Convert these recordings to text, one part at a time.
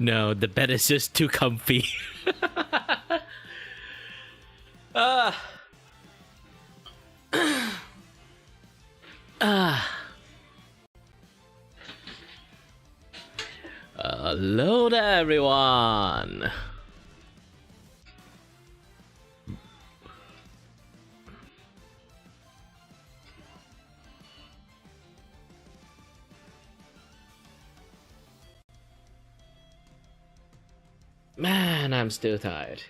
No, the bed is just too comfy. uh, Hello there, everyone. Man, I'm still tired.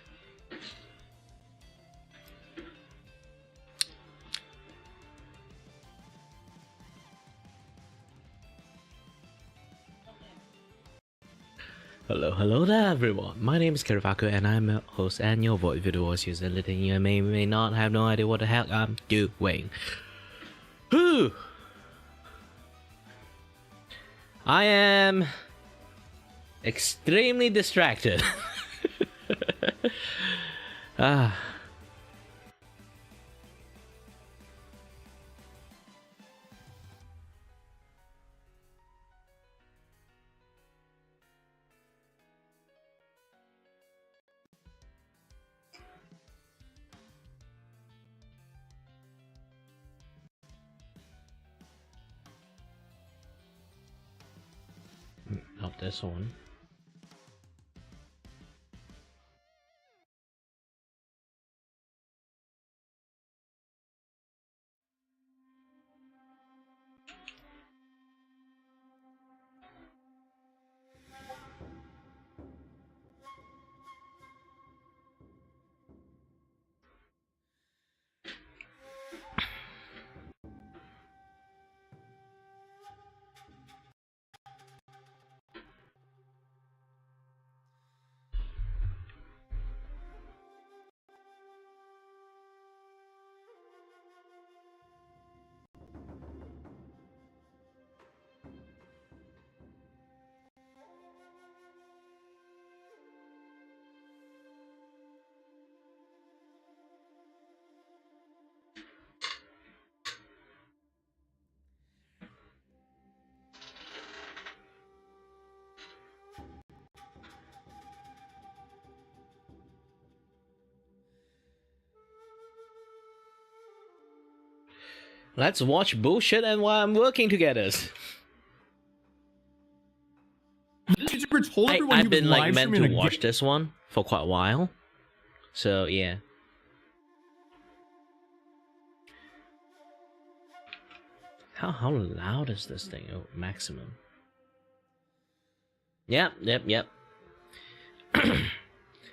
Hello there, everyone. My name is Kirivaku, and I'm a host and your voice video voice user. Little you may not have no idea what the heck I'm doing. Whew. I am extremely distracted. Not this one. Let's watch bullshit and while I'm working together. I've been like meant to watch this one for quite a while, so yeah. How loud is this thing? Oh, maximum. Yep.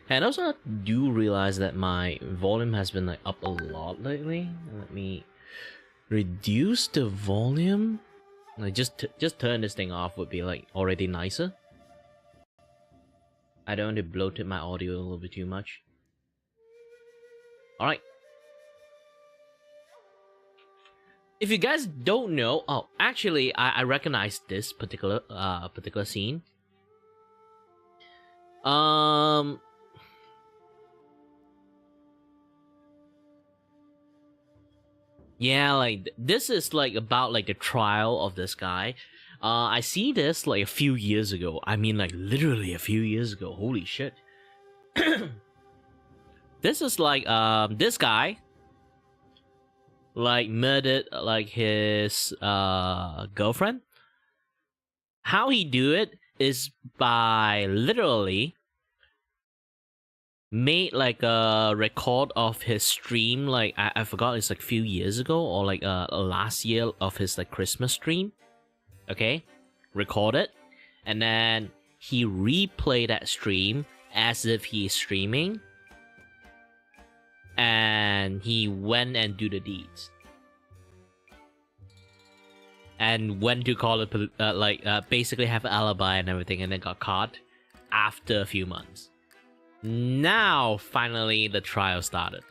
And also, I do realize that my volume has been like up a lot lately. Let me reduce the volume. Like just turn this thing off would be like already nicer. I don't want to bloat my audio a little bit too much. Alright. If you guys don't know, oh, actually, I recognize this particular scene. Yeah, like this is like about like the trial of this guy. I see this like a few years ago. I mean, like literally a few years ago. Holy shit! This is like this guy like murdered like his girlfriend. How he do it is by literally made like a record of his stream. Like I forgot, it's like a few years ago or like last year of his like Christmas stream. Okay, record it, and then he replay that stream as if he's streaming, and he went and do the deeds, and went to call it basically have an alibi and everything, and then got caught after a few months. Now finally the trial started.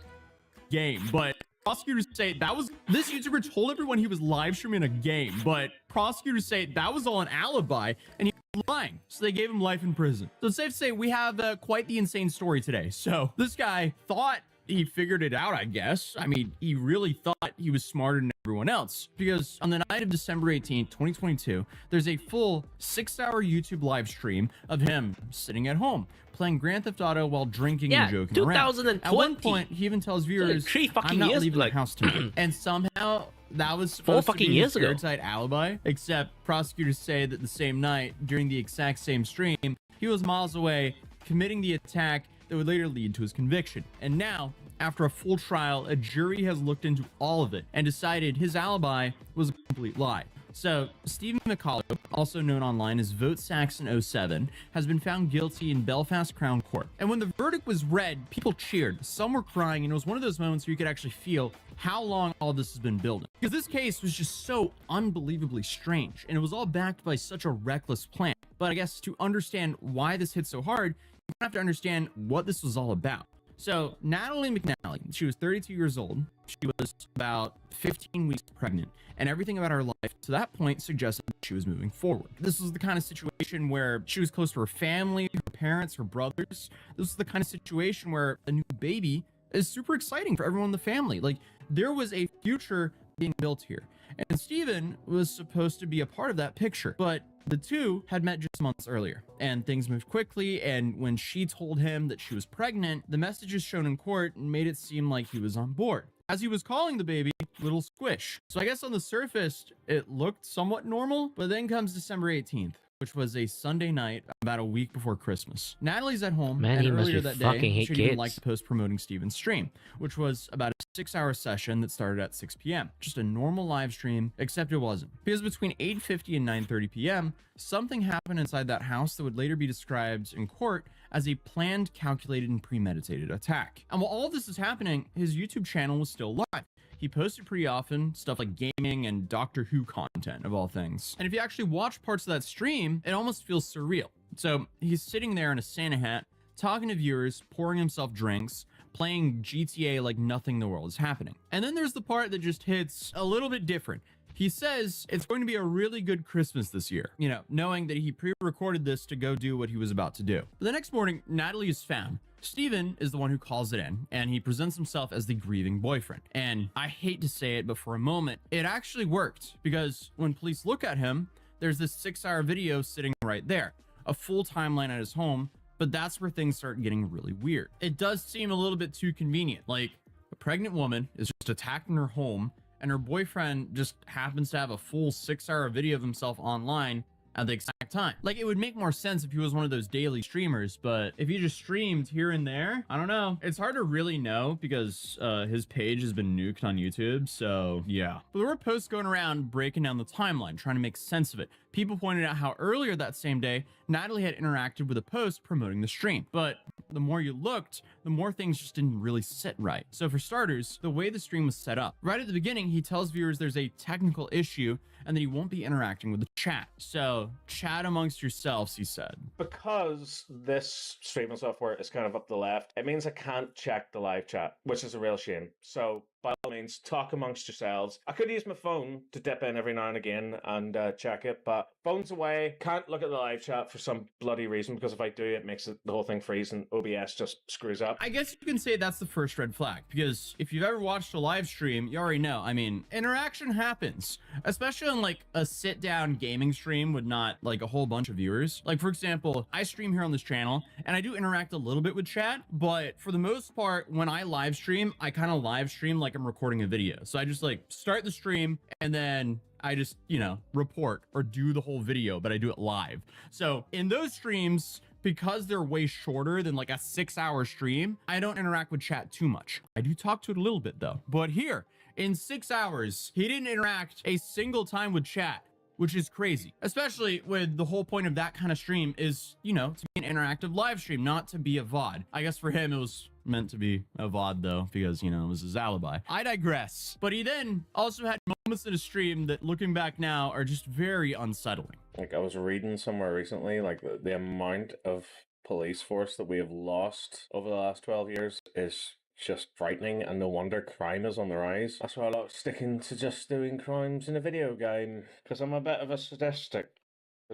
Game, but prosecutors say that was, this YouTuber told everyone he was live streaming a game, but prosecutors say that was all an alibi and he was lying, so they gave him life in prison. So it's safe to say we have quite the insane story today. So this guy thought he figured it out, I guess. I mean, he really thought he was smarter than everyone else, because on the night of December 18th, 2022, there's a full 6-hour YouTube live stream of him sitting at home playing Grand Theft Auto while drinking and joking around. 2020. At one point, he even tells viewers, like 3 fucking "I'm not years, leaving like- the house tonight." And somehow that was 4 supposed to fucking be years his ago. airtight alibi, except prosecutors say that the same night, during the exact same stream, he was miles away committing the attack that would later lead to his conviction. And now, after a full trial, a jury has looked into all of it and decided his alibi was a complete lie. So, Stephen McCullough, also known online as Vote Saxon 07, has been found guilty in Belfast Crown Court. And when the verdict was read, people cheered, some were crying, and it was one of those moments where you could actually feel how long all this has been building. Because this case was just so unbelievably strange, and it was all backed by such a reckless plan. But I guess to understand why this hit so hard, you have to understand what this was all about. So, Natalie McNally, she was 32 years old. She was about 15 weeks pregnant, and everything about her life to that point suggested that she was moving forward. This was the kind of situation where she was close to her family, her parents, her brothers. This was the kind of situation where a new baby is super exciting for everyone in the family. Like, there was a future being built here. And Steven was supposed to be a part of that picture, but the two had met just months earlier, and things moved quickly. And when she told him that she was pregnant, the messages shown in court made it seem like he was on board. As he was calling the baby Little Squish. So I guess on the surface, it looked somewhat normal, but then comes December 18th, which was a Sunday night about a week before Christmas. Natalie's at home, Man, and he must earlier be that fucking day, hate she'd even kids. liked to post promoting Steven's stream, which was about a 6-hour session that started at 6 p.m. Just a normal live stream, except it wasn't. Because between 8:50 and 9:30 p.m., something happened inside that house that would later be described in court as a planned, calculated, and premeditated attack. And while all of this is happening, his YouTube channel was still live. He posted pretty often, stuff like gaming and Doctor Who content, of all things. And if you actually watch parts of that stream, it almost feels surreal. So he's sitting there in a Santa hat, talking to viewers, pouring himself drinks, playing GTA like nothing in the world is happening. And then there's the part that just hits a little bit different. He says it's going to be a really good Christmas this year, you know, knowing that he pre-recorded this to go do what he was about to do. But the next morning, Natalie is found. Steven is the one who calls it in, and he presents himself as the grieving boyfriend. And I hate to say it, but for a moment, it actually worked, because when police look at him, there's this 6-hour video sitting right there, a full timeline at his home, but that's where things start getting really weird. It does seem a little bit too convenient. Like, a pregnant woman is just attacked in her home, and her boyfriend just happens to have a full 6-hour video of himself online at the exact time. Like, it would make more sense if he was one of those daily streamers, but if he just streamed here and there, I don't know. It's hard to really know because his page has been nuked on YouTube, so yeah. But there were posts going around breaking down the timeline, trying to make sense of it. People pointed out how earlier that same day, Natalie had interacted with a post promoting the stream, but the more you looked, the more things just didn't really sit right. So for starters, the way the stream was set up, right at the beginning, he tells viewers there's a technical issue and that he won't be interacting with the chat. So chat amongst yourselves, he said. Because this streaming software is kind of up the left, it means I can't check the live chat, which is a real shame. So by all means, talk amongst yourselves. I could use my phone to dip in every now and again and check it, but phone's away. Can't look at the live chat for some bloody reason, because if I do, it makes the whole thing freeze and OBS just screws up. I guess you can say that's the first red flag, because if you've ever watched a live stream, you already know. I mean, interaction happens, especially on like a sit-down gaming stream with not like a whole bunch of viewers. Like, for example, I stream here on this channel and I do interact a little bit with chat, but for the most part, when I live stream, I kind of live stream like I'm recording a video. So I just like start the stream and then I just, you know, report or do the whole video, but I do it live. So in those streams, because they're way shorter than like a 6-hour stream, I don't interact with chat too much. I do talk to it a little bit though. But here, in 6 hours, he didn't interact a single time with chat, which is crazy, especially with the whole point of that kind of stream is, you know, to be an interactive live stream, not to be a VOD. I guess for him, it was meant to be a VOD though, because, you know, it was his alibi. I digress. But he then also had moments in a stream that, looking back now, are just very unsettling. Like, I was reading somewhere recently, like the amount of police force that we have lost over the last 12 years is just frightening, and no wonder crime is on the rise. That's why I like sticking to just doing crimes in a video game, because I'm a bit of a sadistic,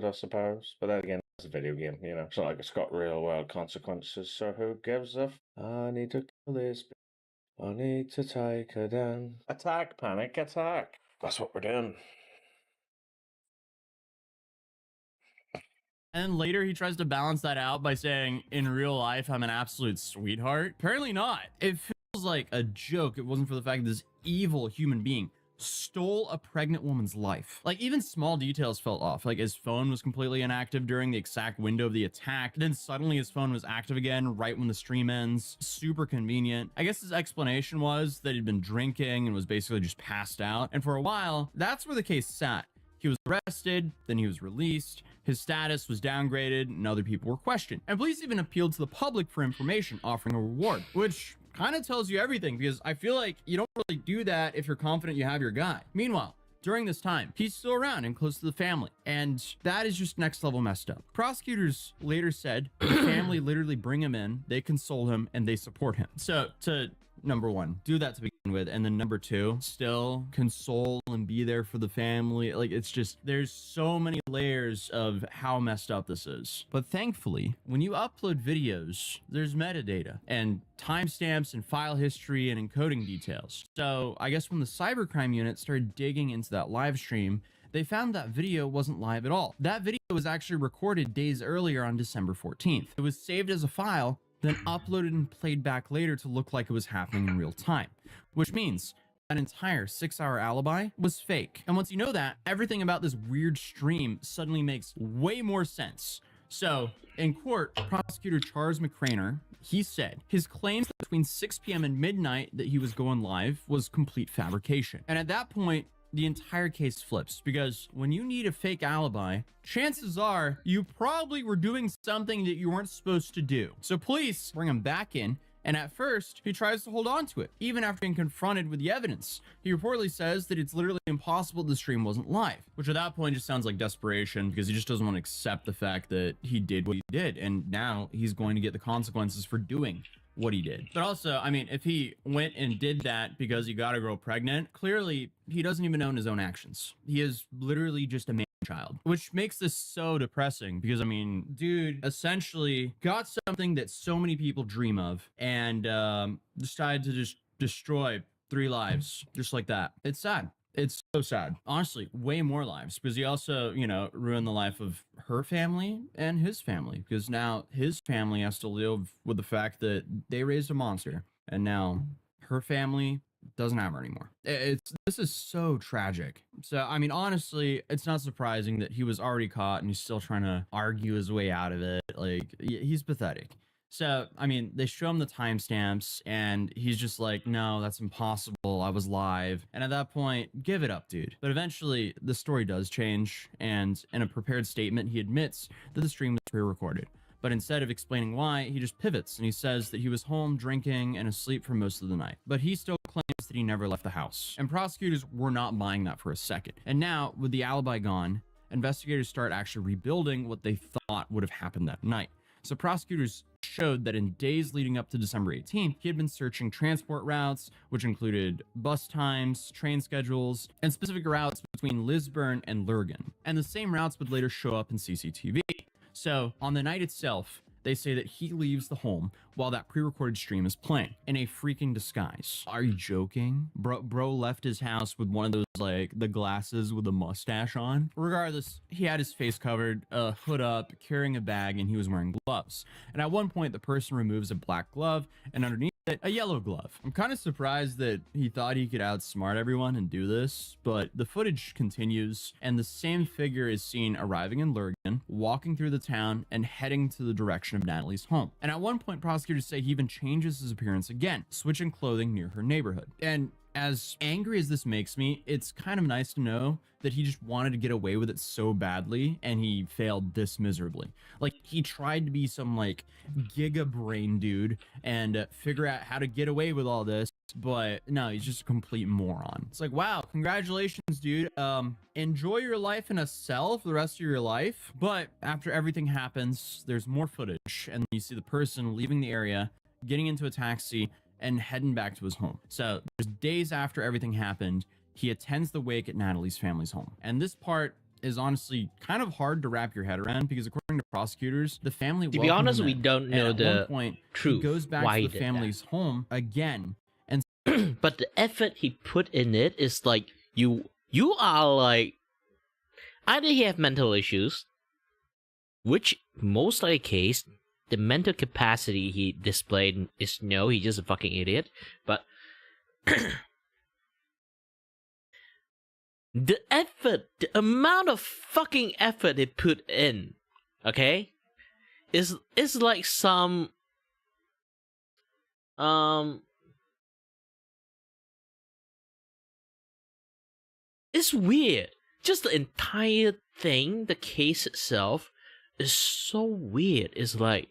I suppose. But then again, it's a video game, you know. It's not like it's got real world consequences, so who gives a I need to kill this I need to take her down. Attack, panic, attack. That's what we're doing. And later he tries to balance that out by saying, in real life, I'm an absolute sweetheart. Apparently not. It feels like a joke. It wasn't for the fact that this evil human being stole a pregnant woman's life. Like, even small details felt off. Like, his phone was completely inactive during the exact window of the attack. Then suddenly his phone was active again right when the stream ends. Super convenient. I guess his explanation was that he'd been drinking and was basically just passed out. And for a while, that's where the case sat. He was arrested, then he was released, his status was downgraded, and other people were questioned. And police even appealed to the public for information, offering a reward, which kind of tells you everything, because I feel like you don't really do that if you're confident you have your guy. Meanwhile, during this time, he's still around and close to the family, and that is just next level messed up. Prosecutors later said the family literally bring him in, they console him, and they support him. So to number one, do that to begin with, and then number two, still console and be there for the family. Like, it's just, there's so many layers of how messed up this is. But thankfully, when you upload videos, there's metadata and timestamps and file history and encoding details. So I guess when the cybercrime unit started digging into that live stream, they found that video wasn't live at all. That video was actually recorded days earlier on December 14th. It was saved as a file, then uploaded and played back later to look like it was happening in real time, which means that entire 6-hour alibi was fake. And once you know that, everything about this weird stream suddenly makes way more sense. So in court, prosecutor Charles McCraner, he said his claims that between 6 p.m. and midnight that he was going live was complete fabrication. And at that point, the entire case flips, because when you need a fake alibi, chances are you probably were doing something that you weren't supposed to do. So police bring him back in, and at first he tries to hold on to it, even after being confronted with the evidence. He reportedly says that it's literally impossible the stream wasn't live, which at that point just sounds like desperation, because he just doesn't want to accept the fact that he did what he did, and now he's going to get the consequences for doing what he did. But also, I mean, if he went and did that because he got a girl pregnant, clearly he doesn't even own his own actions. He is literally just a man child, which makes this so depressing, because I mean, dude essentially got something that so many people dream of and decided to just destroy 3 lives just like that. It's sad. It's so sad. Honestly, way more lives, because he also, you know, ruined the life of her family and his family, because now his family has to live with the fact that they raised a monster, and now her family doesn't have her anymore. This is so tragic. So, I mean, honestly, it's not surprising that he was already caught and he's still trying to argue his way out of it. Like, he's pathetic. So, I mean, they show him the timestamps and he's just like, no, that's impossible. I was live. And at that point, give it up, dude. But eventually, the story does change. And in a prepared statement, he admits that the stream was pre-recorded. But instead of explaining why, he just pivots and he says that he was home drinking and asleep for most of the night. But he still claims that he never left the house. And prosecutors were not buying that for a second. And now, with the alibi gone, investigators start actually rebuilding what they thought would have happened that night. So prosecutors showed that in days leading up to December 18th, he had been searching transport routes, which included bus times, train schedules, and specific routes between Lisburn and Lurgan. And the same routes would later show up in CCTV. So on the night itself, they say that he leaves the home while that pre-recorded stream is playing in a freaking disguise. Are you joking? Bro left his house with one of those, like, the glasses with a mustache on. Regardless, he had his face covered, hood up, carrying a bag, and he was wearing gloves. And at one point, the person removes a black glove, and underneath it, a yellow glove. I'm kind of surprised that he thought he could outsmart everyone and do this, but the footage continues, and the same figure is seen arriving in Lurgan, walking through the town, and heading to the direction of Natalie's home. And at one point, prosecutors say he even changes his appearance again, switching clothing near her neighborhood. And as angry as this makes me, it's kind of nice to know that he just wanted to get away with it so badly and he failed this miserably. Like, he tried to be some, like, giga brain dude and figure out how to get away with all this, but no, he's just a complete moron. It's like, wow, congratulations, dude. Enjoy your life in a cell for the rest of your life. But after everything happens, there's more footage, and you see the person leaving the area, getting into a taxi, and heading back to his home. So there's days after everything happened, he attends the wake at Natalie's family's home. And this part is honestly kind of hard to wrap your head around, because according to prosecutors, the family, to be honest, we don't know the point, truth. he goes back why to the family's home again and but the effort he put in it is like you are like either he have mental issues, which most likely case the mental capacity he displayed is no, he's just a fucking idiot. But the effort, the amount of fucking effort they put in, okay, is like some it's weird. Just the entire thing, the case itself, is so weird. It's like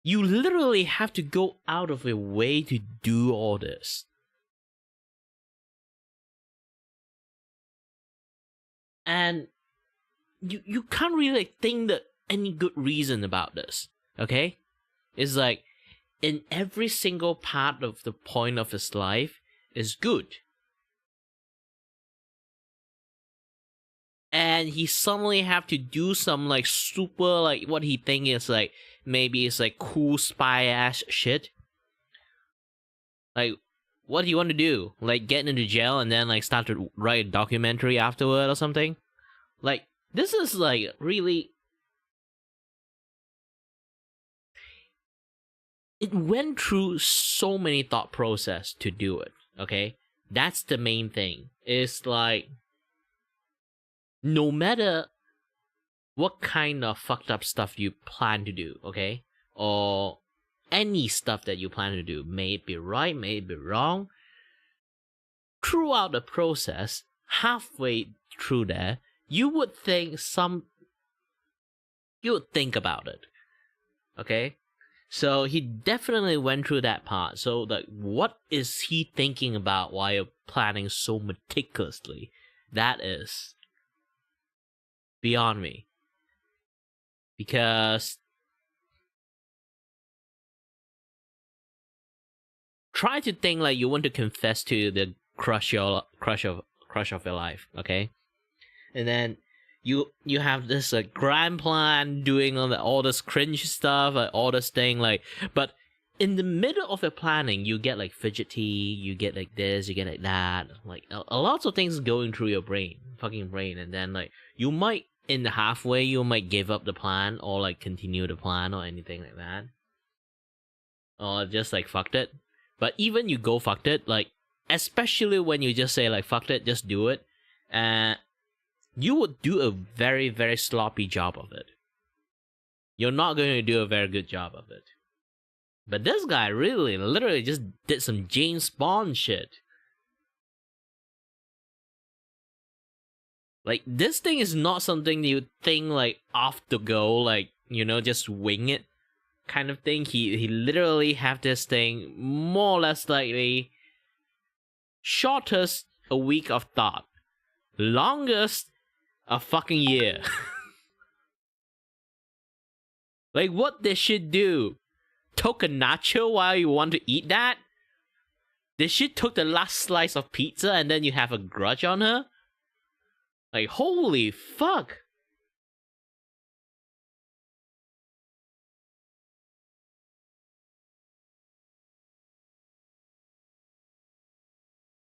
you literally have to go out of your way to do all this. And you can't really think that any good reason about this, okay? It's like in every single part of the point of his life is good. And he suddenly have to do some like super like what he think is like maybe it's like cool spy ass shit. Like what do you want to do? Like get into jail and then like start to write a documentary afterward or something? Like this is like really it went through so many thought process to do it, okay? That's the main thing. It's like no matter what kind of fucked up stuff you plan to do, okay? Or any stuff that you plan to do, may it be right, may it be wrong, throughout the process, halfway through there, you would think about it, okay? So he definitely went through that part. So like, what is he thinking about while planning so meticulously? That is beyond me. Because try to think like you want to confess to the crush of your life, okay? And then you have this grand plan doing all this cringe stuff, like all this thing, like, but in the middle of the planning, you get like fidgety, you get like this, you get like that, like a lots of things going through your fucking brain, and then like you might in the halfway you might give up the plan or like continue the plan or anything like that, or just like fucked it. But even you go fucked it, like especially when you just say like fucked it, just do it, you would do a very, very sloppy job of it. You're not going to do a very good job of it. But this guy really, literally just did some James Bond shit. Like, this thing is not something you think, like, off the go, like, you know, just wing it kind of thing. He literally have this thing more or less like the shortest a week of thought. Longest a fucking year. Like, what they should do? Took a nacho while you want to eat that? They should took the last slice of pizza and then you have a grudge on her? Like, holy fuck.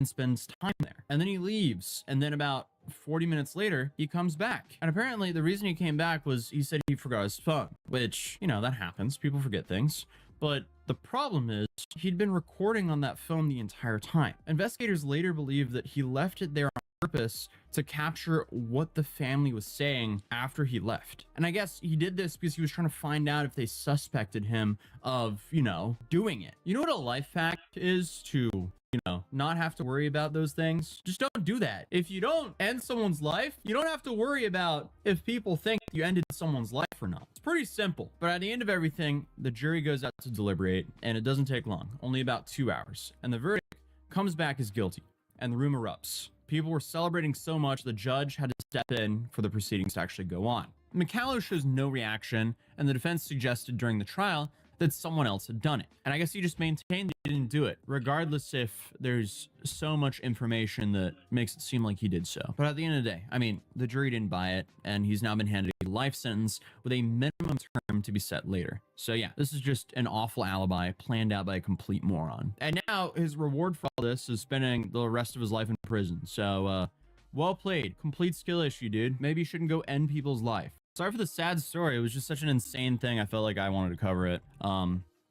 And spends time there. And then he leaves. And then about 40 minutes later, he comes back. And apparently the reason he came back was he said he forgot his phone, which, you know, that happens. People forget things. But the problem is he'd been recording on that phone the entire time. Investigators later believe that he left it there on purpose to capture what the family was saying after he left. And I guess he did this because he was trying to find out if they suspected him of, you know, doing it. You know what a life hack is to, you know, not have to worry about those things? Just don't do that. If you don't end someone's life, you don't have to worry about if people think you ended someone's life or not. It's pretty simple. But at the end of everything, the jury goes out to deliberate, and it doesn't take long, only about 2 hours. And the verdict comes back as guilty, and the room erupts. People were celebrating so much, the judge had to step in for the proceedings to actually go on. McCallow shows no reaction, and the defense suggested during the trial that someone else had done it. And I guess he just maintained that he didn't do it, regardless if there's so much information that makes it seem like he did so. But at the end of the day, I mean, the jury didn't buy it, and he's now been handed a life sentence with a minimum term to be set later. So yeah, this is just an awful alibi planned out by a complete moron. And now his reward for all this is spending the rest of his life in prison. So, well played. Complete skill issue, dude. Maybe you shouldn't go end people's life. Sorry for the sad story. It was just such an insane thing. I felt like I wanted to cover it.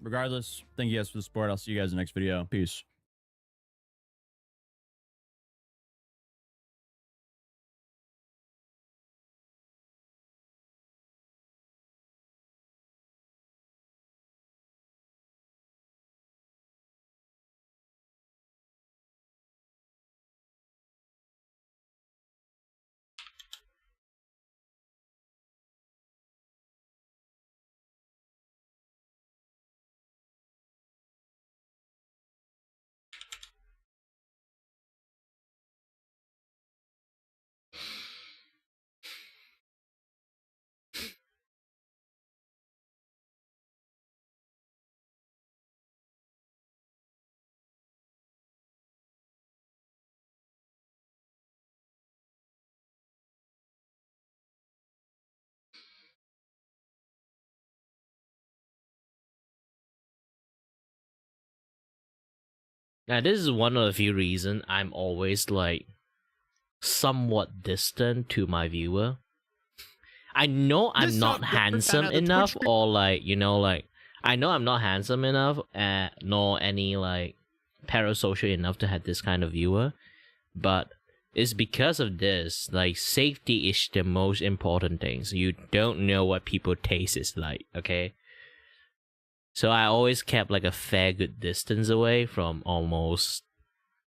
Regardless, thank you guys for the support. I'll see you guys in the next video. Peace. Now, this is one of the few reasons I'm always like somewhat distant to my viewer. I know I'm not handsome enough, or like, you know, like, I know I'm not handsome enough, nor any like parasocial enough to have this kind of viewer, but it's because of this. Like, safety is the most important thing. So you don't know what people's taste is like, okay? So I always kept like a fair good distance away from almost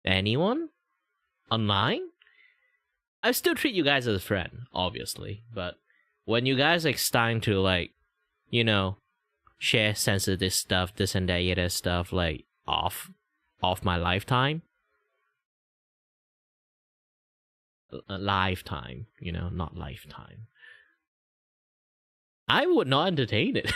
anyone online. I still treat you guys as a friend, obviously, but when you guys like starting to like, you know, share sensitive stuff, this and that, other stuff, like off my lifetime, lifetime, you know, not lifetime, I would not entertain it.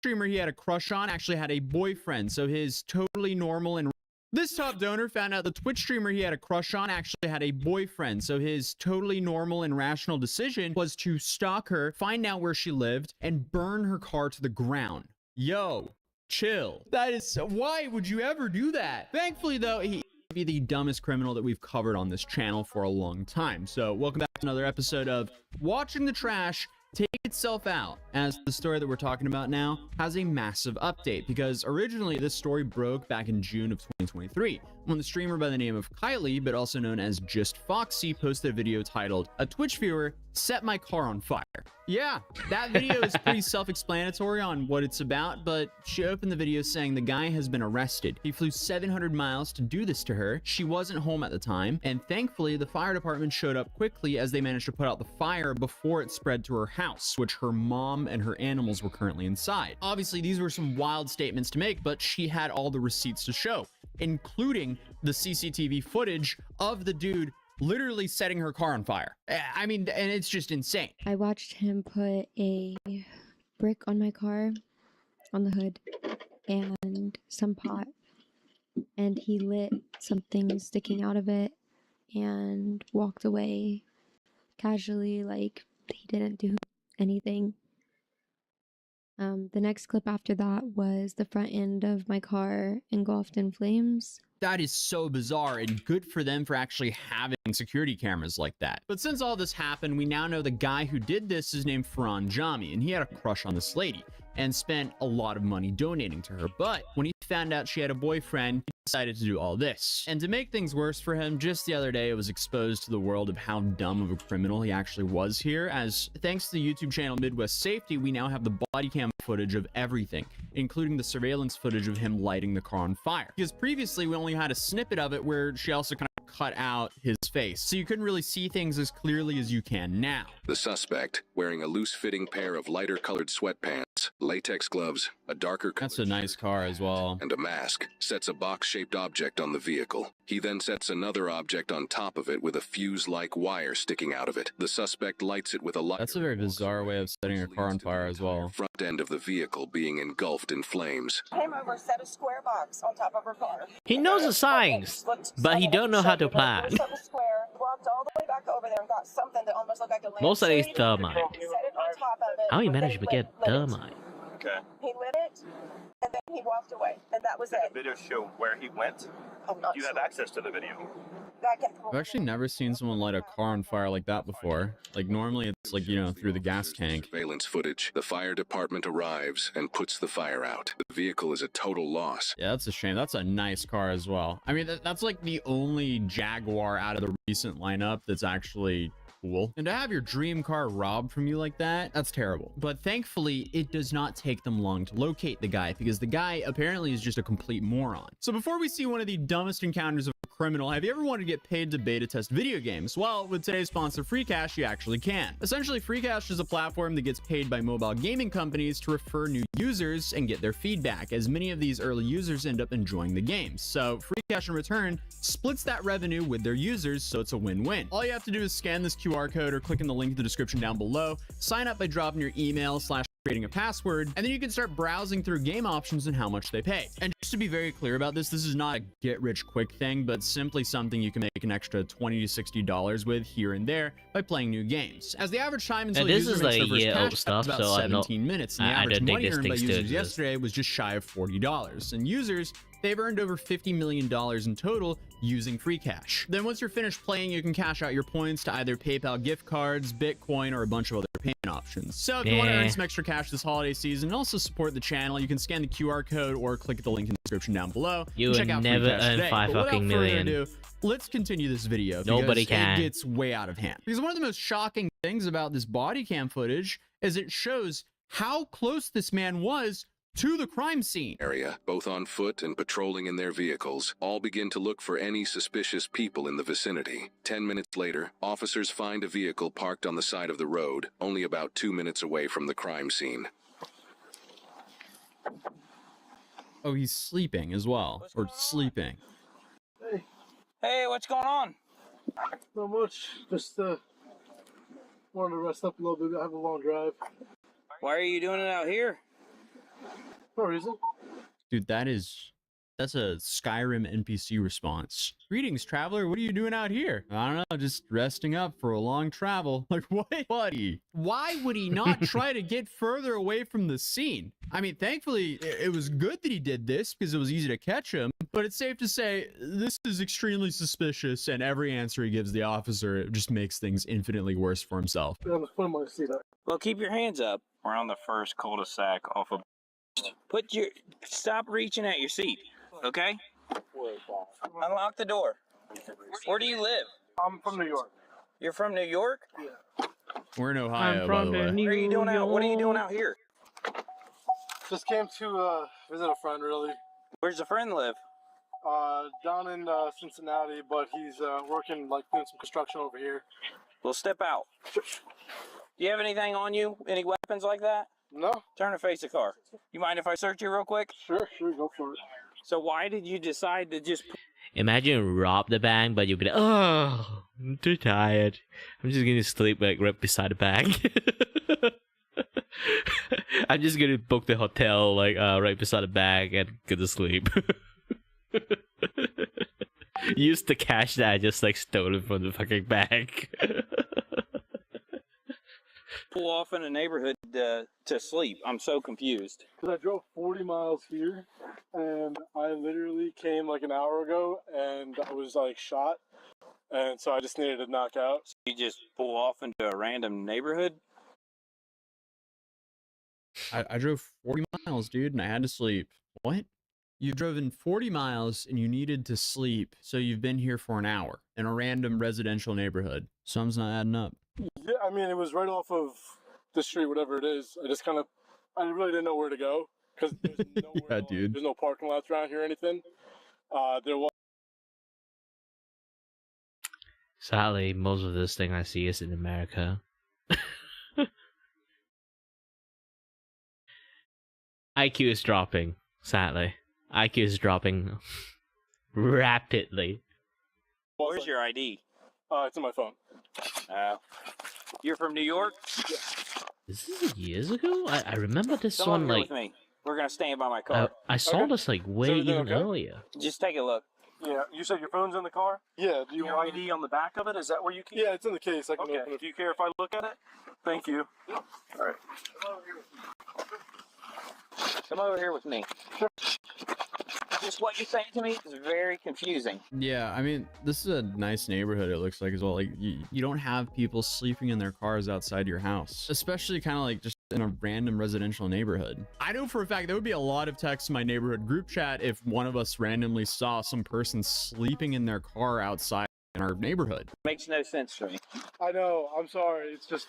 Streamer he had a crush on actually had a boyfriend, so his totally normal and this top donor found out the Twitch streamer he had a crush on actually had a boyfriend, so his totally normal and rational decision was to stalk her, find out where she lived, and burn her car to the ground. Yo, chill. That is, why would you ever do that? Thankfully though, he be the dumbest criminal that we've covered on this channel for a long time. So welcome back to another episode of Watching the Trash take itself out, as the story that we're talking about now has a massive update, because originally this story broke back in June of 2023 when the streamer by the name of Kylie, but also known as Just Foxy, posted a video titled "A Twitch Viewer Set My Car on Fire." Yeah, that video is pretty self-explanatory on what it's about, but she opened the video saying the guy has been arrested. He flew 700 miles to do this to her. She wasn't home at the time, and thankfully the fire department showed up quickly as they managed to put out the fire before it spread to her house, which her mom and her animals were currently inside. Obviously, these were some wild statements to make, but she had all the receipts to show, including the CCTV footage of the dude literally setting her car on fire. I mean, and it's just insane. I watched him put a brick on my car, on the hood, and some pot, and he lit something sticking out of it and walked away casually, like he didn't do anything. The next clip after that was the front end of my car engulfed in flames. That is so bizarre, and good for them for actually having security cameras like that. But since all this happened, we now know the guy who did this is named Farhan Jami, and he had a crush on this lady and spent a lot of money donating to her. But when he found out she had a boyfriend, he decided to do all this. And to make things worse for him, just the other day it was exposed to the world of how dumb of a criminal he actually was here, as thanks to the YouTube channel Midwest Safety, we now have the body cam footage of everything, including the surveillance footage of him lighting the car on fire. Because previously we only had a snippet of it where she also kind of cut out his face, so you couldn't really see things as clearly as you can now. The suspect, wearing a loose-fitting pair of lighter-colored sweatpants, latex gloves, a darker colored That's a nice car as well. and a mask, sets a box-shaped object on the vehicle. He then sets another object on top of it with a fuse-like wire sticking out of it. The suspect lights it with a lighter. That's a very bizarre way of setting a car on fire as well. Front end of the vehicle being engulfed in flames. Came over, set a square box on top of her car. He knows the signs, but he don't know how to plan. Set a square, walked all the way back over there and got something that almost looked like a Most of it is lampshade, thermite. set it on top of it, How he and managed then to get lit it. thermite? Okay. He lit it, and then he walked away, and that was Did it. the video show where he went? I'm not Do you have sure. access to the video? I can pull I've actually never seen someone light a car on fire like that before. Like, normally it's like, you know, through the gas tank. Surveillance footage. The fire department arrives and puts the fire out. The vehicle is a total loss. Yeah, that's a shame. That's a nice car as well. I mean, that's like the only Jaguar out of the recent lineup that's actually cool. And to have your dream car robbed from you like that, that's terrible. But thankfully, it does not take them long to locate the guy, because the guy apparently is just a complete moron. So before we see one of the dumbest encounters of a criminal, have you ever wanted to get paid to beta test video games? Well, with today's sponsor, FreeCash, you actually can. Essentially, FreeCash is a platform that gets paid by mobile gaming companies to refer new users and get their feedback, as many of these early users end up enjoying the games. So FreeCash in return splits that revenue with their users, so it's a win-win. All you have to do is scan this QR code or click in the link in the description down below, sign up by dropping your email / creating a password, and then you can start browsing through game options and how much they pay. And just to be very clear about this is not a get-rich-quick thing, but simply something you can make an extra $20 to $60 with here and there by playing new games. As the average time until And this user is makes like their first year-old cash stuff, is about so I'm not- 17 minutes, and the I average don't think money this earned by thing's users doing this. yesterday was just shy of $40. And users, they've earned over $50 million in total using FreeCash. Then once you're finished playing, you can cash out your points to either PayPal gift cards, Bitcoin, or a bunch of other payment options. So if you want to Yeah. earn some extra cash this holiday season and also support the channel, you can scan the QR code or click the link in the description down below. You and will check out never FreeCash earn today. 5 But without fucking further million. ado, let's continue this video. Nobody because can. It gets way out of hand. Because one of the most shocking things about this body cam footage is it shows how close this man was to the crime scene. Area, both on foot and patrolling in their vehicles, all begin to look for any suspicious people in the vicinity. 10 minutes later, officers find a vehicle parked on the side of the road, only about 2 minutes away from the crime scene. Oh, he's sleeping as well. Or sleeping. Hey, what's going on? Not much. Just wanted to rest up a little bit. I have a long drive. Why are you doing it out here? No reason. Dude, that's a Skyrim NPC response. Greetings, traveler. What are you doing out here? I don't know, just resting up for a long travel. Like, what, buddy? Why would he not try to get further away from the scene? I mean, thankfully, it was good that he did this because it was easy to catch him. But it's safe to say this is extremely suspicious, and every answer he gives the officer just makes things infinitely worse for himself. Yeah, I'm just putting my seat up. Well, keep your hands up. We're on the first cul-de-sac off of... Stop reaching at your seat, okay? Unlock the door. Where do you live? I'm from New York. You're from New York? We're in Ohio, by the way. What are you doing out? What are you doing out here? Just came to visit a friend, really. Where's the friend live? Down in Cincinnati, but he's working, like, doing some construction over here. Well, step out. Do you have anything on you? Any weapons like that? No? Turn and face the car. You mind if I search you real quick? Sure, go for it. So why did you decide to just... Imagine rob the bank, but you'll be like, oh, I'm too tired. I'm just gonna sleep like right beside the bank. I'm just gonna book the hotel like right beside the bank and go to sleep. Use the cash that I just like stolen from the fucking bank. pull off in a neighborhood to sleep? I'm so confused. Because I drove 40 miles here, and I literally came like an hour ago, and I was like shot, and so I just needed to knock out. You just pull off into a random neighborhood? I drove 40 miles, dude, and I had to sleep. What? You've driven 40 miles and you needed to sleep, so you've been here for an hour in a random residential neighborhood. Something's not adding up. Yeah, I mean, it was right off of the street, whatever it is. I really didn't know where to go, because there's nowhere Yeah, dude. There's no parking lots around here or anything. There was Sadly, most of this thing I see is in America. IQ is dropping, sadly. IQ is dropping rapidly. Where's your ID? It's in my phone. You're from New York? Is this years ago? I remember this Come over one here like with me. We're gonna stand by my car. I saw Okay. this like way everything even okay? earlier. Just take a look. Yeah, you said your phone's in the car? Yeah, do you Your want ID on the back of it? Is that where you keep? Yeah, it's in the case. I can Okay. open it. Do you care if I look at it? Thank you. All right. Come over here with me. Just what you're saying to me is very confusing. Yeah, I mean, this is a nice neighborhood, it looks like, as well. Like, you don't have people sleeping in their cars outside your house, especially kind of like just in a random residential neighborhood. I know for a fact there would be a lot of texts in my neighborhood group chat if one of us randomly saw some person sleeping in their car outside in our neighborhood. Makes no sense to me. I know. I'm sorry. It's just.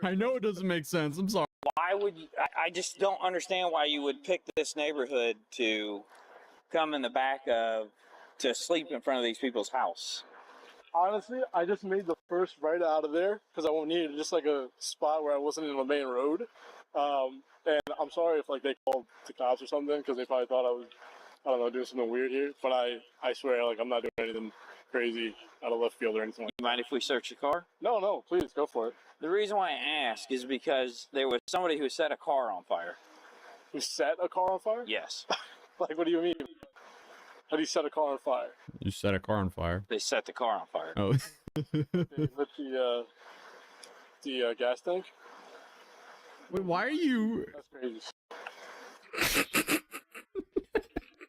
I know it doesn't make sense. I'm sorry. Why would you, I just don't understand why you would pick this neighborhood to come in the back of to sleep in front of these people's house. Honestly, I just made the first right out of there because I needed just like a spot where I wasn't in the main road. And I'm sorry if like they called the cops or something because they probably thought I was, I don't know, doing something weird here. But I swear, like I'm not doing anything crazy out of left field or anything like that. You mind if we search the car? No, please go for it. The reason why I ask is because there was somebody who set a car on fire. Who set a car on fire? Yes. Like, what do you mean? How do you set a car on fire? You set a car on fire. They set the car on fire. Oh. They lit the gas tank? Wait, why are you... That's crazy.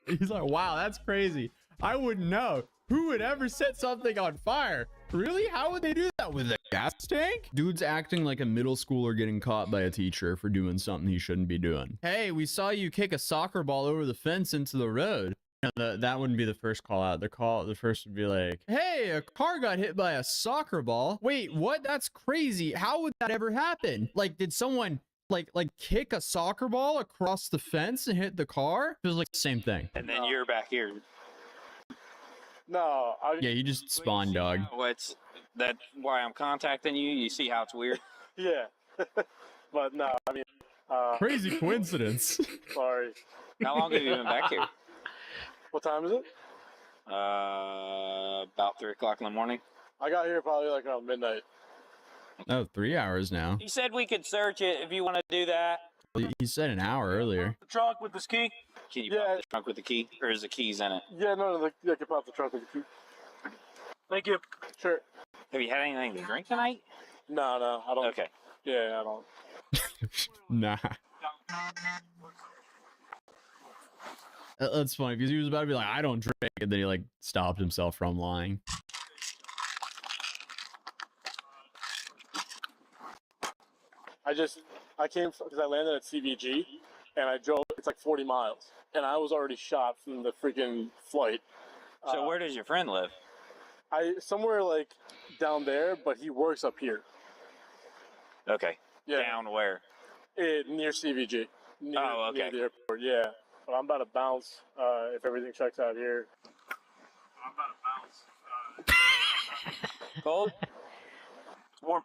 He's like, wow, that's crazy. I wouldn't know. Who would ever set something on fire? Really? How would they do that with a gas tank? Dude's acting like a middle schooler getting caught by a teacher for doing something he shouldn't be doing. Hey, we saw you kick a soccer ball over the fence into the road. No, that wouldn't be the first call out. The first would be like, hey, a car got hit by a soccer ball. Wait, what? That's crazy. How would that ever happen? Like, did someone like kick a soccer ball across the fence and hit the car? It was like the same thing. And then you're back here. No, Yeah, you just spawn, dog. That's why I'm contacting you. You see how it's weird? Yeah. But no, I mean, Crazy coincidence. sorry. How long have you been back here? What time is it? About 3 o'clock in the morning. I got here probably like around midnight. Oh, 3 hours now. You said we could search it if you want to do that. He said an hour earlier. The trunk with this key. Can you Yeah. pop the trunk with the key? Or is the keys in it? Yeah, no, I can pop the trunk with the key. Thank you. Sure. Have you had anything to drink tonight? No, I don't. Okay. Yeah, I don't. Nah. That's funny because he was about to be like, I don't drink, and then he like stopped himself from lying. I came because I landed at CVG and I drove. It's like 40 miles, and I was already shot from the freaking flight. So where does your friend live? Somewhere like down there, but he works up here. Okay. Yeah, Down where? near CVG. Near, Oh, okay. Near the airport. Yeah, but I'm about to bounce if everything checks out here. I'm about to bounce. Cold? Warm.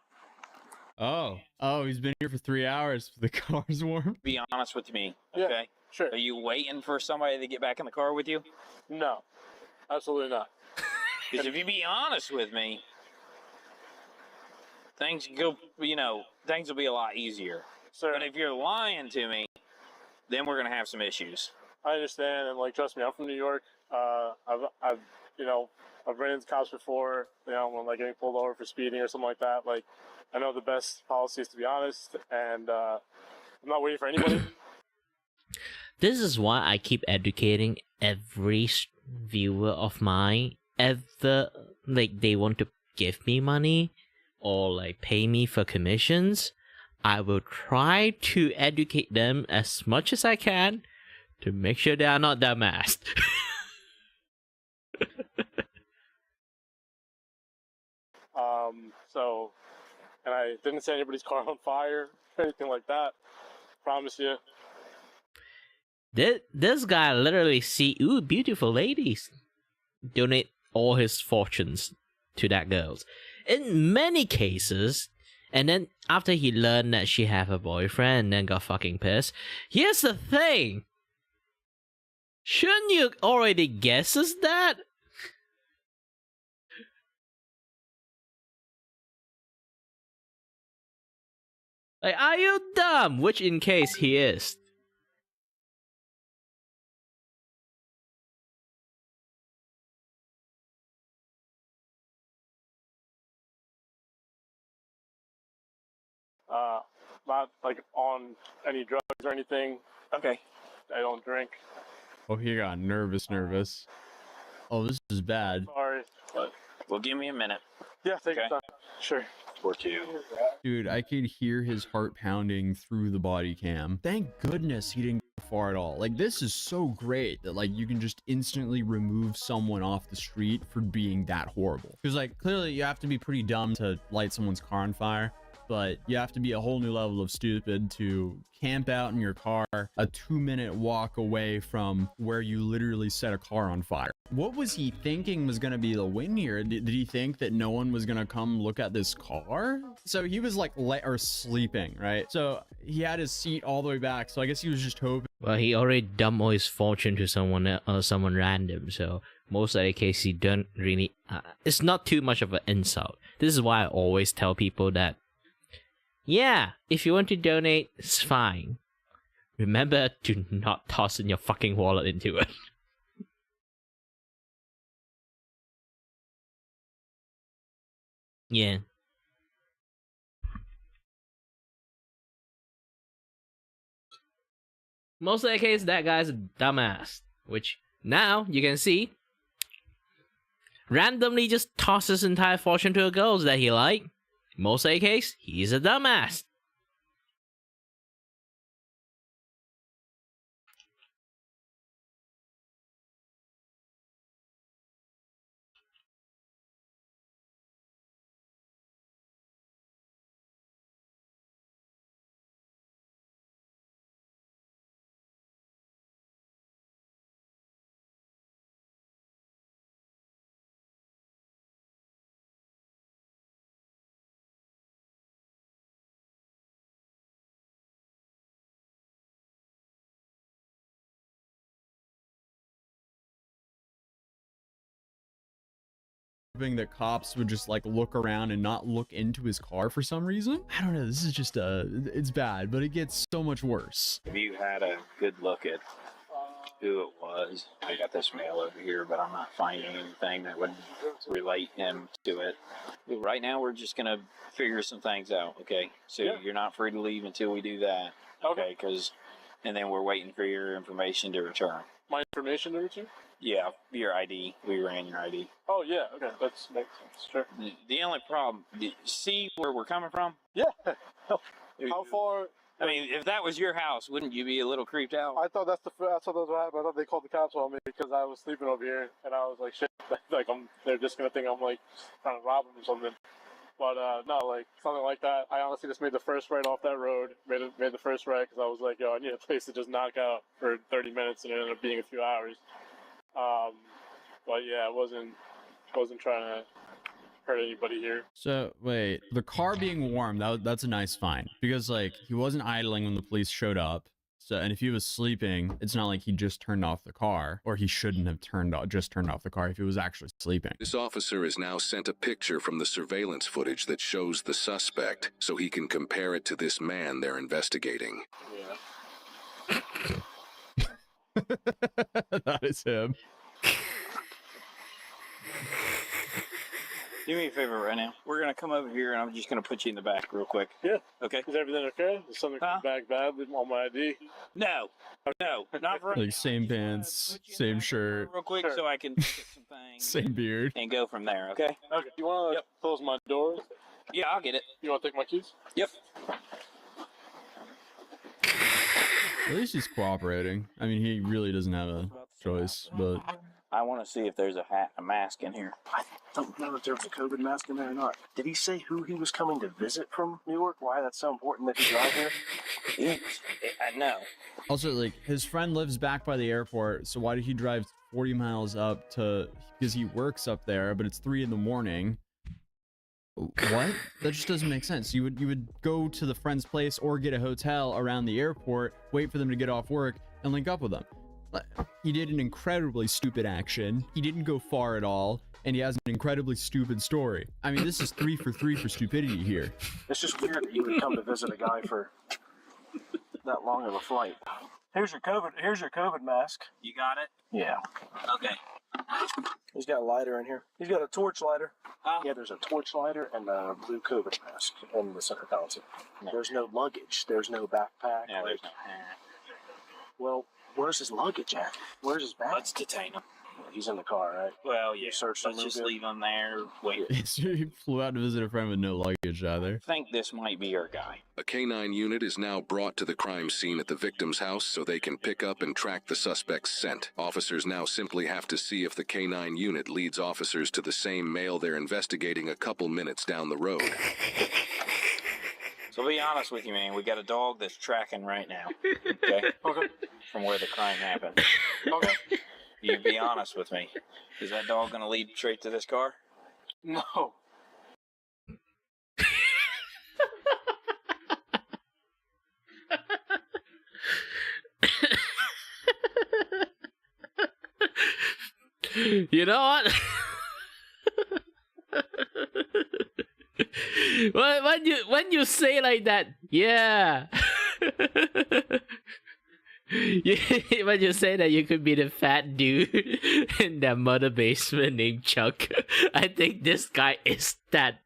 Oh, he's been here for 3 hours. The car's warm. Be honest with me, Yeah. okay? Sure. Are you waiting for somebody to get back in the car with you? No, absolutely not. Because if you be honest with me, things will be a lot easier. Sir, But if you're lying to me, then we're gonna have some issues. I understand, and like, trust me, I'm from New York. I've ran into cops before. When like getting pulled over for speeding or something like that. Like, I know the best policy is to be honest, and I'm not waiting for anybody. This is why I keep educating every viewer of mine. Ever like they want to give me money or like pay me for commissions, I will try to educate them as much as I can to make sure they are not dumbass. And I didn't set anybody's car on fire or anything like that. Promise you. This guy literally see, ooh, beautiful ladies, donate all his fortunes to that girl. In many cases, and then after he learned that she have a boyfriend and then got fucking pissed. Here's the thing. Shouldn't you already guesses that? Like, are you dumb? Which in case he is. Not like on any drugs or anything. Okay. I don't drink. Oh, he got nervous. Oh, this is bad. Sorry. But Well, give me a minute. yeah, take your Okay. time. Sure. Or two. Dude, I could hear his heart pounding through the body cam. Thank goodness he didn't go far at all. Like, this is so great that, like, you can just instantly remove someone off the street for being that horrible. Because, like, clearly you have to be pretty dumb to light someone's car on fire, but you have to be a whole new level of stupid to camp out in your car a 2-minute walk away from where you literally set a car on fire. What was he thinking was going to be the win here? Did he think that no one was going to come look at this car? So he was like sleeping, right? So he had his seat all the way back. So I guess he was just hoping. Well, he already dumped all his fortune to someone random, so most of the case he don't really... it's not too much of an insult. This is why I always tell people that, yeah, if you want to donate, it's fine. Remember to not toss in your fucking wallet into it. Yeah. Most of the case, that guy's a dumbass. Which, now, you can see, randomly just tosses his entire fortune to a girl that he like. Most of the case, he's a dumbass. That cops would just like look around and not look into his car for some reason. I don't know. This is just it's bad, but it gets so much worse. Have you had a good look at who it was? I got this mail over here, but I'm not finding anything that would relate him to it. Right now, we're just gonna figure some things out. Okay, so Yeah. you're not free to leave until we do that. Okay, and then we're waiting for your information to return. My information to return? Yeah, your ID. We ran your ID. Oh yeah, okay, that makes sense. Sure. The only problem, see where we're coming from? Yeah. How far? I mean, if that was your house, wouldn't you be a little creeped out? I thought that's what happened. I thought they called the cops on me because I was sleeping over here, and I was like, shit, like they're just gonna think I'm like trying to rob them or something. But no, like something like that. I honestly just made the first right off that road. Made the first right because I was like, yo, I need a place to just knock out for 30 minutes, and it ended up being a few hours. But yeah, I wasn't trying to hurt anybody here. So wait, the car being warm, that's a nice find because like he wasn't idling when the police showed up. So, and if he was sleeping, it's not like he just turned off the car, or he shouldn't have just turned off the car if he was actually sleeping. This officer has now sent a picture from the surveillance footage that shows the suspect, so he can compare it to this man they're investigating. Yeah. That is him. Do me a favor right now. We're going to come over here, and I'm just going to put you in the back real quick. Yeah. Okay? Is everything okay? Is something back bad on my ID? No, not for Like same pants, same shirt, real quick so I can look at some things same beard. and go from there, okay? Okay. You want to close my doors? Yeah, I'll get it. You want to take my keys? Yep. At least he's cooperating. I mean, he really doesn't have a choice, but I want to see if there's a mask in here. I don't know if there was a COVID mask in there or not. Did he say who he was coming to visit from New York? Why that's so important that he drive here? I know. also like his friend lives back by the airport, so why did he drive 40 miles up to because he works up there, but it's 3 in the morning. What? That just doesn't make sense. You would go to the friend's place or get a hotel around the airport, wait for them to get off work, and link up with them. He did an incredibly stupid action. He didn't go far at all, and he has an incredibly stupid story. I mean, this is 3 for 3 for stupidity here. It's just weird that you would come to visit a guy for that long of a flight. Here's your COVID mask. You got it? Yeah. Okay. He's got a lighter in here. He's got a torch lighter. Oh. Yeah, there's a torch lighter and a blue COVID mask in the center console. No. There's no luggage. There's no backpack. Yeah, like, there's no hat. well, where's his luggage at? Where's his bag? Let's detain him. He's in the car, right? Well, yeah. You searched Let's him just real good? leave him there. Wait. He flew out to visit a friend with no luggage either. I think this might be your guy. A canine unit is now brought to the crime scene at the victim's house so they can pick up and track the suspect's scent. Officers now simply have to see if the canine unit leads officers to the same male they're investigating a couple minutes down the road. So be honest with you, man. We got a dog that's tracking right now. Okay? Okay. From where the crime happened. Okay. You be honest with me. Is that dog going to lead straight to this car? No. You know what? when you say like that, yeah. When you say that you could be the fat dude in that mother basement named Chuck, I think this guy is that.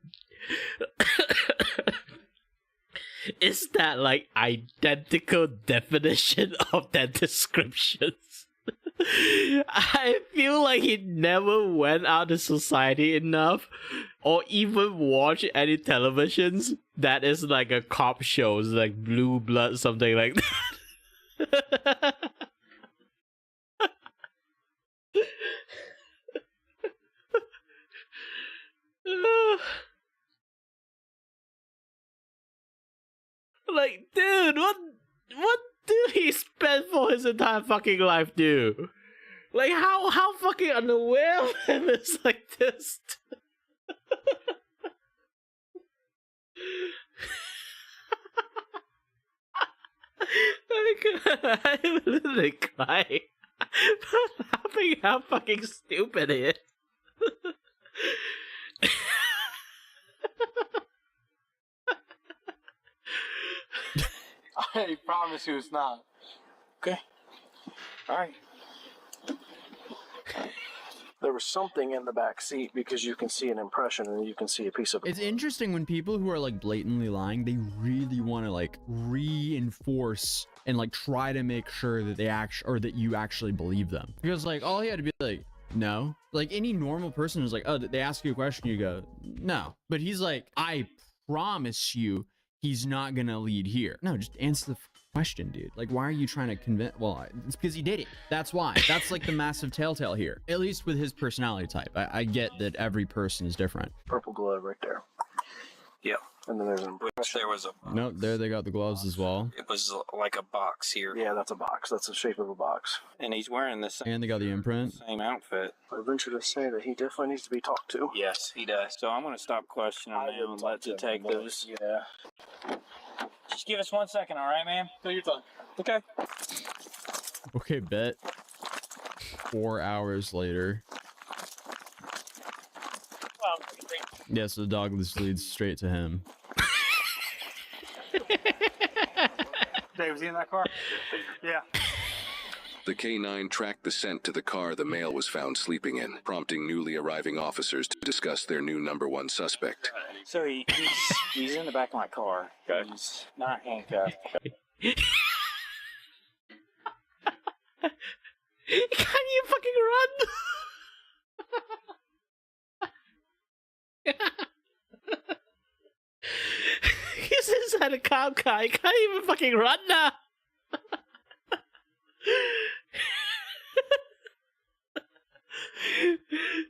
Is that like identical definition of that descriptions? I feel like he never went out to society enough or even watched any televisions that is like a cop shows like Blue Blood, something like that. Like, dude, what do he spend for his entire fucking life, dude? Like, how fucking unaware of him is like this? I'm literally crying. Laughing how fucking stupid he is. I promise you it's not. Okay. All right. There was something in the back seat because you can see an impression and you can see a piece of. It's interesting when people who are like blatantly lying, they really want to like reinforce and like try to make sure that they or that you actually believe them. Because like all he had to be like, no. Like any normal person is like, oh, they ask you a question, you go, no. But he's like, I promise you he's not gonna lead here. No, just answer the question, dude. Like, why are you trying to convince? Well, it's because he did it. That's why. That's like the massive telltale here. At least with his personality type. I get that every person is different. Purple glove right there. Yep. And then there's an Which impression. there was a. Nope, there they got the gloves as well. It was like a box here. Yeah, that's a box. That's the shape of a box. And he's wearing the And they got the imprint. same outfit. I venture to say that he definitely needs to be talked to. Yes, he does. So I'm going to stop questioning now and let detectives. Yeah. Just give us 1 second, all right, man? Take your time. Okay. Okay, bet. 4 hours later. Yeah, so the dog just leads straight to him. Dave, was he in that car? Yeah. The K9 tracked the scent to the car the male was found sleeping in, prompting newly arriving officers to discuss their new #1 suspect. So he's in the back of my car. Okay. He's not handcuffed. Can you fucking run? He's inside a cop car. He can't even fucking run now.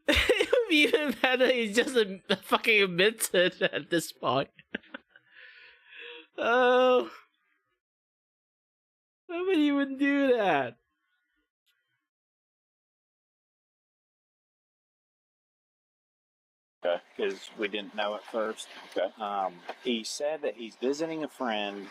It would be even better. He's just a fucking admitted at this point. Oh, why would you even do that? Okay. because we didn't know at first. Okay. He said that he's visiting a friend,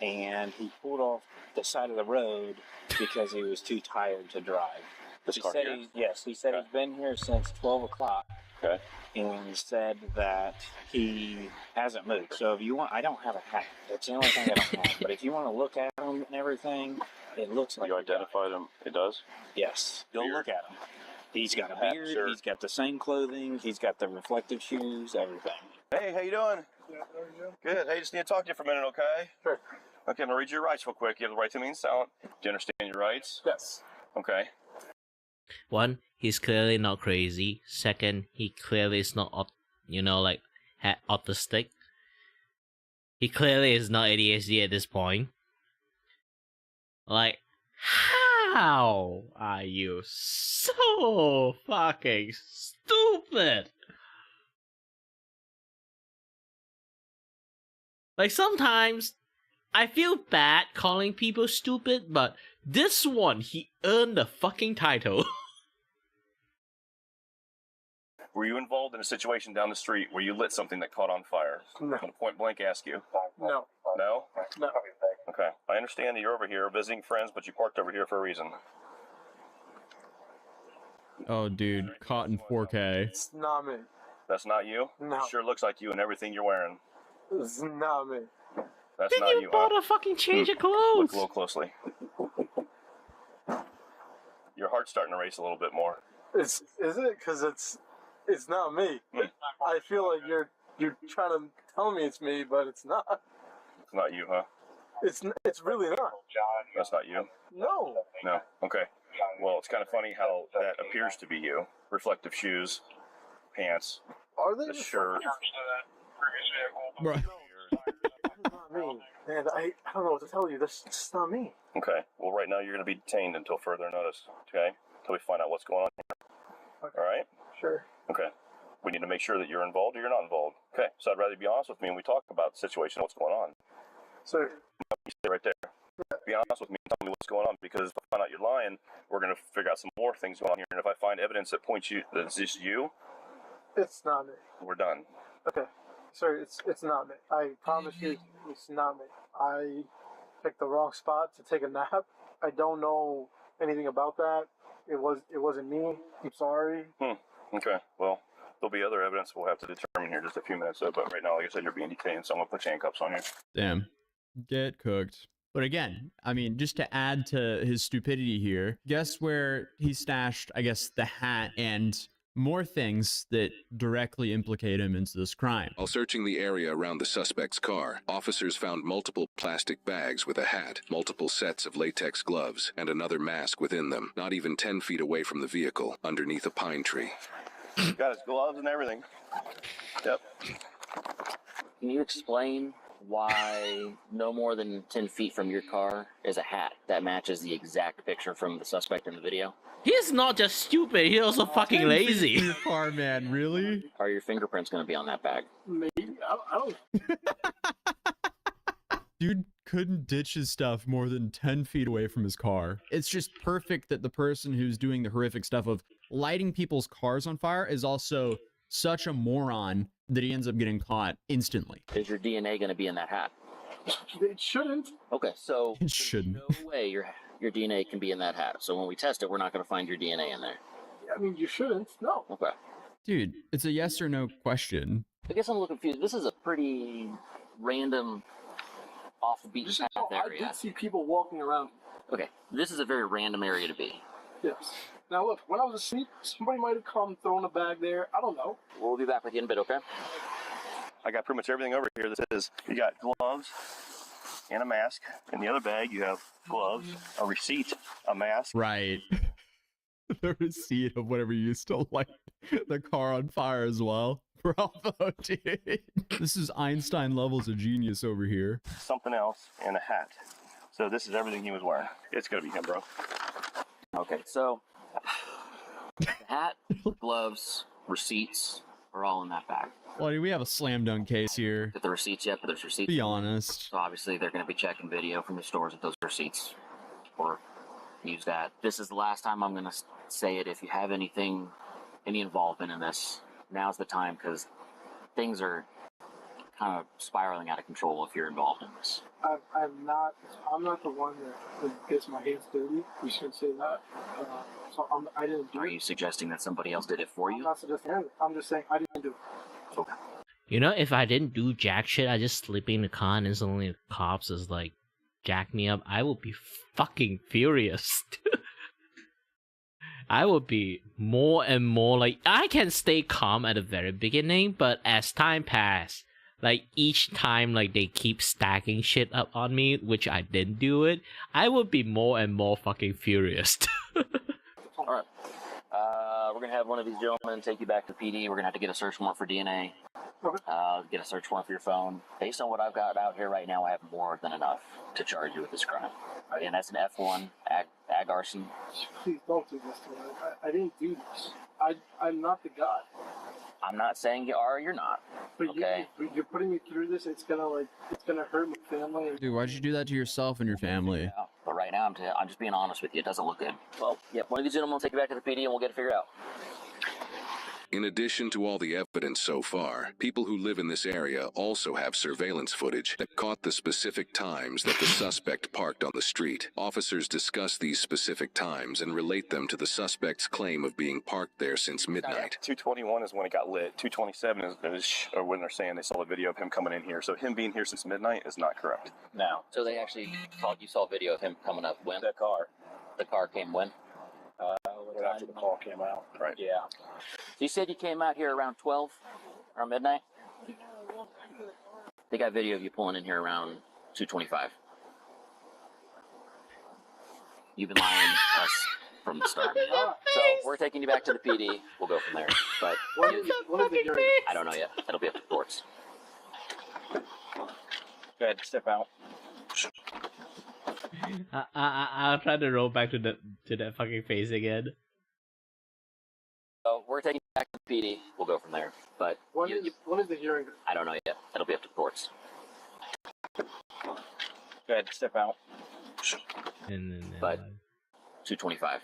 and he pulled off the side of the road because he was too tired to drive. This car here? Yes, he said Okay. he's been here since 12 o'clock. Okay. And said that he hasn't moved. So if you want, I don't have a hat. That's the only thing I don't have. But if you want to look at him and everything, it looks like You identified him. It does. Yes. Go Beard. look at him. He's got a Hat, beard. shirt. He's got the same clothing. He's got the reflective shoes. Everything. Hey, how you doing? Good. Hey, just need to talk to you for a minute, okay? Sure. Okay, I'm gonna read your rights real quick. You have the right to remain silent. Do you understand your rights? Yes. Okay. One, he's clearly not crazy. Second, he clearly is not, like, autistic. He clearly is not ADHD at this point. Like, how are you so fucking stupid? Like, sometimes I feel bad calling people stupid, but this one, he earned the fucking title. Were you involved in a situation down the street where you lit something that caught on fire? No. I'm gonna point blank ask you. No. No? No. Okay. I understand that you're over here visiting friends, but you parked over here for a reason. Oh, dude, caught in 4K. It's not me. That's not you? No. Sure looks like you and everything you're wearing. It's not me. That's Then not you you, bought huh? a fucking change of Look clothes. a little closely. Your heart's starting to race a little bit more. Is it? Because it's not me. I feel like you're trying to tell me it's me, but it's not. It's not you, huh? It's really not. That's not you? No. No. Okay. Well, it's kind of funny how that appears to be you. Reflective shoes, pants, Are they? the shirt. Bro. It's not me. And I don't know what to tell you. That's just not me. Okay. Well, right now you're going to be detained until further notice. Okay? Until we find out what's going on here. Okay. All right? Sure. Okay. We need to make sure that you're involved or you're not involved. Okay. So I'd rather you be honest with me and we talk about the situation, what's going on. Sir. You stay right there. Be honest with me and tell me what's going on, because if I find out you're lying, we're going to figure out some more things going on here. And if I find evidence that points you that it's just you, It's not me. we're done. Okay. Sir, it's not me. I promise you, it's not me. I picked the wrong spot to take a nap. I don't know anything about that. It wasn't me. I'm sorry. Okay. Well, there'll be other evidence we'll have to determine here in just a few minutes. But right now, like I said, you're being detained, so I'm going to put handcuffs on you. Damn. Get cooked. But again, I mean, just to add to his stupidity here, guess where he stashed, I guess, the hat and more things that directly implicate him into this crime. While searching the area around the suspect's car, officers found multiple plastic bags with a hat, multiple sets of latex gloves, and another mask within them, not even 10 feet away from the vehicle, underneath a pine tree. Got his gloves and everything. Yep. Can you explain why no more than 10 feet from your car is a hat that matches the exact picture from the suspect in the video? He's not just stupid, he's also fucking 10 feet lazy. from your car, man, really? Are your fingerprints going to be on that bag? Maybe. I don't. Dude couldn't ditch his stuff more than 10 feet away from his car. It's just perfect that the person who's doing the horrific stuff of lighting people's cars on fire is also such a moron that he ends up getting caught instantly. Is your DNA going to be in that hat? It shouldn't. Okay, so It shouldn't. no way your DNA can be in that hat. So when we test it, we're not going to find your DNA in there. I mean, you shouldn't. No. Okay. Dude, it's a yes or no question. I guess I'm a little confused. This is a pretty random, off the beaten Just path know, I area. did see people walking around. Okay, this is a very random area to be. Yes. Now look, when I was asleep, somebody might have come thrown a bag there. I don't know. We'll be back with you in a bit, okay? I got pretty much everything over here. This is, you got gloves and a mask. In the other bag, you have gloves, a receipt, a mask. Right. The receipt of whatever you used to light the car on fire as well. Bravo, dude. This is Einstein levels of genius over here. Something else, and a hat. So this is everything he was wearing. It's gonna be him, bro. Okay, so the hat, gloves, receipts are all in that bag. Well, dude, we have a slam dunk case here. Get the receipts yet, but there's receipts. Be honest. So obviously they're going to be checking video from the stores with those receipts, or use that. This is the last time I'm going to say it. If you have any involvement in this, now's the time because things are kind of spiraling out of control if you're involved in this. I'm not the one that gets my hands dirty. You should say that. I didn't do it. Are you suggesting that somebody else did it for you? I'm not suggesting anything. I'm just saying I didn't do it. Okay. You know, if I didn't do jack shit, I just sleep in the car and instantly the cops is like, jack me up, I would be fucking furious. I would be more and more like, I can stay calm at the very beginning, but as time passed, like each time like they keep stacking shit up on me, which I didn't do it, I would be more and more fucking furious. Alright. We're gonna have one of these gentlemen take you back to PD. We're gonna have to get a search warrant for DNA. Get a search warrant for your phone. Based on what I've got out here right now, I have more than enough to charge you with this crime. Again, that's an F1 ag arson. Please don't do this to me. I didn't do this. I'm not the guy. I'm not saying you are or you're not. But okay. You're putting me through this. It's gonna hurt my family. Dude, why'd you do that to yourself and your family? Yeah, but right now, I'm just being honest with you. It doesn't look good. Well, yeah, one of these gentlemen will take you back to the PD and we'll get it figured out. In addition to all the evidence so far, people who live in this area also have surveillance footage that caught the specific times that the suspect parked on the street. Officers discuss these specific times and relate them to the suspect's claim of being parked there since midnight. 221 is when it got lit. 227 is or when they're saying they saw a video of him coming in here. So him being here since midnight is not correct. Now, so they actually you saw a video of him coming up when? That car. The car came when? Right after the call came out. Right. Yeah. So you said you came out here around 12, around midnight? They got video of you pulling in here around 2:25. You've been lying to us from the start. So we're taking you back to the PD. We'll go from there. But What is the hearing? I don't know yet. That'll be up to the courts. Go ahead, step out. I'll try to roll back to that fucking face again. So we're taking you back to the PD. We'll go from there. But When is the hearing? I don't know yet. That'll be up to the courts. Go ahead, step out. And But 2:25.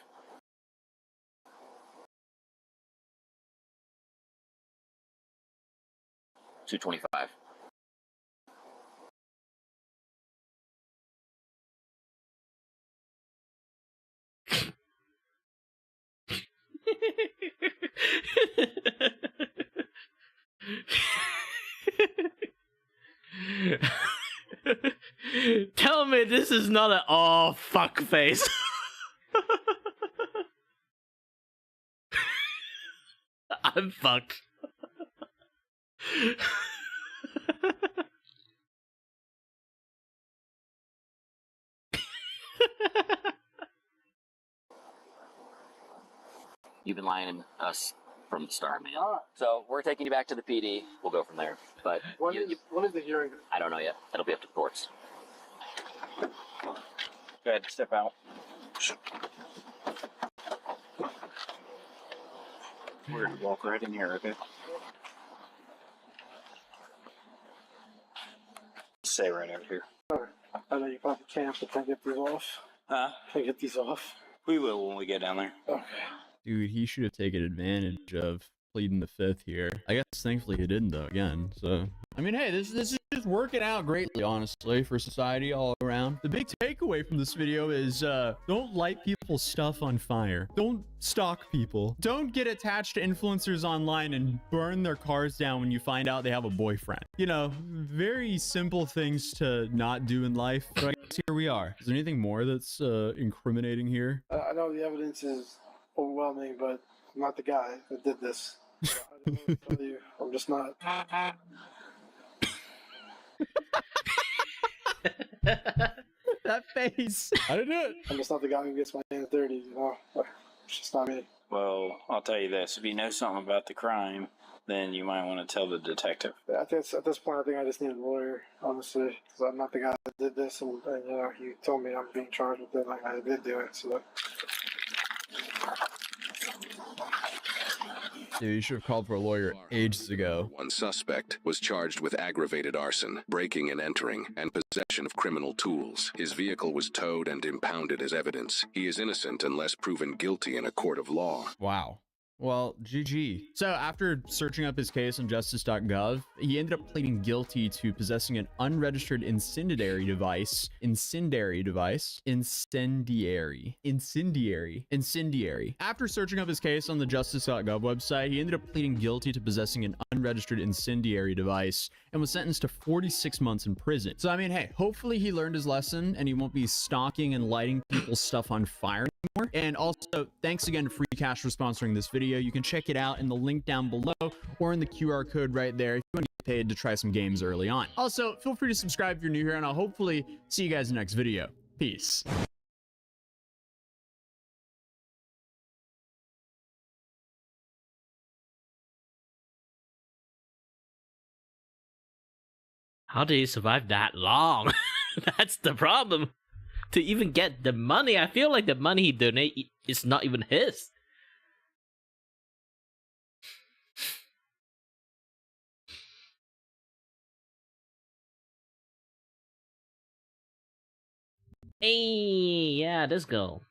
$225. Tell me this is not an oh fuck face. I'm fucked. You've been lying to us from the start, man. So we're taking you back to the PD. We'll go from there. But When is the hearing? I don't know yet. That'll be up to the courts. Go ahead, step out. We're gonna walk right in here, okay? Stay right out here. I know you probably can't, but can I get these off? Huh? Can I get these off? We will when we get down there. Okay. Dude, he should have taken advantage of pleading the fifth here. I guess thankfully he didn't though, again. So, I mean, hey, this is just working out greatly, honestly, for society all around. The big takeaway from this video is don't light people's stuff on fire. Don't stalk people. Don't get attached to influencers online and burn their cars down when you find out they have a boyfriend. You know, very simple things to not do in life. But I guess here we are. Is there anything more that's incriminating here? I know the evidence is overwhelming, but I'm not the guy that did this. So I don't know what to tell you. I'm just not. That face. I didn't do it. I'm just not the guy who gets my hands dirty, you know? It's just not me. Well, I'll tell you this. If you know something about the crime, then you might want to tell the detective. At this point, I think I just need a lawyer, honestly, because I'm not the guy that did this, and you know, you told me I'm being charged with it, like I did do it, so. Dude, you should have called for a lawyer ages ago. One suspect was charged with aggravated arson, breaking and entering, and possession of criminal tools. His vehicle was towed and impounded as evidence. He is innocent unless proven guilty in a court of law. Wow. Well, GG. So after searching up his case on justice.gov, he ended up pleading guilty to possessing an unregistered incendiary device. After searching up his case on the justice.gov website, he ended up pleading guilty to possessing an unregistered incendiary device and was sentenced to 46 months in prison. So I mean, hey, hopefully he learned his lesson and he won't be stalking and lighting people's stuff on fire anymore. And also, thanks again to Free Cash for sponsoring this video. You can check it out in the link down below or in the QR code right there if you want to get paid to try some games early on. Also, feel free to subscribe if you're new here, and I'll hopefully see you guys in the next video. Peace. How did he survive that long? That's the problem. To even get the money, I feel like the money he donated is not even his. Hey, yeah, this girl.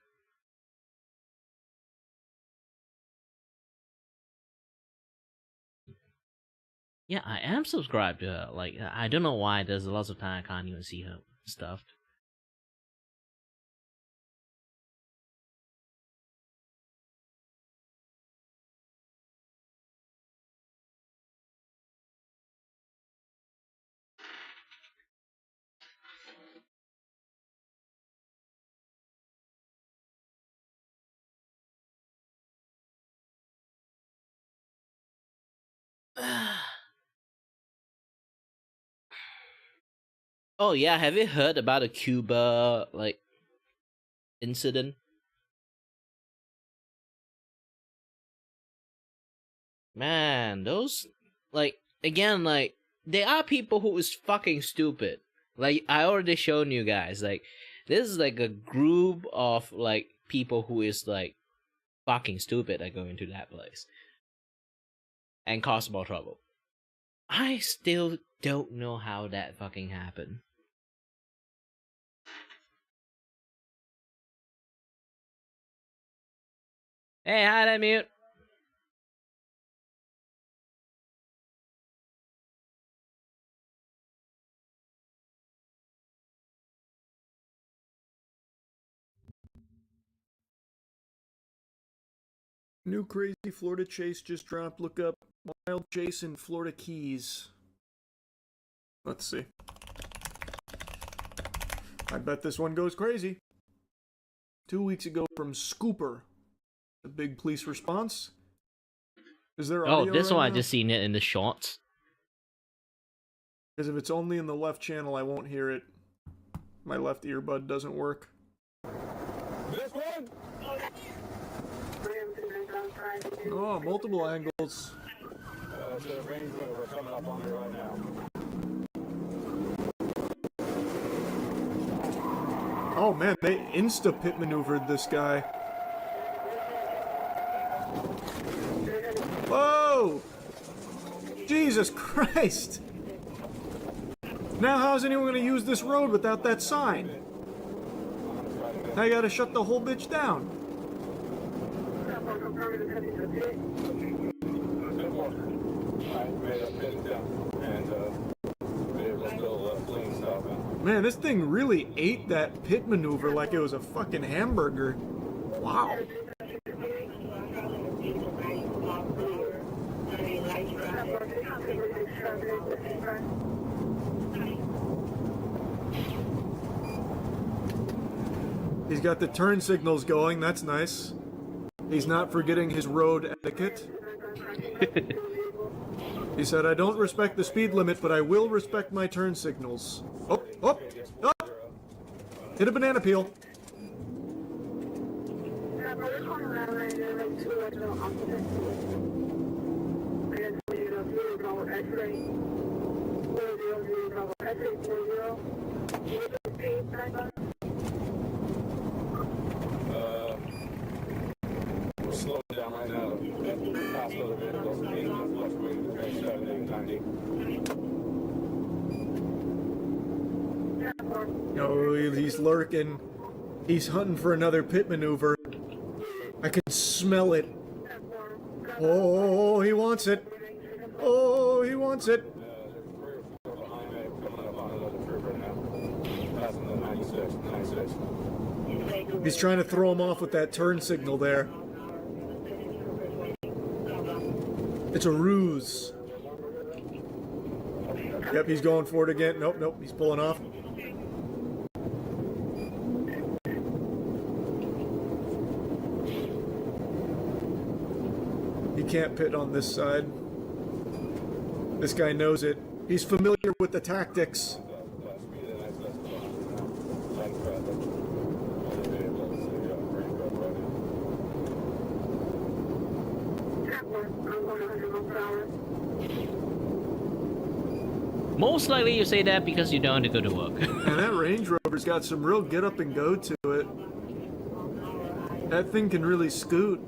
Yeah, I am subscribed to her. Like, I don't know why. There's lots of time I can't even see her stuff. Oh yeah, have you heard about the Cuba like incident? Man, those like again like there are people who is fucking stupid. Like I already shown you guys, like this is like a group of like people who is like fucking stupid that go into that place and cause more trouble. I still don't know how that fucking happened. Hey, hide that mute. New crazy Florida chase just dropped. Look up wild chase in Florida Keys. Let's see. I bet this one goes crazy. 2 weeks ago from Scooper. A big police response. Is there audio? Oh, this right one I now? just seen it in the shorts. Because if it's only in the left channel, I won't hear it. My left earbud doesn't work. This one? Oh, multiple angles. The Range Rover coming up on me right now. Oh man, they insta-pit maneuvered this guy. Whoa! Jesus Christ! Now how's anyone gonna use this road without that sign? Now you gotta shut the whole bitch down. Man, this thing really ate that pit maneuver like it was a fucking hamburger. Wow. He's got the turn signals going, that's nice. He's not forgetting his road etiquette. He said, I don't respect the speed limit, but I will respect my turn signals. Oh, oh, oh! Hit a banana peel. We're slowing down right now. Hospital vehicles, 80 plus weight, 70, 90. Oh, he's lurking. He's hunting for another pit maneuver. I can smell it. Oh, he wants it. Oh, he wants it. He's trying to throw him off with that turn signal there. It's a ruse. Yep, he's going for it again. Nope, nope, he's pulling off. He can't pit on this side. This guy knows it. He's familiar with the tactics. Most likely you say that because you don't want to go to work. And that Range Rover's got some real get up and go to it. That thing can really scoot.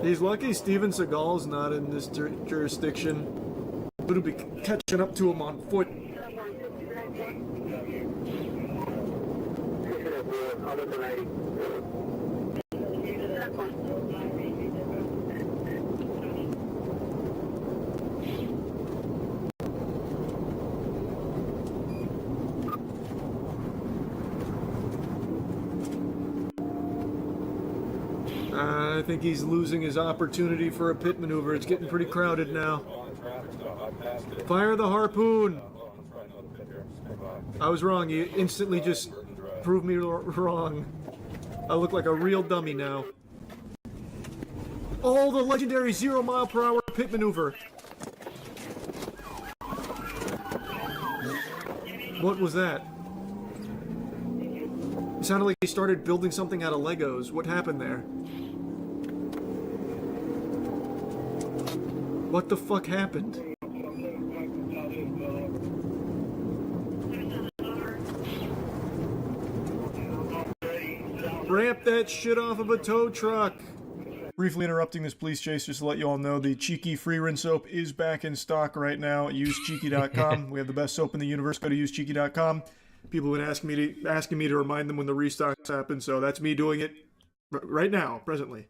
He's lucky Steven Seagal's not in this jurisdiction. Would be catching up to him on foot. I think he's losing his opportunity for a pit maneuver. It's getting pretty crowded now. Fire the harpoon! I was wrong. You instantly just proved me wrong. I look like a real dummy now. Oh, the legendary 0 mile per hour pit maneuver. What was that? It sounded like he started building something out of Legos. What happened there? What the fuck happened? Ramp that shit off of a tow truck! Briefly interrupting this police chase just to let you all know the Cheeky free rinse soap is back in stock right now at usecheeky.com. We have the best soap in the universe. Go to usecheeky.com. People have been asking me to remind them when the restocks happen, so that's me doing it right now, presently.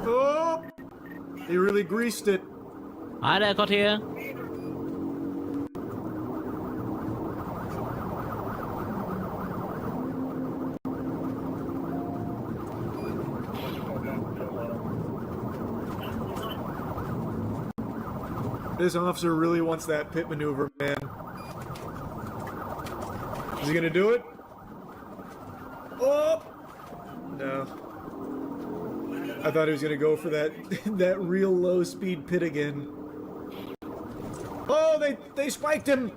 Oh! He really greased it. Hi there, got here. This officer really wants that pit maneuver, man. Is he gonna do it? Oh! No. I thought he was gonna go for that that real low speed pit again. Oh, they spiked him!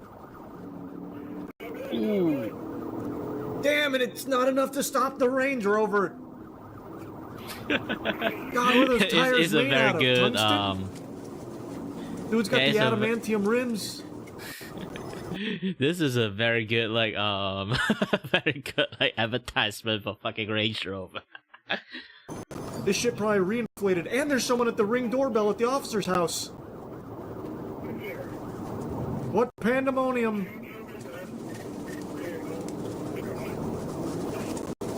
Ooh. Damn it, it's not enough to stop the Range Rover. God, what are those tires it's a made very out of? good Tungsten? Dude's got the adamantium rims. This is a very good very good advertisement for fucking Range Rover. This shit probably reinflated, and there's someone at the Ring doorbell at the officer's house. What pandemonium?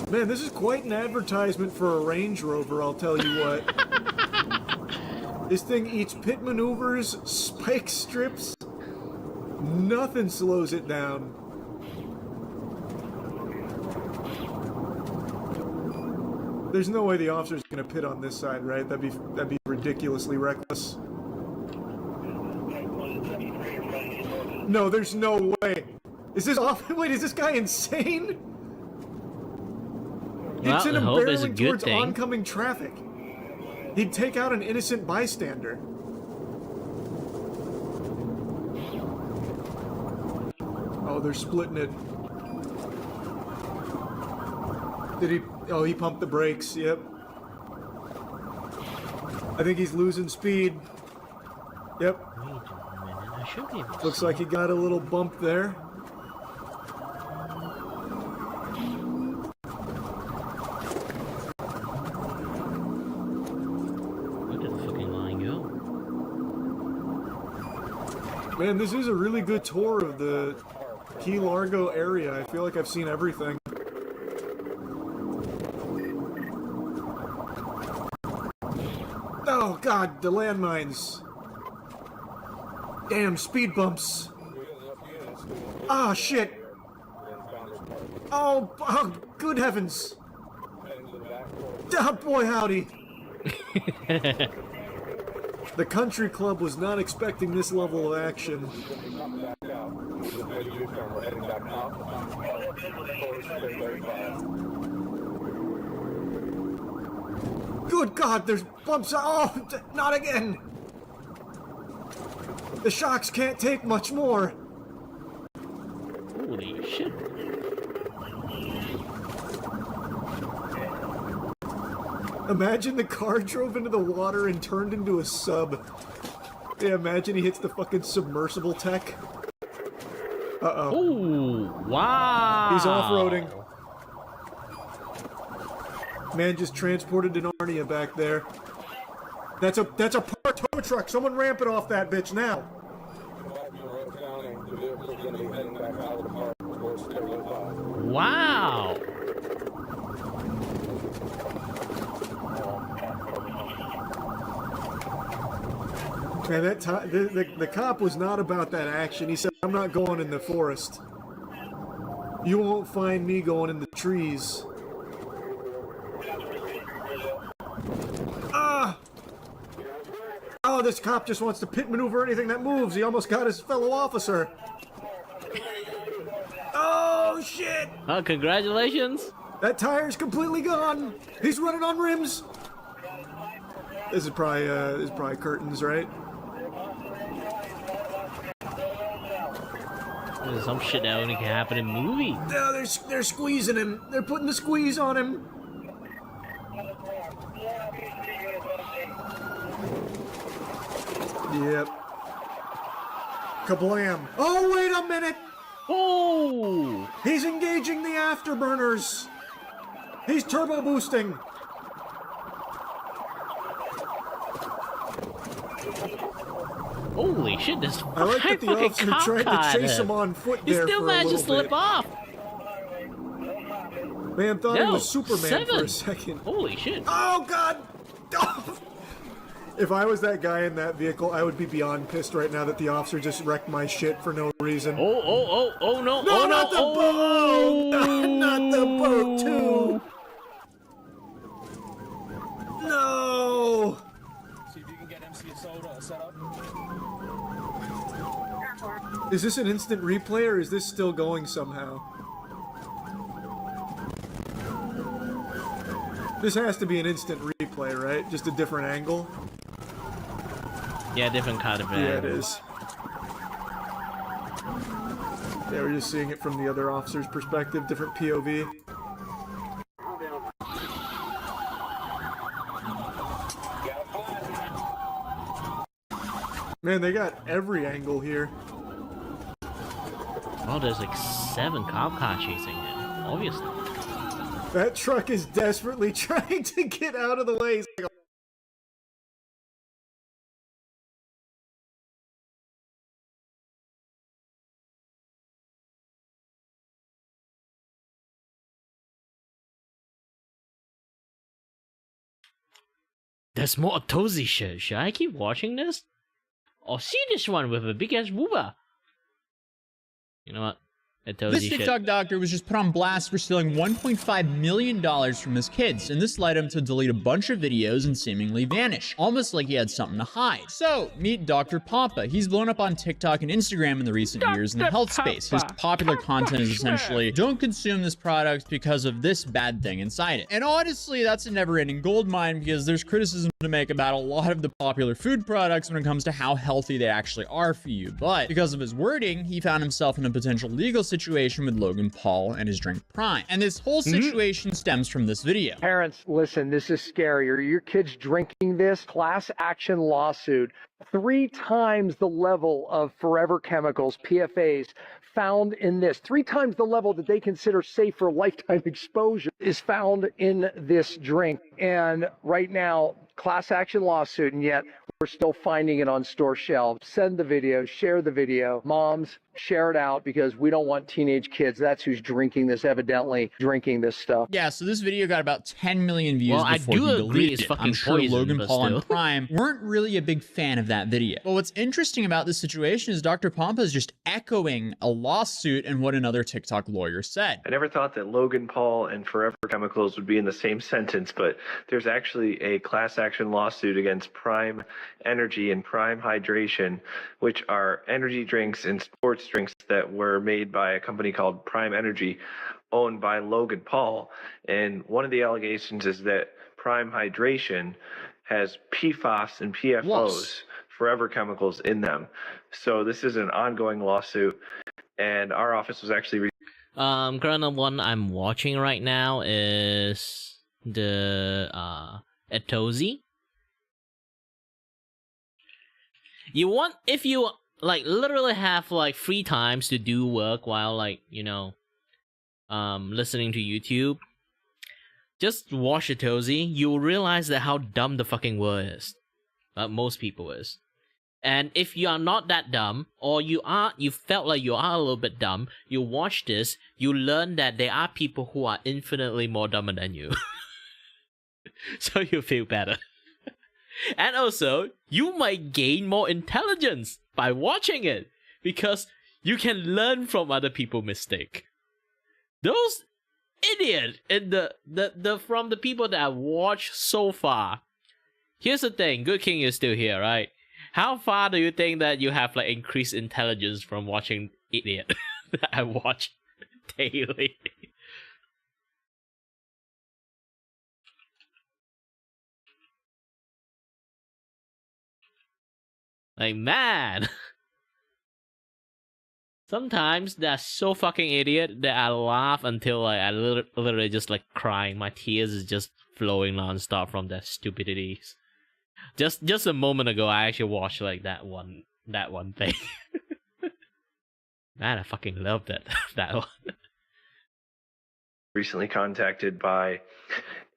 Man, this is quite an advertisement for a Range Rover, I'll tell you what. This thing eats pit maneuvers, spike strips. Nothing slows it down. There's no way the officer's gonna pit on this side, right? That'd be ridiculously reckless. No, there's no way. Is this wait, is this guy insane? It's in him barreling towards oncoming traffic. He'd take out an innocent bystander. Oh, they're splitting it. Did he? Oh, he pumped the brakes. Yep. I think he's losing speed. Yep. Looks like he got a little bump there. What the fuck Man, this is a really good tour of the Key Largo area. I feel like I've seen everything. Oh god, the landmines. Damn, speed bumps. Ah, shit. Oh, good heavens. Oh, boy, howdy. The country club was not expecting this level of action. Good God, there's bumps. Oh, not again. The shocks can't take much more. Holy shit. Imagine the car drove into the water and turned into a sub. Yeah, imagine he hits the fucking submersible tech. Uh-oh. Oh, wow. He's off-roading. Man just transported an Narnia back there. That's a power tow truck. Someone ramp it off that bitch now. Wow. Man, that the cop was not about that action. He said, "I'm not going in the forest. You won't find me going in the trees." Ah! Oh, this cop just wants to pit maneuver anything that moves. He almost got his fellow officer. Oh, shit! Oh, congratulations. That tire's completely gone. He's running on rims. This is probably curtains, right? There's some shit that only can happen in movies. No, they're squeezing him. They're putting the squeeze on him. Yep. Kablam. Oh, wait a minute. Oh! He's engaging the afterburners. He's turbo boosting. Holy shit, this I like that the officer tried to chase him on foot there. He still managed to slip off. Man thought he was Superman for a second. Holy shit. Oh, God. If I was that guy in that vehicle, I would be beyond pissed right now that the officer just wrecked my shit for no reason. Oh no. No, oh, not no. the boat! Not the boat, too! No! See if you can get MC Soda set up. Is this an instant replay or is this still going somehow? This has to be an instant replay, right? Just a different angle? Yeah, different kind of Yeah, it is. Yeah, we're just seeing it from the other officer's perspective, different POV. Man, they got every angle here. Oh, there's like 7 cop cars chasing him, obviously. That truck is desperately trying to get out of the way. He's like, There's more Tozy shit. Should I keep watching this? Or see this one with a big ass booba? You know what? This TikTok doctor was just put on blast for stealing $1.5 million from his kids, and this led him to delete a bunch of videos and seemingly vanish, almost like he had something to hide. So, meet Dr. Papa. He's blown up on TikTok and Instagram in the recent years in the health space. His popular content is essentially, don't consume this product because of this bad thing inside it. And honestly, that's a never-ending gold mine because there's criticism to make about a lot of the popular food products when it comes to how healthy they actually are for you. But because of his wording, he found himself in a potential legal situation with Logan Paul and his drink Prime. And this whole situation stems from this video. Parents, listen, this is scary. Are your kids drinking this? Class action lawsuit. 3 times the level of forever chemicals, PFAs, found in this. 3 times the level that they consider safe for lifetime exposure is found in this drink. And right now, class action lawsuit, and yet we're still finding it on store shelves. Send the video, share the video. Moms, share it out because we don't want teenage kids. That's who's drinking this, evidently drinking this stuff. Yeah, so this video got about 10 million views Well, I before do he agree deleted it's it. fucking I'm sure poison, Logan but Paul and still. Prime weren't really a big fan of that video. But what's interesting about this situation is Dr. Pompa is just echoing a lawsuit and what another TikTok lawyer said. I never thought that Logan Paul and Forever Chemicals would be in the same sentence, but there's actually a class action lawsuit against Prime Energy and Prime Hydration, which are energy drinks and sports drinks that were made by a company called Prime Energy, owned by Logan Paul. And one of the allegations is that Prime Hydration has PFAS and PFOs, forever chemicals, in them. So this is an ongoing lawsuit, and our office was actually current one I'm watching right now is the Etozi. You want, if you like literally have like free times to do work while like, you know, listening to YouTube, just watch Etozi. You'll realize that how dumb the fucking world is. Most people is. And if you are not that dumb, or you felt like you are a little bit dumb, you watch this, you learn that there are people who are infinitely more dumber than you. So you feel better. And also, you might gain more intelligence by watching it, because you can learn from other people's mistake. Those idiots in the from the people that I've watched so far. Here's the thing, Good King is still here, right? How far do you think that you have like increased intelligence from watching idiot that I watch daily? Like, man. Sometimes they're so fucking idiot that I laugh until like I literally just like crying. My tears is just flowing non-stop from their stupidities. Just a moment ago, I actually watched like that one thing. Man, I fucking love that one. recently contacted by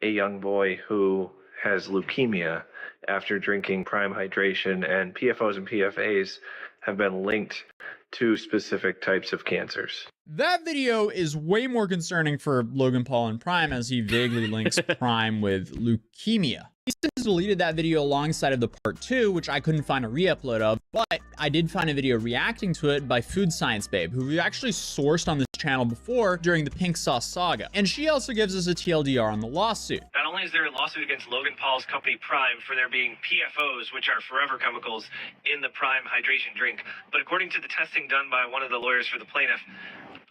a young boy who has leukemia after drinking Prime Hydration, and PFOs and PFAs have been linked to specific types of cancers. That video is way more concerning for Logan Paul and Prime, as he vaguely links Prime with leukemia. He since deleted that video alongside of the part 2, which I couldn't find a re-upload of, but I did find a video reacting to it by Food Science Babe, who we actually sourced on this channel before during the Pink Sauce saga. And she also gives us a TLDR on the lawsuit. Not only is there a lawsuit against Logan Paul's company Prime for there being PFOs, which are forever chemicals, in the Prime hydration drink, but according to the testing done by one of the lawyers for the plaintiff,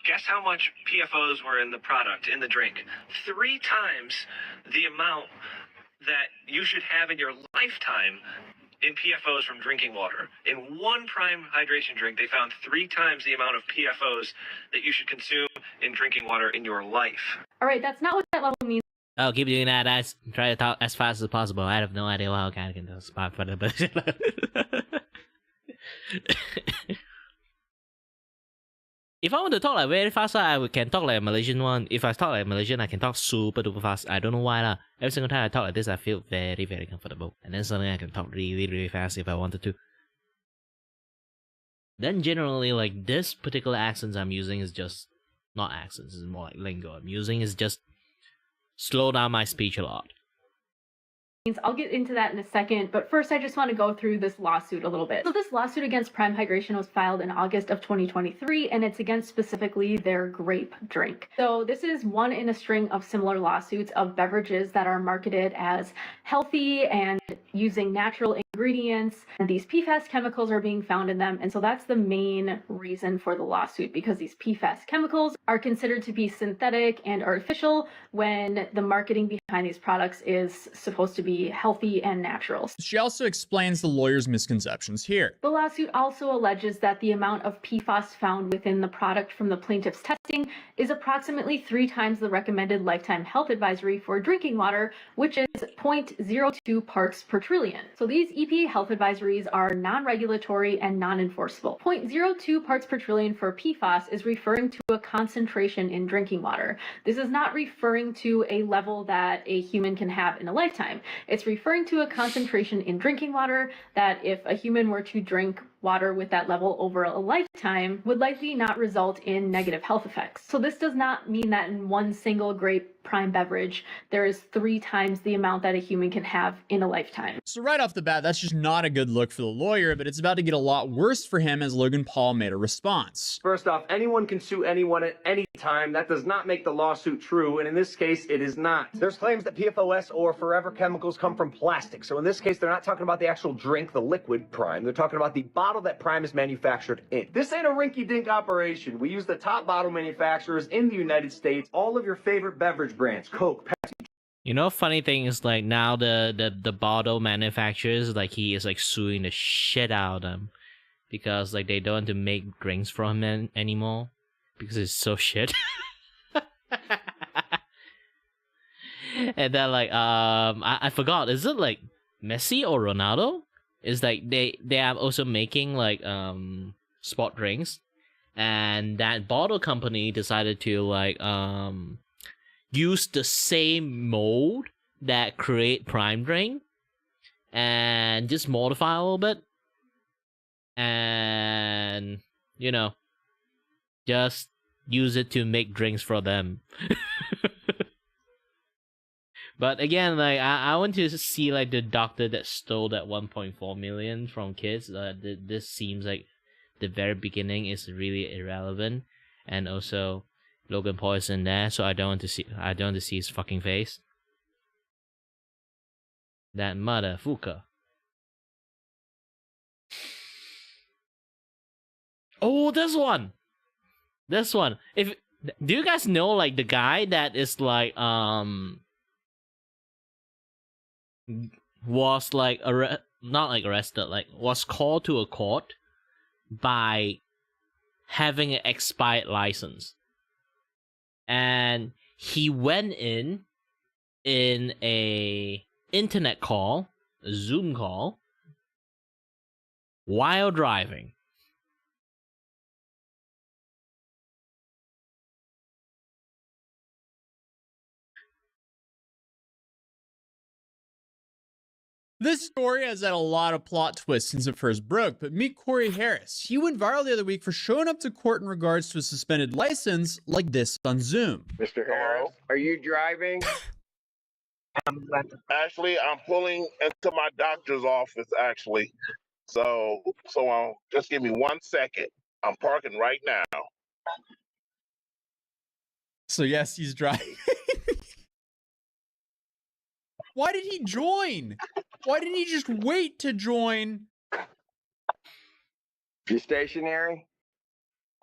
guess how much PFOs were in the product, in the drink? 3 times the amount that you should have in your lifetime in PFOs from drinking water. In one Prime hydration drink, they found 3 times the amount of PFOs that you should consume in drinking water in your life. All right, that's not what that level means. Oh, keep doing that. I try to talk as fast as possible. I have no idea how I can do spot for the If I want to talk like very fast, I can talk like a Malaysian one. If I talk like Malaysian, I can talk super duper fast. I don't know why lah. Every single time I talk like this, I feel very, very comfortable. And then suddenly I can talk really, really fast if I wanted to. Then generally, like, this particular accents I'm using is just not accents. It's more like lingo I'm using is just slow down my speech a lot. I'll get into that in a second, but first I just want to go through this lawsuit a little bit. So this lawsuit against Prime Hydration was filed in August of 2023, and it's against specifically their grape drink. So this is one in a string of similar lawsuits of beverages that are marketed as healthy and using natural ingredients, and these PFAS chemicals are being found in them. And so that's the main reason for the lawsuit, because these PFAS chemicals are considered to be synthetic and artificial when the marketing behind these products is supposed to be healthy and natural. She also explains the lawyer's misconceptions here. The lawsuit also alleges that the amount of PFAS found within the product from the plaintiff's testing is approximately 3 times the recommended lifetime health advisory for drinking water, which is 0.02 parts per trillion. So these EPA health advisories are non-regulatory and non-enforceable. 0.02 parts per trillion for PFAS is referring to a concentration in drinking water. This is not referring to a level that a human can have in a lifetime. It's referring to a concentration in drinking water that if a human were to drink water with that level over a lifetime would likely not result in negative health effects. So this does not mean that in one single grape prime beverage, there is 3 times the amount that a human can have in a lifetime. So right off the bat, that's just not a good look for the lawyer, but it's about to get a lot worse for him as Logan Paul made a response. First off, anyone can sue anyone at any time. That does not make the lawsuit true, and in this case, it is not. There's claims that PFOS or forever chemicals come from plastic. So in this case, they're not talking about the actual drink, the liquid Prime. They're talking about the bottle that Prime is manufactured in. This ain't a rinky-dink operation. We use the top bottle manufacturers in the United States, all of your favorite beverage brands, Coke, Pepsi. You know, funny thing is like now the bottle manufacturers, like he is like suing the shit out of them because like they don't want to make drinks from him anymore because it's so shit. And then like I forgot, is it like Messi or Ronaldo? Is like they are also making like sport drinks, and that bottle company decided to like use the same mold that create Prime drink and just modify a little bit and you know just use it to make drinks for them. But again, like I want to see like the doctor that stole that 1.4 million from kids. This seems like the very beginning is really irrelevant, and also Logan Paul is in there, so I don't want to see his fucking face. That motherfucker. Oh, this one. If do you guys know like the guy that is like was like not like arrested, like was called to a court by having an expired license, and he went in a internet call, a Zoom call, while driving. This story has had a lot of plot twists since it first broke, but meet Corey Harris. He went viral the other week for showing up to court in regards to a suspended license like this on Zoom. Mr. Harris, are you driving? Actually, I'm pulling into my doctor's office, actually. So just give me 1 second. I'm parking right now. So yes, he's driving. Why did he join? Why didn't he just wait to join? You stationary?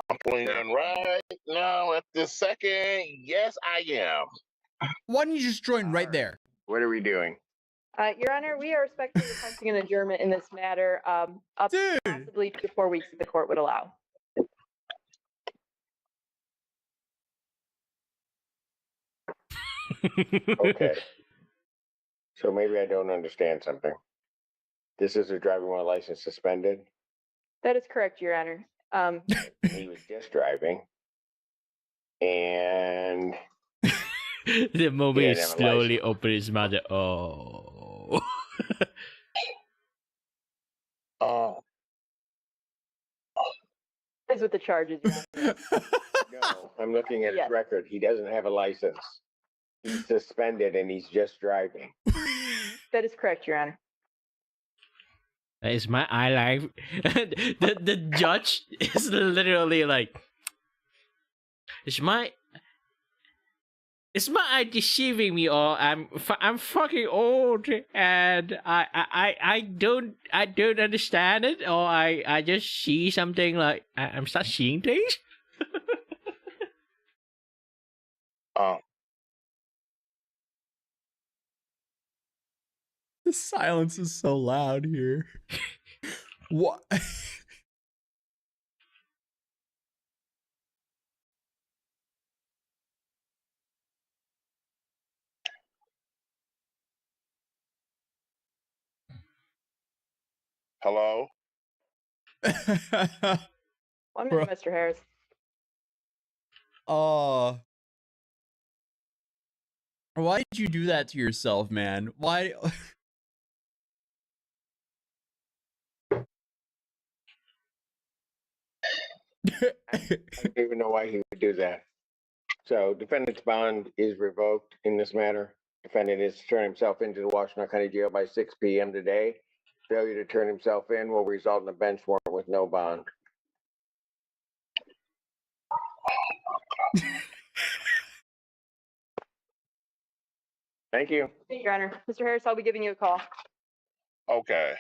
I'm pulling in right now at this second. Yes, I am. Why didn't you just join right there? What are we doing? Your Honor, we are respectfully requesting an adjournment in this matter, up to possibly 2 to 4 weeks if the court would allow. Okay. So maybe I don't understand something. This is a driving while license suspended. That is correct, Your Honor. He was just driving, and the moment Yeah, he they have a slowly opened his mouth, oh. oh, Is with the charges, Your Honor. no, I'm looking at his Yes. record. He doesn't have a license. He's suspended, and he's just driving. That is correct, Your Honor. Is my eye live? the judge is literally like, is my eye deceiving me, or I'm fucking old and I don't understand it, or I just see something like I'm start seeing things. The silence is so loud here. What? Hello? 1 Bro. minute, Mr. Harris. Oh. Why did you do that to yourself, man? Why? I don't even know why he would do that. So, defendant's bond is revoked in this matter. Defendant is to turn himself into the Washington County Jail by 6 p.m. today. Failure to turn himself in will result in a bench warrant with no bond. Thank you. Your Honor. Mr. Harris, I'll be giving you a call. Okay.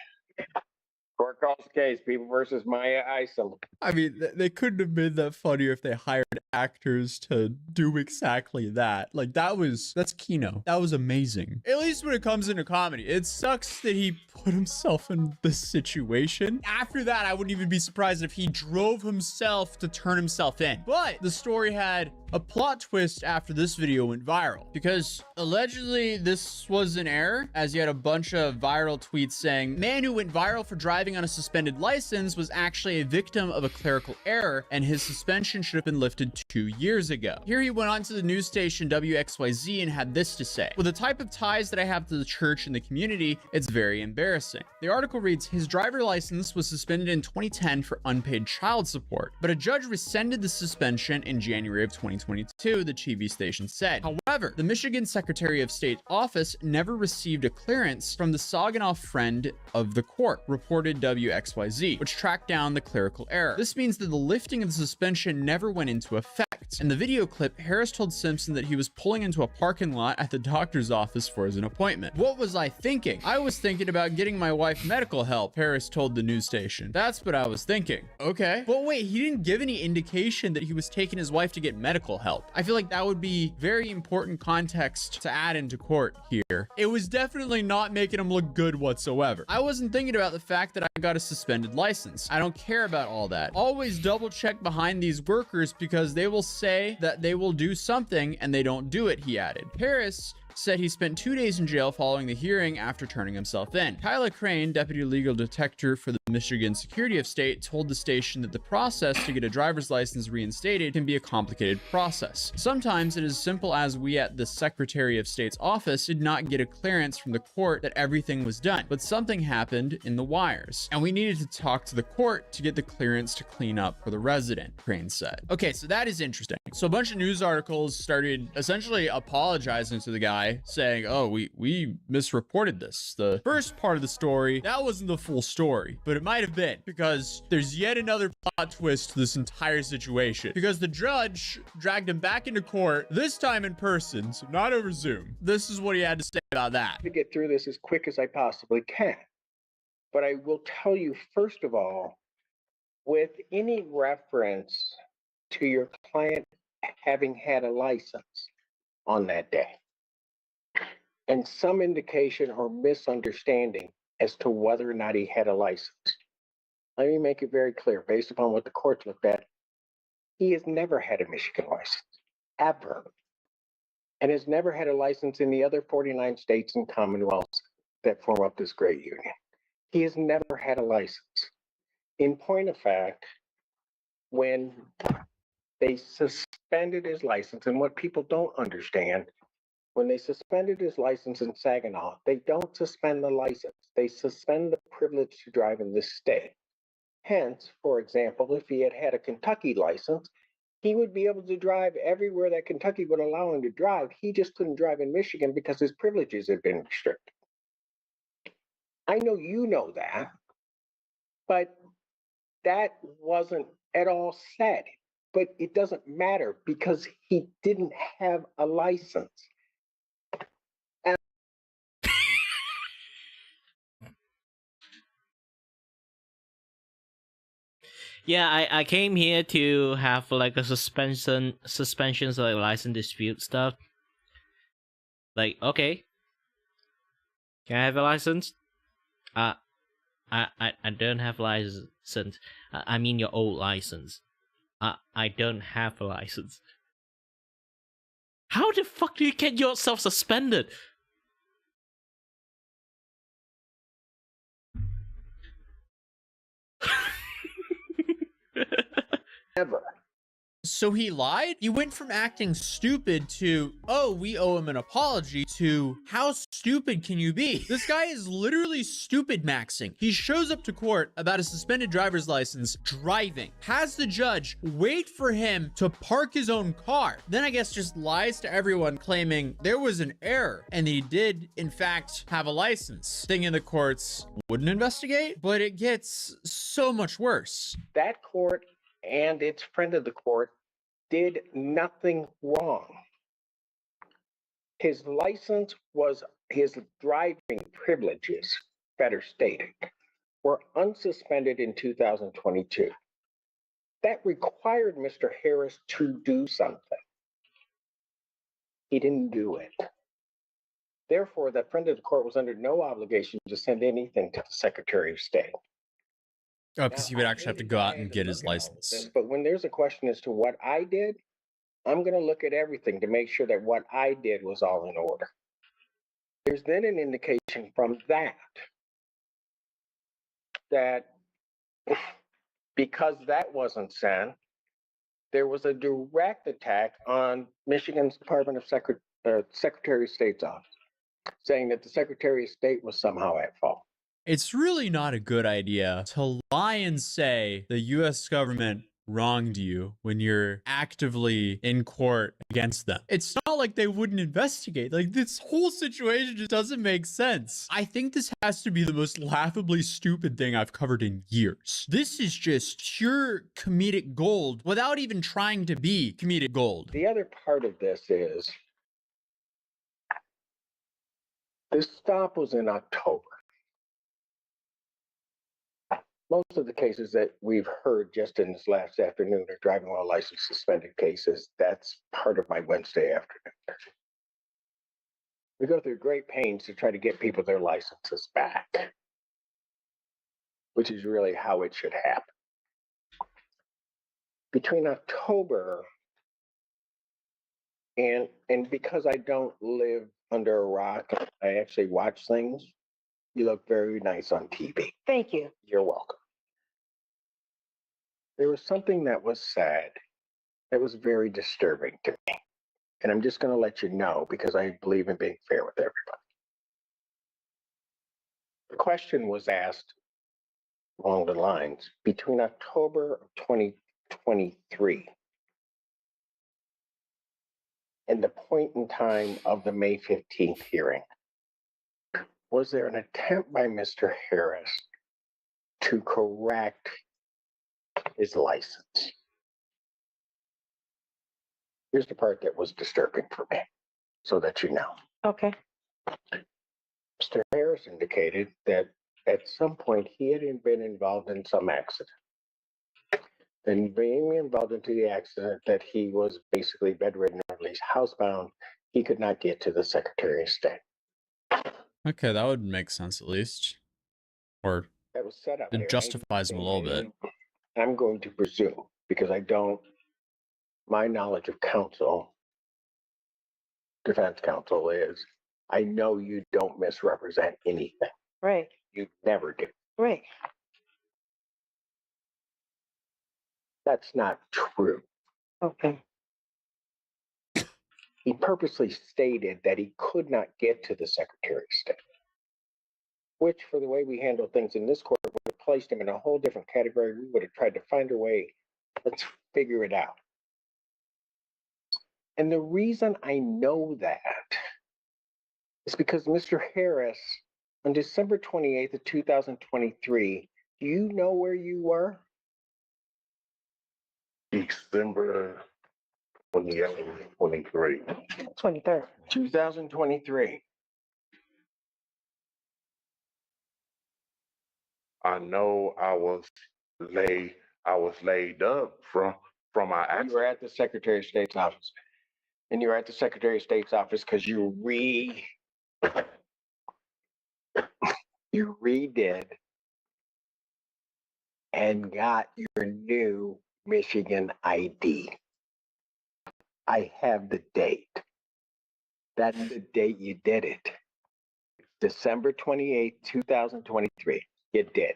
Court calls the case, People versus Maya Isom. I mean, they couldn't have made that funnier if they hired actors to do exactly that. Like, that's Kino. That was amazing. At least when it comes into comedy. It sucks that he put himself in this situation. After that, I wouldn't even be surprised if he drove himself to turn himself in. But the story had a plot twist after this video went viral, because allegedly this was an error, as you had a bunch of viral tweets saying man who went viral for driving on a suspended license was actually a victim of a clerical error and his suspension should have been lifted 2 years ago. Here he went on to the news station WXYZ and had this to say: with the type of ties that I have to the church and the community, it's very embarrassing. The article reads, his driver license was suspended in 2010 for unpaid child support, but a judge rescinded the suspension in January of 2022, the TV station said. However, the Michigan Secretary of State office never received a clearance from the Saginaw friend of the court, reported WXYZ, which tracked down the clerical error. This means that the lifting of the suspension never went into effect. In the video clip, Harris told Simpson that he was pulling into a parking lot at the doctor's office for an appointment. What was I thinking? I was thinking about getting my wife medical help, Harris told the news station. That's what I was thinking. Okay. But wait, he didn't give any indication that he was taking his wife to get medical help. I feel like that would be very important context to add into court here. It was definitely not making him look good whatsoever. I wasn't thinking about the fact that I got a suspended license. I don't care about all that. Always double check behind these workers because they will say that they will do something and they don't do it, he added. Harris said he spent 2 days in jail following the hearing after turning himself in. Kyla Crane, deputy legal detective for the Michigan Secretary of State, told the station that the process to get a driver's license reinstated can be a complicated process. Sometimes it is as simple as we at the Secretary of State's office did not get a clearance from the court that everything was done, but something happened in the wires, and we needed to talk to the court to get the clearance to clean up for the resident, Crane said. Okay, so that is interesting. So a bunch of news articles started essentially apologizing to the guy, saying, oh, we misreported this. The first part of the story, that wasn't the full story, but it might have been, because there's yet another plot twist to this entire situation, because the judge dragged him back into court, this time in person, so not over Zoom. This is what he had to say about that. To get through this as quick as I possibly can. But I will tell you, first of all, with any reference to your client having had a license on that day, and some indication or misunderstanding as to whether or not he had a license. Let me make it very clear, based upon what the court looked at, he has never had a Michigan license, ever, and has never had a license in the other 49 states and commonwealths that form up this great union. He has never had a license. In point of fact, when they suspended his license, and what people don't understand, when they suspended his license in Saginaw, they don't suspend the license. They suspend the privilege to drive in this state. Hence, for example, if he had had a Kentucky license, he would be able to drive everywhere that Kentucky would allow him to drive. He just couldn't drive in Michigan because his privileges had been restricted. I know you know that, but that wasn't at all said. But it doesn't matter because he didn't have a license. Yeah, I came here to have like a suspensions like license dispute stuff. Like, okay, can I have a license? I don't have license. I mean your old license. I don't have a license. How the fuck do you get yourself suspended? Never. So he lied? He went from acting stupid to, oh, we owe him an apology, to how stupid can you be? This guy is literally stupid maxing. He shows up to court about a suspended driver's license driving, has the judge wait for him to park his own car. Then I guess just lies to everyone claiming there was an error and he did in fact have a license. Thinking the courts wouldn't investigate, but it gets so much worse. That court and its friend of the court did nothing wrong. His license was his driving privileges, better stated, were unsuspended in 2022. That required Mr. Harris to do something. He didn't do it. Therefore, that friend of the court was under no obligation to send anything to the Secretary of State. Oh, because he would actually have to go out and get his license. But when there's a question as to what I did, I'm going to look at everything to make sure that what I did was all in order. There's then an indication from that because that wasn't sent, there was a direct attack on Michigan's Department of Secretary of State's office, saying that the Secretary of State was somehow at fault. It's really not a good idea to lie and say the US government wronged you when you're actively in court against them. It's not like they wouldn't investigate. Like, this whole situation just doesn't make sense. I think this has to be the most laughably stupid thing I've covered in years. This is just pure comedic gold without even trying to be comedic gold. The other part of this is this stop was in October. Most of the cases that we've heard just in this last afternoon are driving while license suspended cases. That's part of my Wednesday afternoon. We go through great pains to try to get people their licenses back, which is really how it should happen. Between October and because I don't live under a rock, I actually watch things. You look very nice on TV. Thank you. You're welcome. There was something that was said that was very disturbing to me. And I'm just going to let you know because I believe in being fair with everybody. The question was asked along the lines between October of 2023 and the point in time of the May 15th hearing. Was there an attempt by Mr. Harris to correct his license? Here's the part that was disturbing for me, so that you know. Okay. Mr. Harris indicated that at some point he had been involved in some accident. Then being involved into the accident that he was basically bedridden or at least housebound, he could not get to the Secretary of State. Okay, that would make sense at least. Or that was set up. It justifies him a little bit. I'm going to presume, because my knowledge of counsel, defense counsel is, I know you don't misrepresent anything. Right. You never do. Right. That's not true. Okay. He purposely stated that he could not get to the Secretary of State, which, for the way we handle things in this court, would have placed him in a whole different category. We would have tried to find a way. Let's figure it out. And the reason I know that is because Mr. Harris, on December 28th of 2023, do you know where you were? December 23. 23rd. 2023. I know I was laid up from our accident. You were at the Secretary of State's office. And you were at the Secretary of State's office because you redid and got your new Michigan ID. I have the date. That's the date you did it. December 28th, 2023. You did.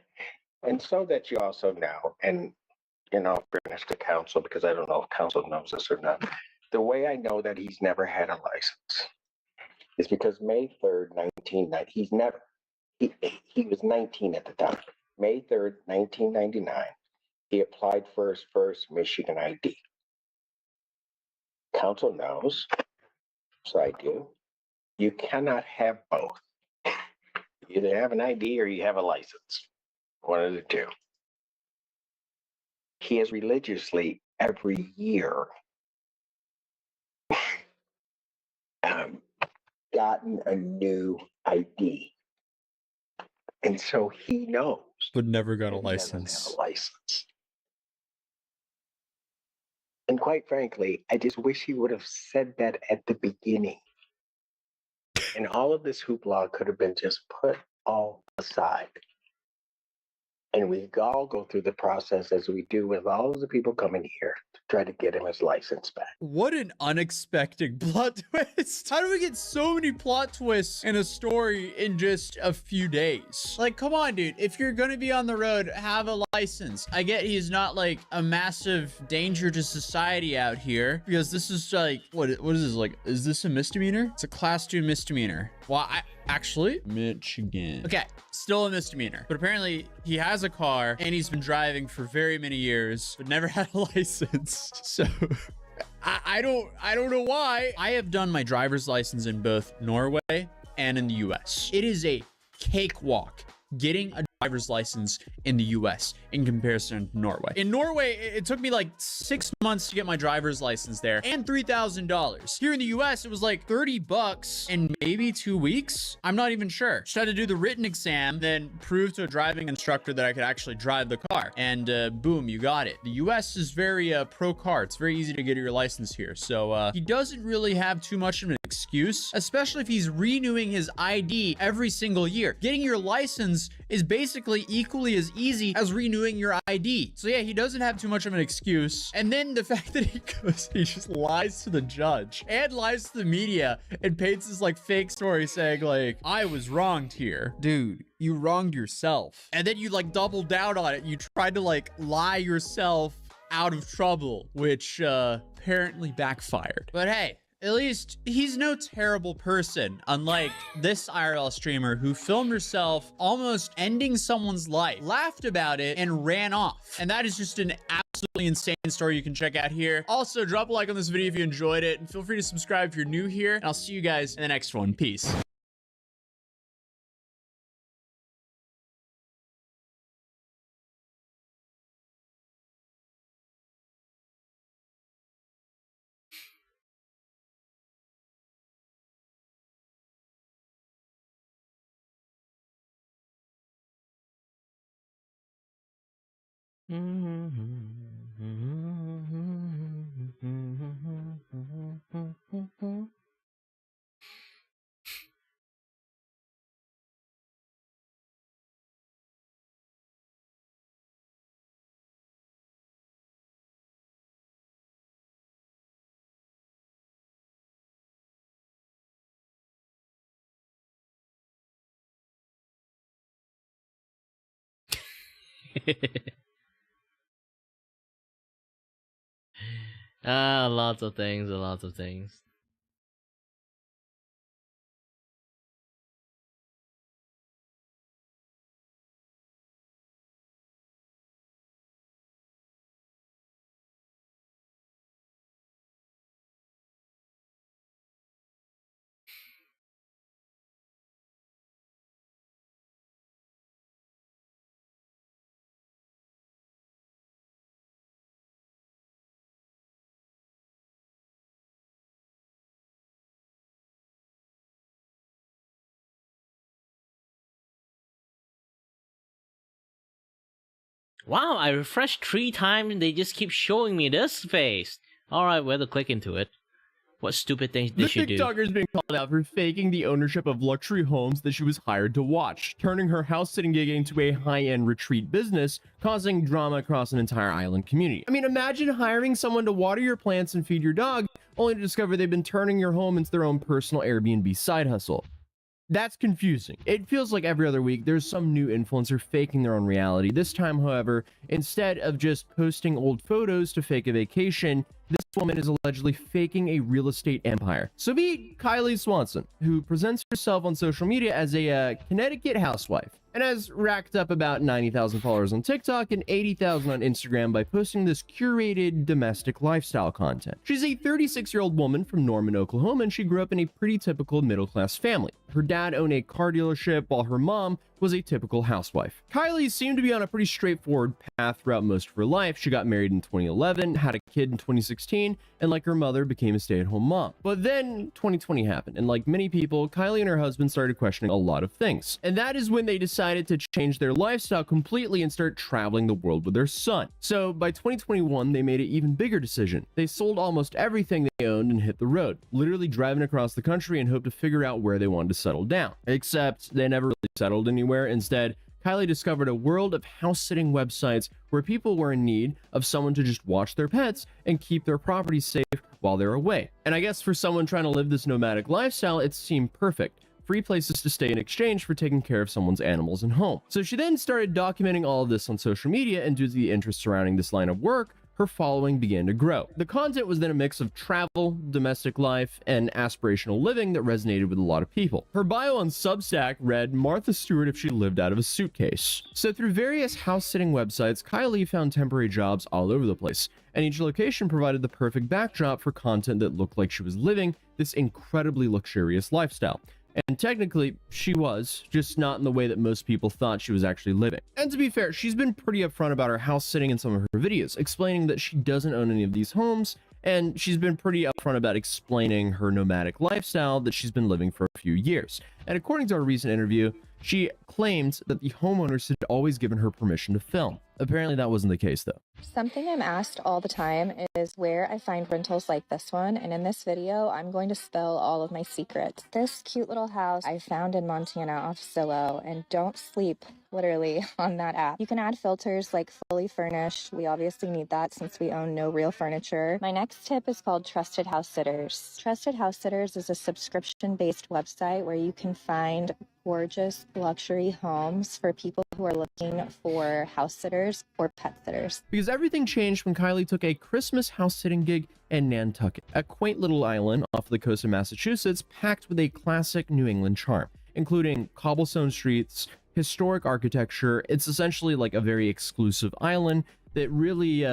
And so that you also know, and in all fairness to counsel, because I don't know if counsel knows this or not, the way I know that he's never had a license is because May 3rd, 1990, he was 19 at the time. May 3rd, 1999, he applied for his first Michigan ID. Counsel knows, so I do. You cannot have both. You either have an ID or you have a license. One of the two. He has religiously every year gotten a new ID. And so he knows. But never got a that he doesn't license. have a license. And quite frankly, I just wish he would have said that at the beginning. And all of this hoopla could have been just put all aside. And we all go through the process as we do with all of the people coming here to try to get him his license back. What an unexpected plot twist. How do we get so many plot twists in a story in just a few days? Like, come on, dude. If you're going to be on the road, have a license. I get he's not like a massive danger to society out here, because this is like, what is this like? Is this a misdemeanor? It's a class 2 misdemeanor. Well, actually, Michigan. Okay, still a misdemeanor. But apparently he has a car and he's been driving for very many years, but never had a license. So I don't know why. I have done my driver's license in both Norway and in the US. It is a cakewalk getting a driver's license in the US in comparison to Norway. In Norway, it took me like 6 months to get my driver's license there and $3,000. Here in the US, it was like $30 and maybe 2 weeks. I'm not even sure. Just had to do the written exam, then prove to a driving instructor that I could actually drive the car. And boom, you got it. The US is very pro car. It's very easy to get your license here. So he doesn't really have too much of an excuse, especially if he's renewing his ID every single year. Getting your license is basically equally as easy as renewing your ID. So yeah, he doesn't have too much of an excuse. And then the fact that he just lies to the judge and lies to the media and paints this like fake story saying like, I was wronged here. Dude, you wronged yourself. And then you like double down on it. You tried to like lie yourself out of trouble, which apparently backfired. But hey, at least he's no terrible person, unlike this IRL streamer who filmed herself almost ending someone's life, laughed about it, and ran off. And that is just an absolutely insane story you can check out here. Also, drop a like on this video if you enjoyed it, and feel free to subscribe if you're new here, and I'll see you guys in the next one. Peace. Lots of things, lots of things. Wow, I refreshed 3 times and they just keep showing me this face. Alright, where to click into it. What stupid things did she do? The TikToker's been called out for faking the ownership of luxury homes that she was hired to watch, turning her house-sitting gig into a high-end retreat business, causing drama across an entire island community. I mean, imagine hiring someone to water your plants and feed your dog, only to discover they've been turning your home into their own personal Airbnb side hustle. That's confusing. It feels like every other week there's some new influencer faking their own reality. This time, however, instead of just posting old photos to fake a vacation, this woman is allegedly faking a real estate empire. So meet Kylie Swanson, who presents herself on social media as a Connecticut housewife and has racked up about 90,000 followers on TikTok and 80,000 on Instagram by posting this curated domestic lifestyle content. She's a 36-year-old woman from Norman, Oklahoma, and she grew up in a pretty typical middle-class family. Her dad owned a car dealership while her mom was a typical housewife. Kylie seemed to be on a pretty straightforward path throughout most of her life. She got married in 2011, had a kid in 2016, and like her mother, became a stay-at-home mom. But then 2020 happened, and like many people, Kylie and her husband started questioning a lot of things. And that is when they decided to change their lifestyle completely and start traveling the world with their son. So by 2021, they made an even bigger decision. They sold almost everything they owned and hit the road, literally driving across the country and hoped to figure out where they wanted to settle down. Except they never really settled anywhere. Instead, Kylie discovered a world of house-sitting websites where people were in need of someone to just watch their pets and keep their properties safe while they're away. And I guess for someone trying to live this nomadic lifestyle, it seemed perfect. Free places to stay in exchange for taking care of someone's animals and home. So she then started documenting all of this on social media, and due to the interest surrounding this line of work, her following began to grow. The content was then a mix of travel, domestic life, and aspirational living that resonated with a lot of people. Her bio on Substack read, "Martha Stewart if she lived out of a suitcase." So through various house-sitting websites, Kylie found temporary jobs all over the place, and each location provided the perfect backdrop for content that looked like she was living this incredibly luxurious lifestyle. And technically, she was, just not in the way that most people thought she was actually living. And to be fair, she's been pretty upfront about her house sitting in some of her videos, explaining that she doesn't own any of these homes, and she's been pretty upfront about explaining her nomadic lifestyle that she's been living for a few years. And according to a recent interview, she claimed that the homeowners had always given her permission to film. Apparently that wasn't the case though. Something I'm asked all the time is where I find rentals like this one, and in this video I'm going to spill all of my secrets. This cute little house I found in Montana off Zillow, and don't sleep literally on that app. You can add filters like fully furnished. We obviously need that since we own no real furniture. My next tip is called Trusted House Sitters. Trusted House Sitters is a subscription-based website where you can find gorgeous luxury homes for people who are looking for house sitters or pet sitters. Because everything changed when Kylie took a Christmas house-sitting gig in Nantucket, a quaint little island off the coast of Massachusetts packed with a classic New England charm, including cobblestone streets, historic architecture. It's essentially like a very exclusive island that really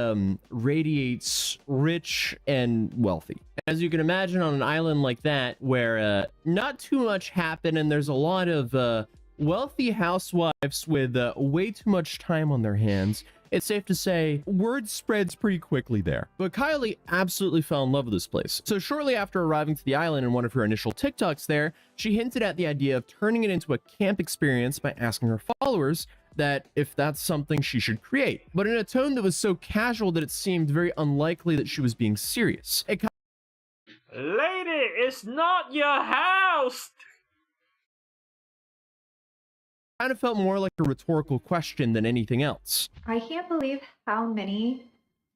radiates rich and wealthy. As you can imagine, on an island like that where not too much happened and there's a lot of wealthy housewives with way too much time on their hands, it's safe to say word spreads pretty quickly there. But Kylie absolutely fell in love with this place. So shortly after arriving to the island in one of her initial TikToks there, she hinted at the idea of turning it into a camp experience by asking her followers that if that's something she should create, but in a tone that was so casual that it seemed very unlikely that she was being serious. Lady, it's not your house! Kind of felt more like a rhetorical question than anything else. I can't believe how many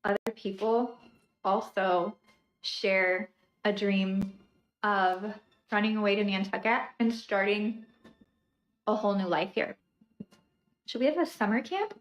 other people also share a dream of running away to Nantucket and starting a whole new life here. Should we have a summer camp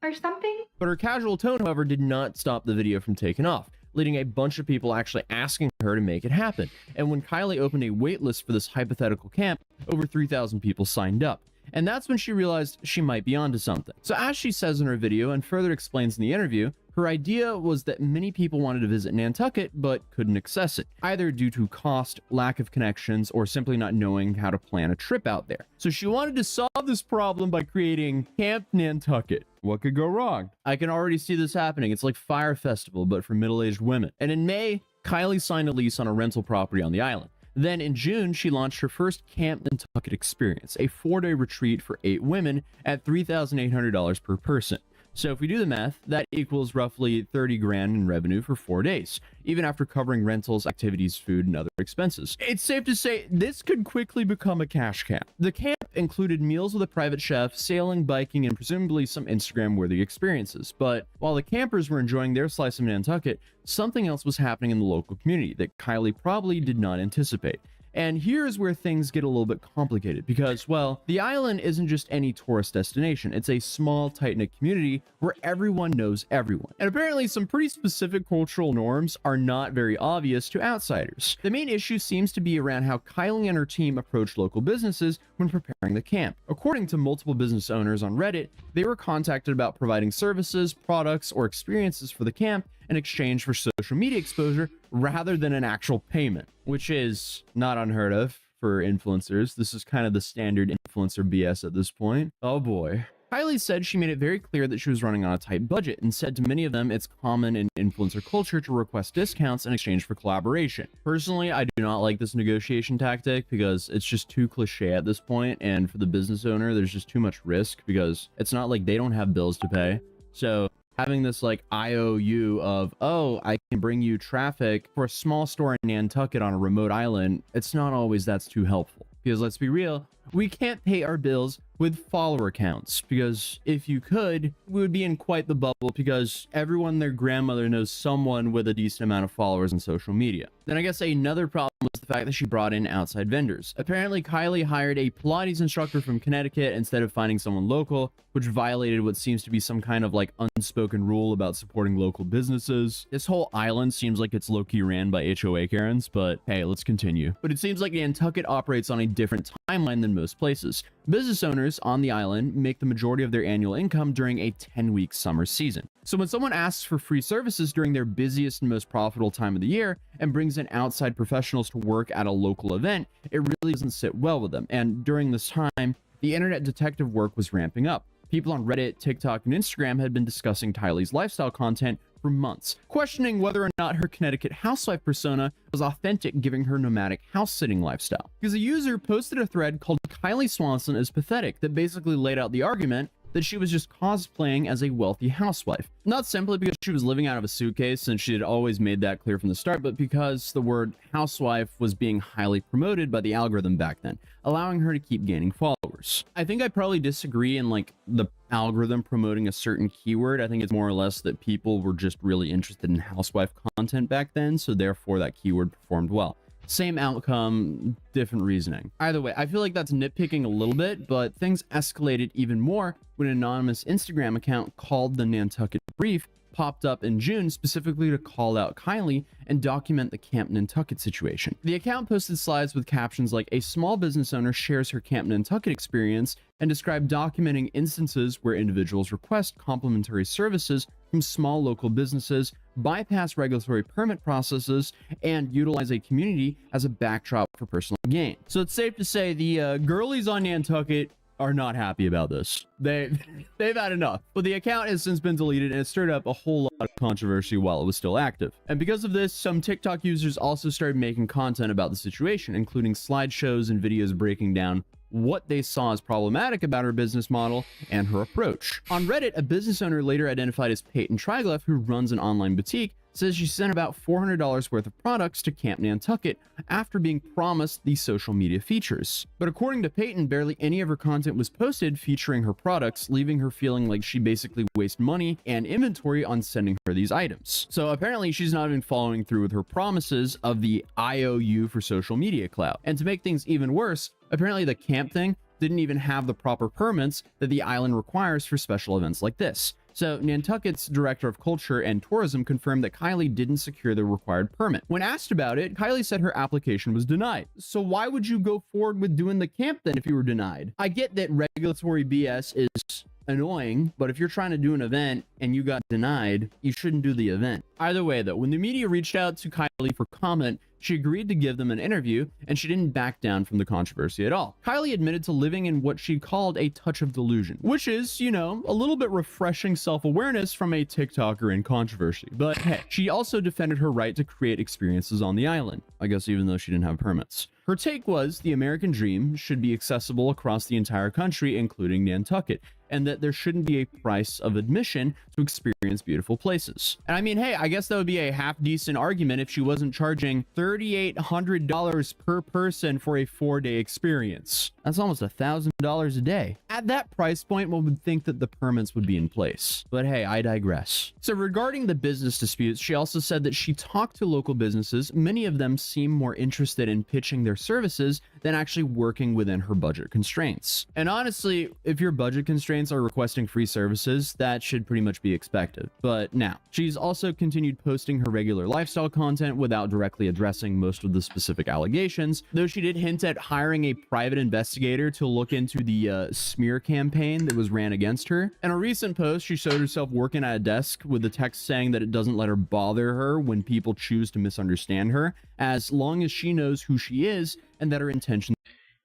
or something? But her casual tone, however, did not stop the video from taking off, leading a bunch of people actually asking her to make it happen. And when Kylie opened a wait list for this hypothetical camp, over 3,000 people signed up. And that's when she realized she might be onto something. So as she says in her video and further explains in the interview, her idea was that many people wanted to visit Nantucket but couldn't access it, either due to cost, lack of connections, or simply not knowing how to plan a trip out there. So she wanted to solve this problem by creating Camp Nantucket. What could go wrong? I can already see this happening. It's like Fire Festival, but for middle-aged women. And in May, Kylie signed a lease on a rental property on the island. Then in June, she launched her first Camp Nantucket experience, a 4-day retreat for 8 women at $3,800 per person. So if we do the math, that equals roughly 30 grand in revenue for 4 days, even after covering rentals, activities, food, and other expenses. It's safe to say this could quickly become a cash camp. The camp included meals with a private chef, sailing, biking, and presumably some Instagram-worthy experiences. But while the campers were enjoying their slice of Nantucket, something else was happening in the local community that Kylie probably did not anticipate. And here's where things get a little bit complicated because, well, the island isn't just any tourist destination. It's a small, tight-knit community where everyone knows everyone. And apparently some pretty specific cultural norms are not very obvious to outsiders. The main issue seems to be around how Kylie and her team approach local businesses when preparing the camp. According to multiple business owners on Reddit, they were contacted about providing services, products, or experiences for the camp in exchange for social media exposure rather than an actual payment, which is not unheard of for influencers. This is kind of the standard influencer BS at this point. Oh boy. Kylie said she made it very clear that she was running on a tight budget and said to many of them it's common in influencer culture to request discounts in exchange for collaboration. Personally, I do not like this negotiation tactic because it's just too cliche at this point, and for the business owner, there's just too much risk because it's not like they don't have bills to pay. So having this like IOU of, oh, I can bring you traffic for a small store in Nantucket on a remote island, it's not always that's too helpful. Because let's be real, we can't pay our bills with follower counts, because if you could, we would be in quite the bubble because everyone and their grandmother knows someone with a decent amount of followers on social media. Then I guess another problem was the fact that she brought in outside vendors. Apparently, Kylie hired a Pilates instructor from Connecticut instead of finding someone local, which violated what seems to be some kind of like unspoken rule about supporting local businesses. This whole island seems like it's low-key ran by HOA Karens, but hey, let's continue. But it seems like Nantucket operates on a different timeline than most places. Business owners on the island make the majority of their annual income during a 10-week summer season. So when someone asks for free services during their busiest and most profitable time of the year and brings in outside professionals to work at a local event, it really doesn't sit well with them. And during this time, the internet detective work was ramping up. People on Reddit, TikTok, and Instagram had been discussing Kylie's lifestyle content for months, questioning whether or not her Connecticut housewife persona was authentic, giving her nomadic house-sitting lifestyle. Because a user posted a thread called Kylie Swanson is Pathetic that basically laid out the argument that she was just cosplaying as a wealthy housewife. Not simply because she was living out of a suitcase, since she had always made that clear from the start, but because the word housewife was being highly promoted by the algorithm back then, allowing her to keep gaining followers. I think I probably disagree in like the algorithm promoting a certain keyword. I think it's more or less that people were just really interested in housewife content back then, so therefore that keyword performed well. Same outcome, different reasoning. Either way, I feel like that's nitpicking a little bit, but things escalated even more when an anonymous Instagram account called the Nantucket Brief popped up in June specifically to call out Kylie and document the Camp Nantucket situation. The account posted slides with captions like, a small business owner shares her Camp Nantucket experience, and described documenting instances where individuals request complimentary services from small local businesses, bypass regulatory permit processes, and utilize a community as a backdrop for personal gain. So it's safe to say the girlies on Nantucket are not happy about this. They've had enough. But the account has since been deleted, and it stirred up a whole lot of controversy while it was still active. And because of this, some TikTok users also started making content about the situation, including slideshows and videos breaking down what they saw as problematic about her business model and her approach. On Reddit, a business owner later identified as Peyton Triglaff, who runs an online boutique, says she sent about $400 worth of products to Camp Nantucket after being promised these social media features. But according to Peyton, barely any of her content was posted featuring her products, leaving her feeling like she basically wasted money and inventory on sending her these items. So apparently she's not even following through with her promises of the IOU for social media clout. And to make things even worse, apparently the camp thing didn't even have the proper permits that the island requires for special events like this. So Nantucket's director of culture and tourism confirmed that Kylie didn't secure the required permit. When asked about it, Kylie said her application was denied. So why would you go forward with doing the camp then if you were denied? I get that regulatory BS is annoying, but if you're trying to do an event and you got denied, you shouldn't do the event. Either way though, when the media reached out to Kylie for comment, she agreed to give them an interview, and she didn't back down from the controversy at all. Kylie admitted to living in what she called a touch of delusion, which is, you know, a little bit refreshing self-awareness from a TikToker in controversy. But hey, she also defended her right to create experiences on the island, I guess even though she didn't have permits. Her take was the American dream should be accessible across the entire country, including Nantucket, and that there shouldn't be a price of admission to experience beautiful places. And I mean, hey, I guess that would be a half-decent argument if she wasn't charging $3,800 per person for a 4-day experience. That's almost $1,000 a day. At that price point, one would think that the permits would be in place. But hey, I digress. So regarding the business disputes, she also said that she talked to local businesses. Many of them seem more interested in pitching their services than actually working within her budget constraints. And honestly, if your budget constraints are requesting free services, that should pretty much be expected. But now, she's also continued posting her regular lifestyle content without directly addressing most of the specific allegations, though she did hint at hiring a private investigator to look into the smear campaign that was ran against her. In a recent post, she showed herself working at a desk with the text saying that it doesn't let her bother her when people choose to misunderstand her, as long as she knows who she is and that her intentions.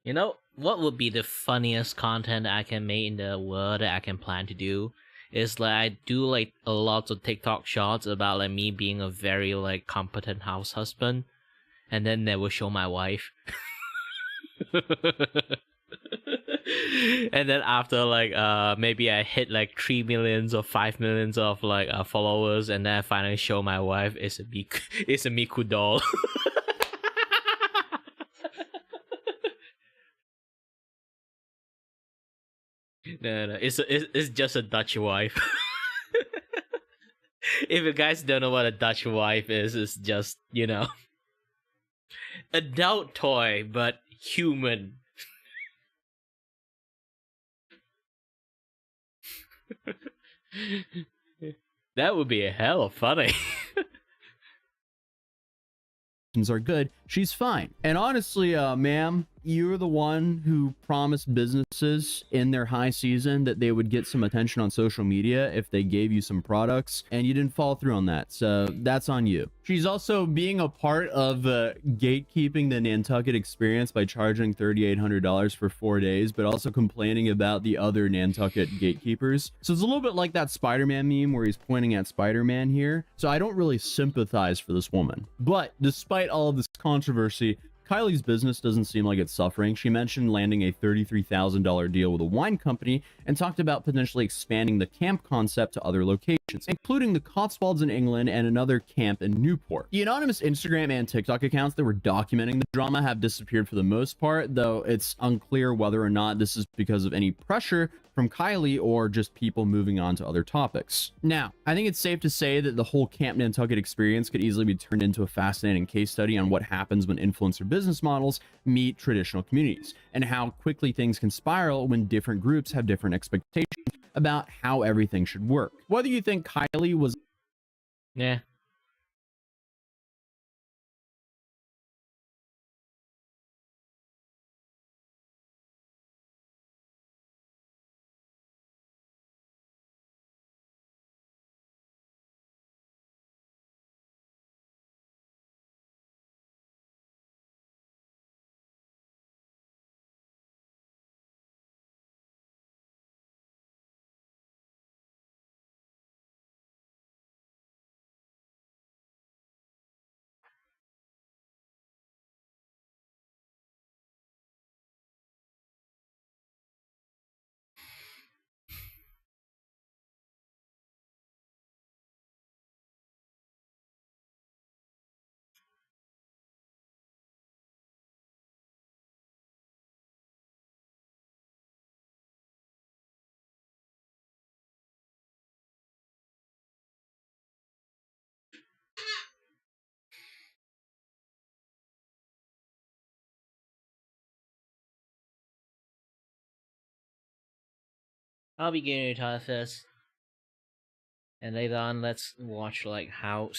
You know, what would be the funniest content I can make in the world that I can plan to do? Is like I do like a lot of TikTok shots about like me being a very like competent house husband, and then never show my wife. And then after like maybe I hit like 3 millions or 5 millions of like followers, and then I finally show my wife it's a Miku doll. No, it's just a Dutch wife. If you guys don't know what a Dutch wife is, it's just, you know, adult toy but human. That would be a hell of funny. Are good, she's fine. And honestly, ma'am, you're the one who promised businesses in their high season that they would get some attention on social media if they gave you some products, and you didn't follow through on that, so that's on you. She's also being a part of gatekeeping the Nantucket experience by charging $3,800 for 4 days, but also complaining about the other Nantucket gatekeepers. So it's a little bit like that Spider-Man meme where he's pointing at Spider-Man here. So I don't really sympathize for this woman. But despite all of this controversy, Kylie's business doesn't seem like it's suffering. She mentioned landing a $33,000 deal with a wine company and talked about potentially expanding the camp concept to other locations, including the Cotswolds in England and another camp in Newport. The anonymous Instagram and TikTok accounts that were documenting the drama have disappeared for the most part, though it's unclear whether or not this is because of any pressure from Kylie or just people moving on to other topics. Now, I think it's safe to say that the whole Camp Nantucket experience could easily be turned into a fascinating case study on what happens when influencer business models meet traditional communities, and how quickly things can spiral when different groups have different expectations about how everything should work. Whether you think Kylie was... Yeah. I'll be getting into this, and later on, let's watch like how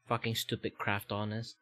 fucking stupid Craft On is.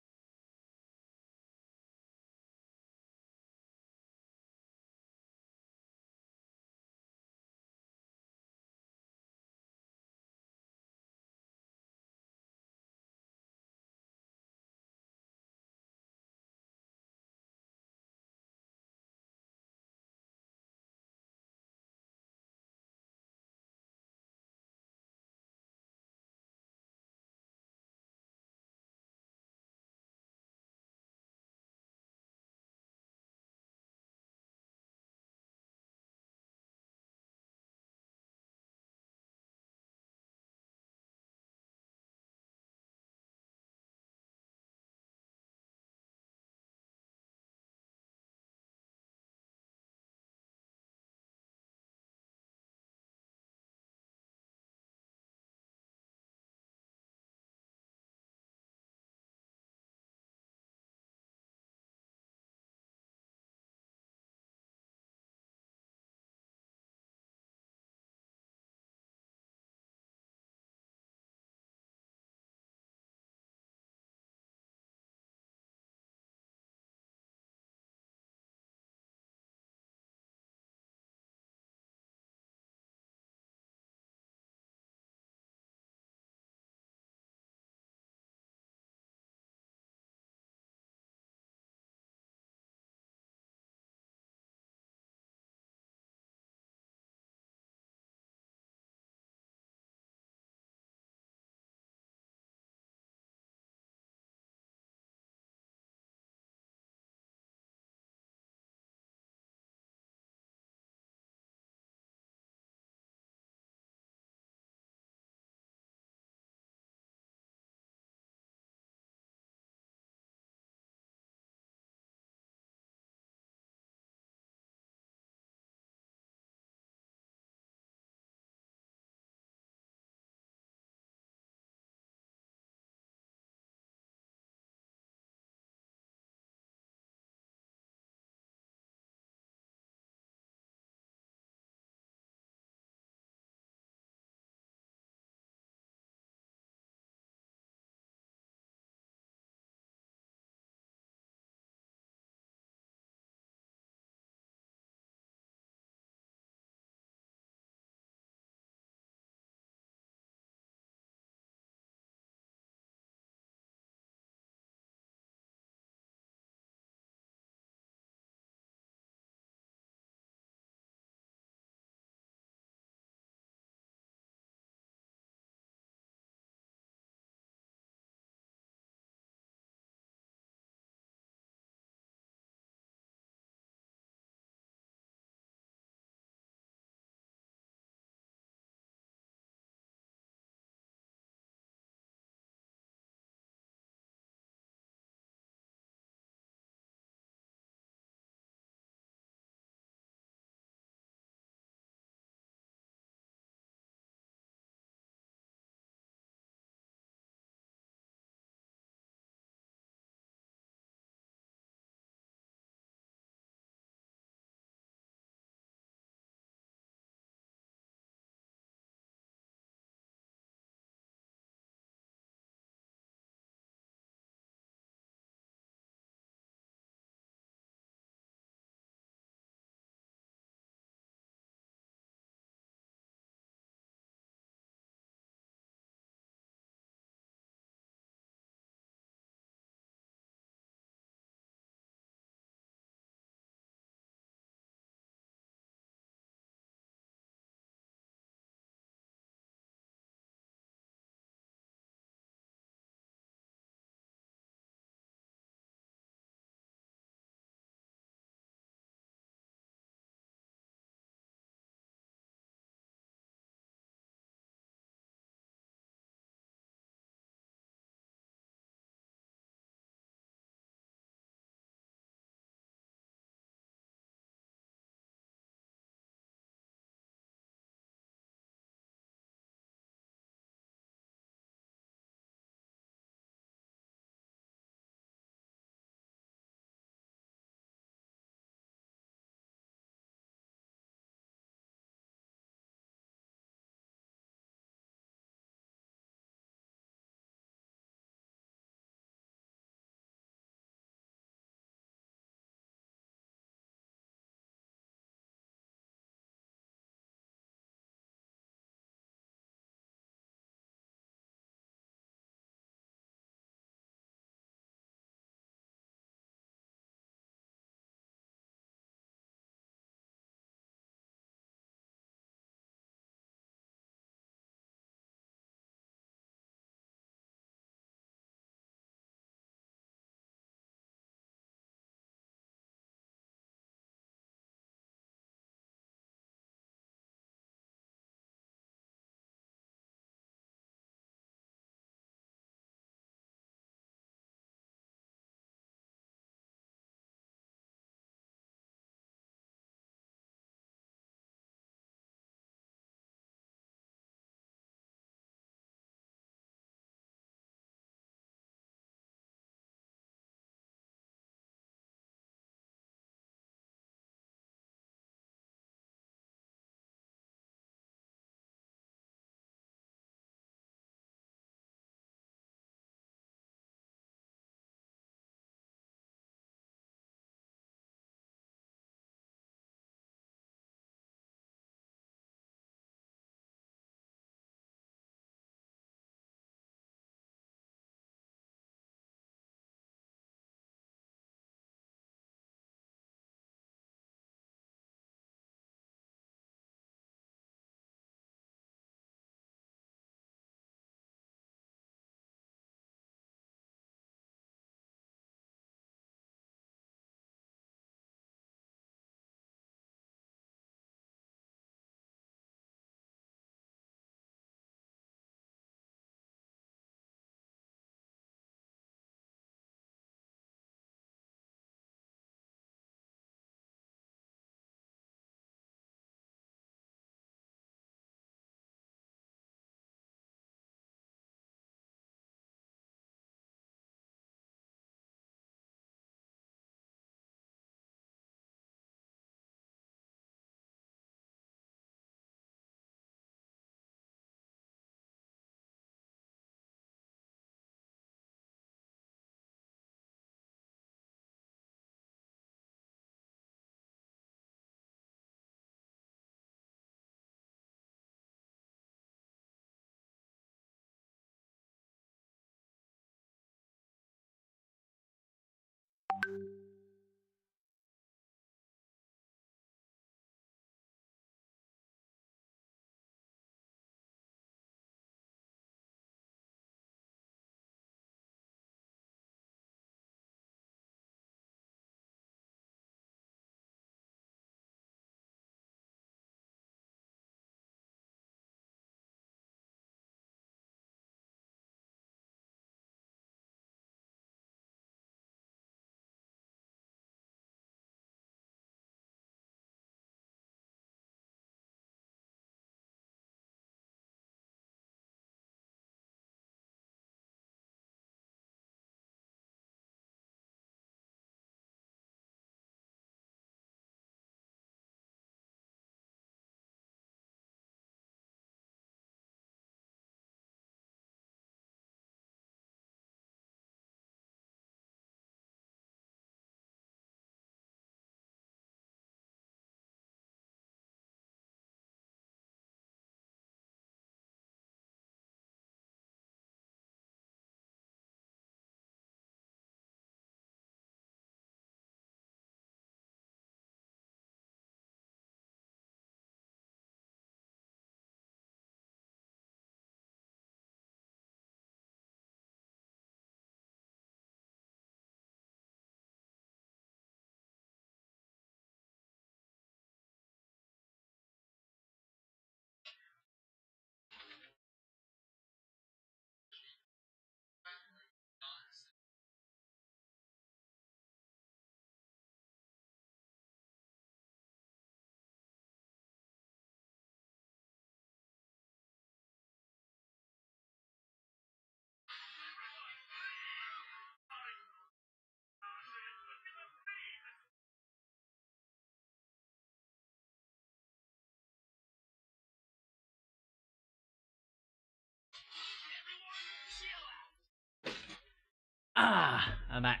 I'm back.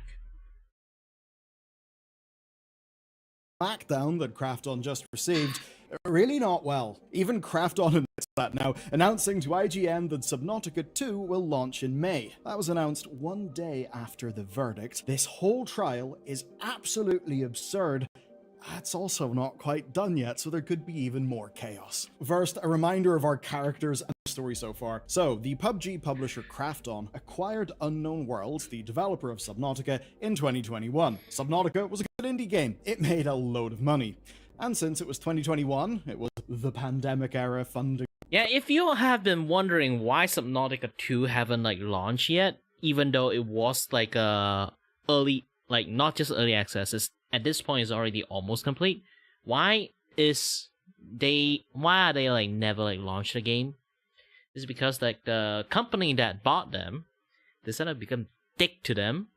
Smackdown that Krafton just received, really not well. Even Krafton admits that now, announcing to IGN that Subnautica 2 will launch in May. That was announced one day after the verdict. This whole trial is absolutely absurd. It's also not quite done yet, so there could be even more chaos. First, a reminder of our characters and story so far. So, the PUBG publisher Krafton acquired Unknown Worlds, the developer of Subnautica, in 2021. Subnautica was a good indie game. It made a load of money. And since it was 2021, it was the pandemic era funding. Yeah, if you have been wondering why Subnautica 2 haven't launched yet, even though it was early, not just early access, it's, at this point it's already almost complete. Why are they never launched the game? It's because the company that bought them decided to become dick to them.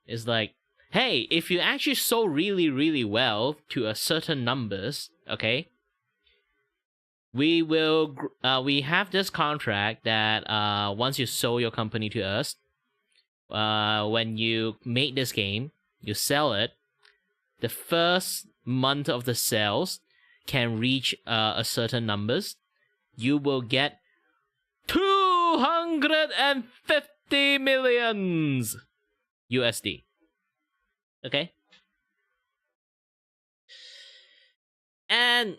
It's like, hey, if you actually sold really, really well to a certain numbers, okay, we will, we have this contract that once you sold your company to us, when you make this game, you sell it, the first month of the sales can reach a certain numbers, you will get 250 millions USD. Okay? And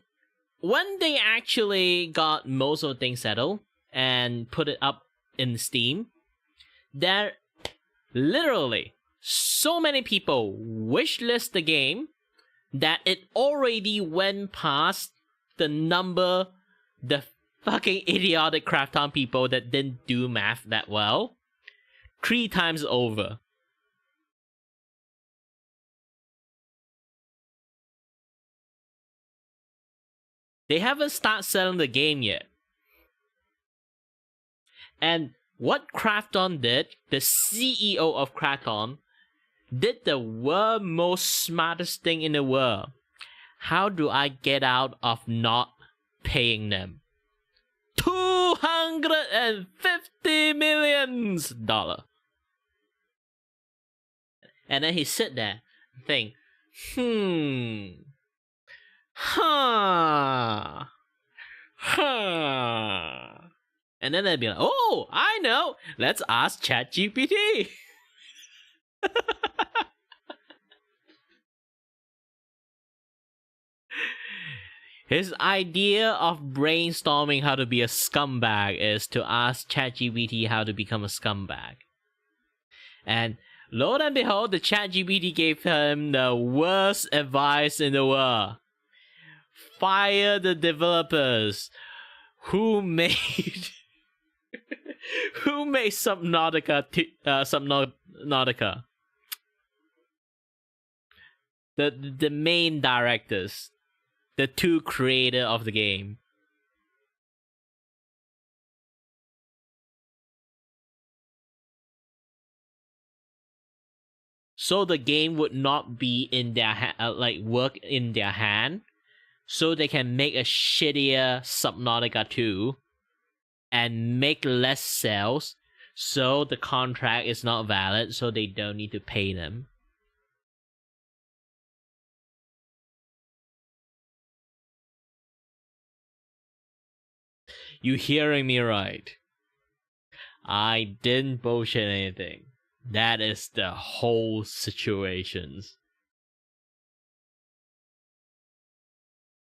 when they actually got most of the things settled and put it up in Steam, there literally so many people wishlist the game that it already went past the number the fucking idiotic Krafton people that didn't do math that well 3 times over. They haven't started selling the game yet. And what Krafton did, the CEO of Krafton, did the world most smartest thing in the world. How do I get out of not paying them? $250 million. And then he sit there and think, and then they'd be like, oh, I know, let's ask ChatGPT. His idea of brainstorming how to be a scumbag is to ask ChatGPT how to become a scumbag. And lo and behold, the ChatGPT gave him the worst advice in the world. Fire the developers who made Subnautica. Subnautica. The main directors, the 2 creators of the game. So the game would not be in their work in their hand, so they can make a shittier Subnautica 2 and make less sales, so the contract is not valid, so they don't need to pay them. You hearing me right? I didn't bullshit anything. That is the whole situation.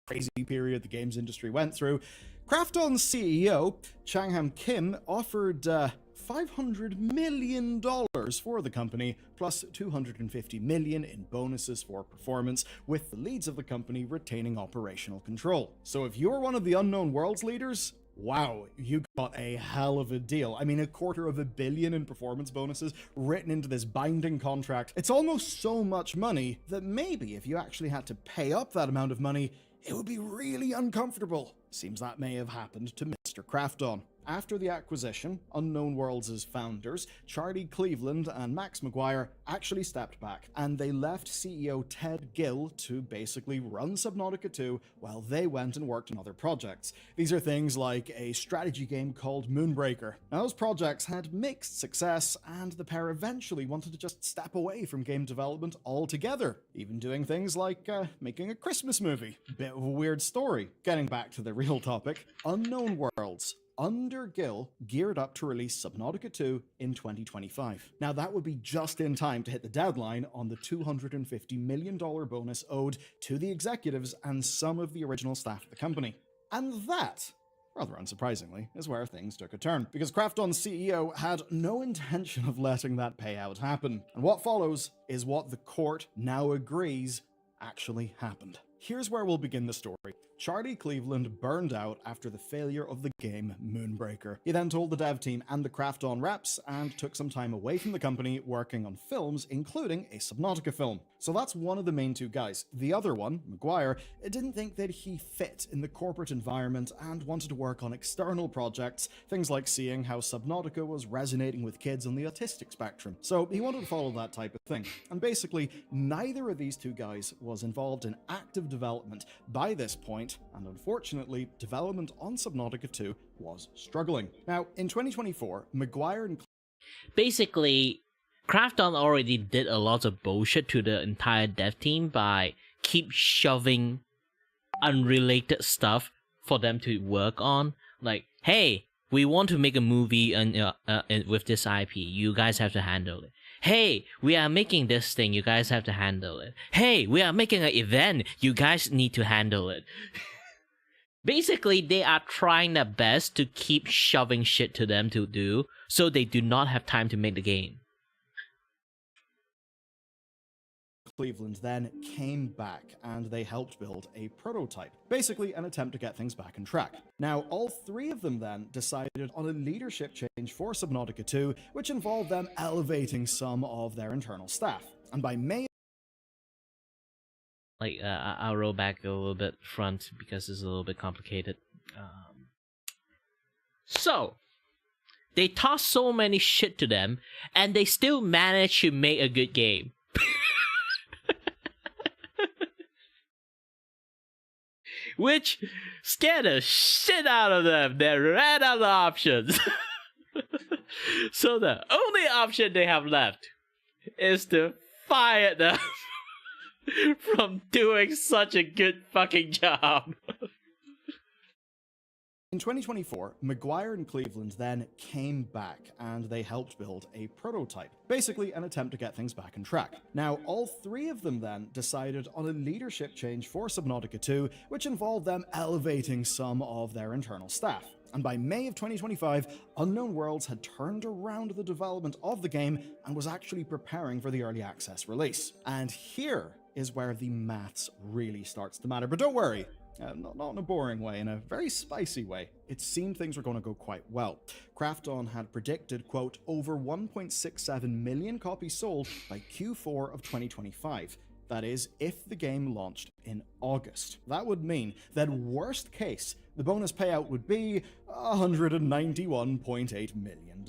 Crazy period the games industry went through, Krafton's CEO, Changham Kim, offered $500 million for the company, plus $250 million in bonuses for performance, with the leads of the company retaining operational control. So if you're one of the Unknown Worlds leaders, wow, you got a hell of a deal. I mean, $250 million in performance bonuses written into this binding contract. It's almost so much money that maybe if you actually had to pay up that amount of money, it would be really uncomfortable. Seems that may have happened to Mr. Krafton. After the acquisition, Unknown Worlds' founders, Charlie Cleveland and Max McGuire, actually stepped back, and they left CEO Ted Gill to basically run Subnautica 2 while they went and worked on other projects. These are things like a strategy game called Moonbreaker. Now, those projects had mixed success, and the pair eventually wanted to just step away from game development altogether, even doing things like making a Christmas movie. Bit of a weird story. Getting back to the real topic, Unknown Worlds, under Gill, geared up to release Subnautica 2 in 2025. Now, that would be just in time to hit the deadline on the $250 million bonus owed to the executives and some of the original staff of the company. And that, rather unsurprisingly, is where things took a turn, because Krafton's CEO had no intention of letting that payout happen. And what follows is what the court now agrees actually happened. Here's where we'll begin the story. Charlie Cleveland burned out after the failure of the game Moonbreaker. He then told the dev team and the Krafton reps and took some time away from the company working on films, including a Subnautica film. So that's one of the main two guys. The other one, McGuire, didn't think that he fit in the corporate environment and wanted to work on external projects, things like seeing how Subnautica was resonating with kids on the autistic spectrum. So he wanted to follow that type of thing. And basically, neither of these two guys was involved in active development by this point, and unfortunately, development on Subnautica 2 was struggling. Now, in 2024, McGuire and Basically, Krafton already did a lot of bullshit to the entire dev team by keep shoving unrelated stuff for them to work on. Like, hey, we want to make a movie with this IP. You guys have to handle it. Hey, we are making this thing. You guys have to handle it. Hey, we are making an event. You guys need to handle it. Basically, they are trying their best to keep shoving shit to them to do, so they do not have time to make the game. Cleveland then came back and they helped build a prototype, basically an attempt to get things back on track. Now, all three of them then decided on a leadership change for Subnautica 2, which involved them elevating some of their internal staff. And by May, I'll roll back a little bit front because it's a little bit complicated. So, they tossed so many shit to them, and they still managed to make a good game. Which scared the shit out of them. They ran out of options. So the only option they have left is to fire them from doing such a good fucking job. in 2024, McGuire and Cleveland then came back and they helped build a prototype, basically an attempt to get things back on track. Now, all three of them then decided on a leadership change for Subnautica 2, which involved them elevating some of their internal staff. And by May of 2025, Unknown Worlds had turned around the development of the game and was actually preparing for the early access release. And here is where the maths really starts to matter. But don't worry, not in a boring way, in a very spicy way. It seemed things were going to go quite well. Krafton had predicted, quote, over 1.67 million copies sold by Q4 of 2025. That is, if the game launched in August. That would mean that worst case, the bonus payout would be $191.8 million.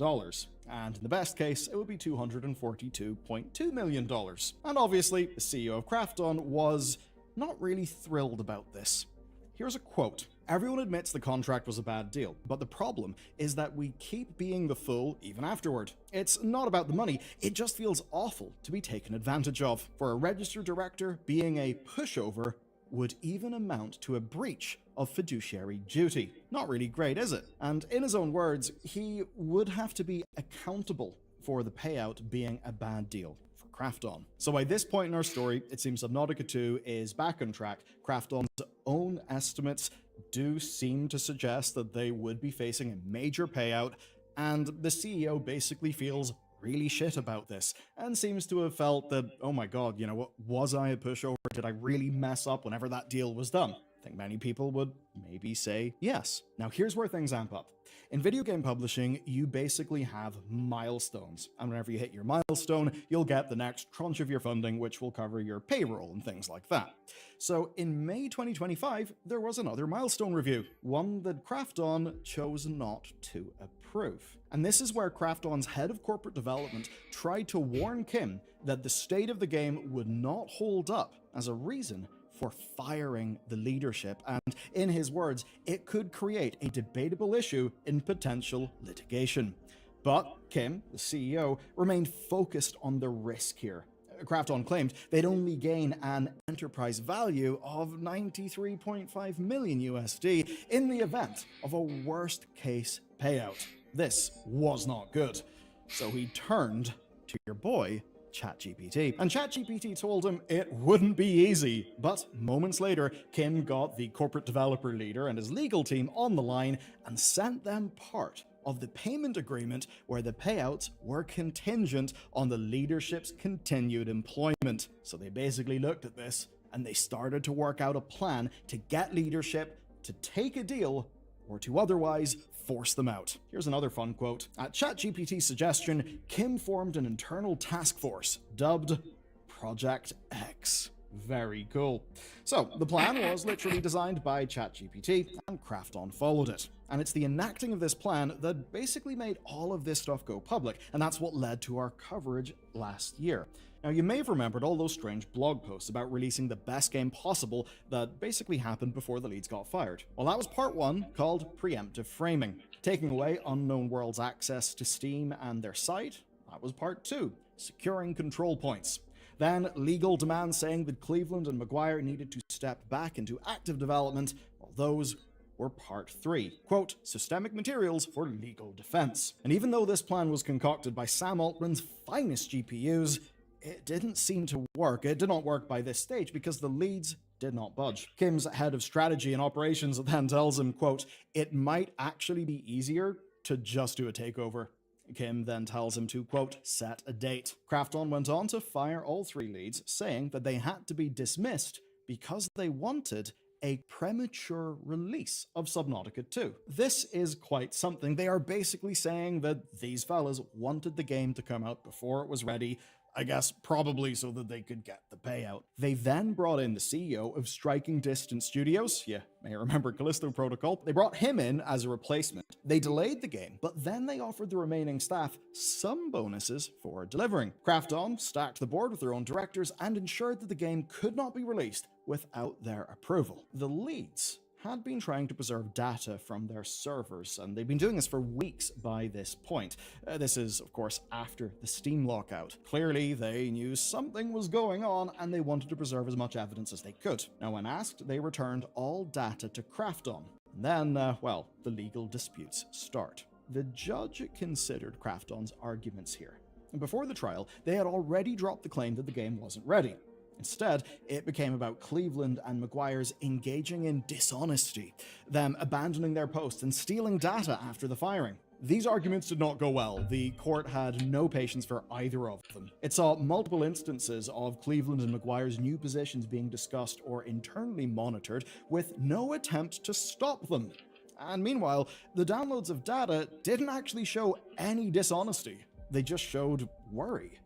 And in the best case, it would be $242.2 million. And obviously, the CEO of Krafton was not really thrilled about this. Here's a quote. Everyone admits the contract was a bad deal, but the problem is that we keep being the fool even afterward. It's not about the money, it just feels awful to be taken advantage of. For a registered director, being a pushover would even amount to a breach of fiduciary duty. Not really great, is it? And in his own words, he would have to be accountable for the payout being a bad deal for Krafton. So by this point in our story, it seems Subnautica 2 is back on track. Krafton's own estimates do seem to suggest that they would be facing a major payout, and the CEO basically feels really shit about this and seems to have felt that, oh my god, you know what, was I a pushover? Did I really mess up whenever that deal was done? think many people would maybe say yes. Now here's where things amp up. In video game publishing, you basically have milestones, and whenever you hit your milestone, you'll get the next tranche of your funding, which will cover your payroll and things like that. So in May 2025, there was another milestone review, one that Krafton chose not to approve. And this is where Krafton's head of corporate development tried to warn Kim that the state of the game would not hold up as a reason for firing the leadership, and in his words, it could create a debatable issue in potential litigation. But Kim, the CEO, remained focused on the risk here. Krafton claimed they'd only gain an enterprise value of 93.5 million USD in the event of a worst case payout. This was not good. So he turned to your boy, ChatGPT. And ChatGPT told him it wouldn't be easy. But moments later, Kim got the corporate developer leader and his legal team on the line and sent them part of the payment agreement where the payouts were contingent on the leadership's continued employment. So they basically looked at this and they started to work out a plan to get leadership to take a deal or to otherwise force them out. Here's another fun quote. At ChatGPT's suggestion, Kim formed an internal task force dubbed Project X. Very cool. So the plan was literally designed by ChatGPT, and Krafton followed it. And it's the enacting of this plan that basically made all of this stuff go public, and that's what led to our coverage last year. Now, you may have remembered all those strange blog posts about releasing the best game possible that basically happened before the leads got fired. Well, that was part one, called Preemptive Framing. Taking away Unknown World's access to Steam and their site, that was part two, Securing Control Points. Then, legal demands saying that Cleveland and Maguire needed to step back into active development, while those were part three, quote, Systemic Materials for Legal Defense. And even though this plan was concocted by Sam Altman's finest GPUs, it didn't seem to work. It did not work by this stage because the leads did not budge. Kim's head of strategy and operations then tells him, quote, it might actually be easier to just do a takeover. Kim then tells him to, quote, set a date. Krafton went on to fire all three leads, saying that they had to be dismissed because they wanted a premature release of Subnautica 2. This is quite something. They are basically saying that these fellas wanted the game to come out before it was ready, I guess probably so that they could get the payout. They then brought in the CEO of Striking Distance Studios, you may remember Callisto Protocol. They brought him in as a replacement. They delayed the game, but then they offered the remaining staff some bonuses for delivering. Krafton stacked the board with their own directors and ensured that the game could not be released without their approval. The leads had been trying to preserve data from their servers, and they've been doing this for weeks by this point. This is, of course, after the Steam lockout. Clearly, they knew something was going on, and they wanted to preserve as much evidence as they could. Now, when asked, they returned all data to Krafton. And then, well, the legal disputes start. The judge considered Krafton's arguments here. And before the trial, they had already dropped the claim that the game wasn't ready. Instead, it became about Cleveland and Maguire's engaging in dishonesty, them abandoning their posts and stealing data after the firing. These arguments did not go well. The court had no patience for either of them. It saw multiple instances of Cleveland and Maguire's new positions being discussed or internally monitored, with no attempt to stop them. And meanwhile, the downloads of data didn't actually show any dishonesty. They just showed worry.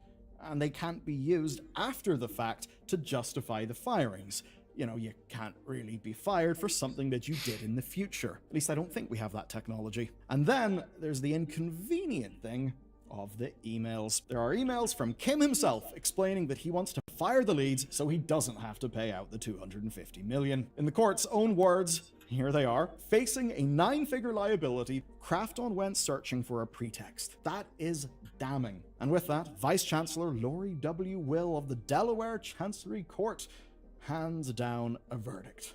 And they can't be used after the fact to justify the firings. You know, you can't really be fired for something that you did in the future. At least I don't think we have that technology. And then there's the inconvenient thing of the emails. There are emails from Kim himself explaining that he wants to fire the leads so he doesn't have to pay out the $250 million. In the court's own words, here they are. Facing a 9-figure liability, Krafton went searching for a pretext. That is damning. And with that, Vice Chancellor Lori W. Will of the Delaware Chancery Court hands down a verdict.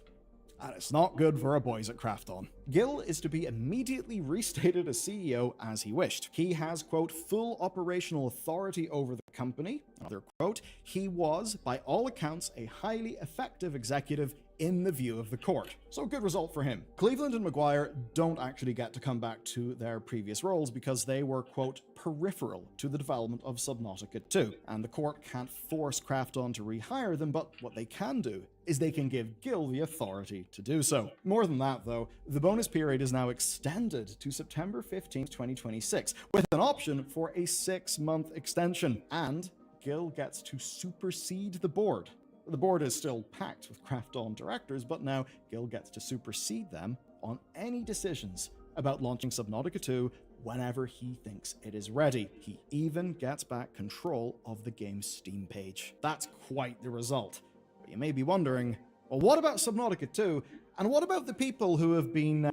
And it's not good for our boys at Krafton. Gill is to be immediately restated as CEO as he wished. He has, quote, full operational authority over the company. Another quote, he was, by all accounts, a highly effective executive in the view of the court. So good result for him. Cleveland and Maguire don't actually get to come back to their previous roles because they were, quote, peripheral to the development of Subnautica 2, and the court can't force Krafton to rehire them, but what they can do is they can give Gil the authority to do so. More than that, though, the bonus period is now extended to September 15th, 2026, with an option for a 6-month extension, and Gil gets to supersede the board. The board is still packed with Krafton directors, but now Gil gets to supersede them on any decisions about launching Subnautica 2 whenever he thinks it is ready. He even gets back control of the game's Steam page. That's quite the result. But you may be wondering, well, what about Subnautica 2? And what about the people who have been,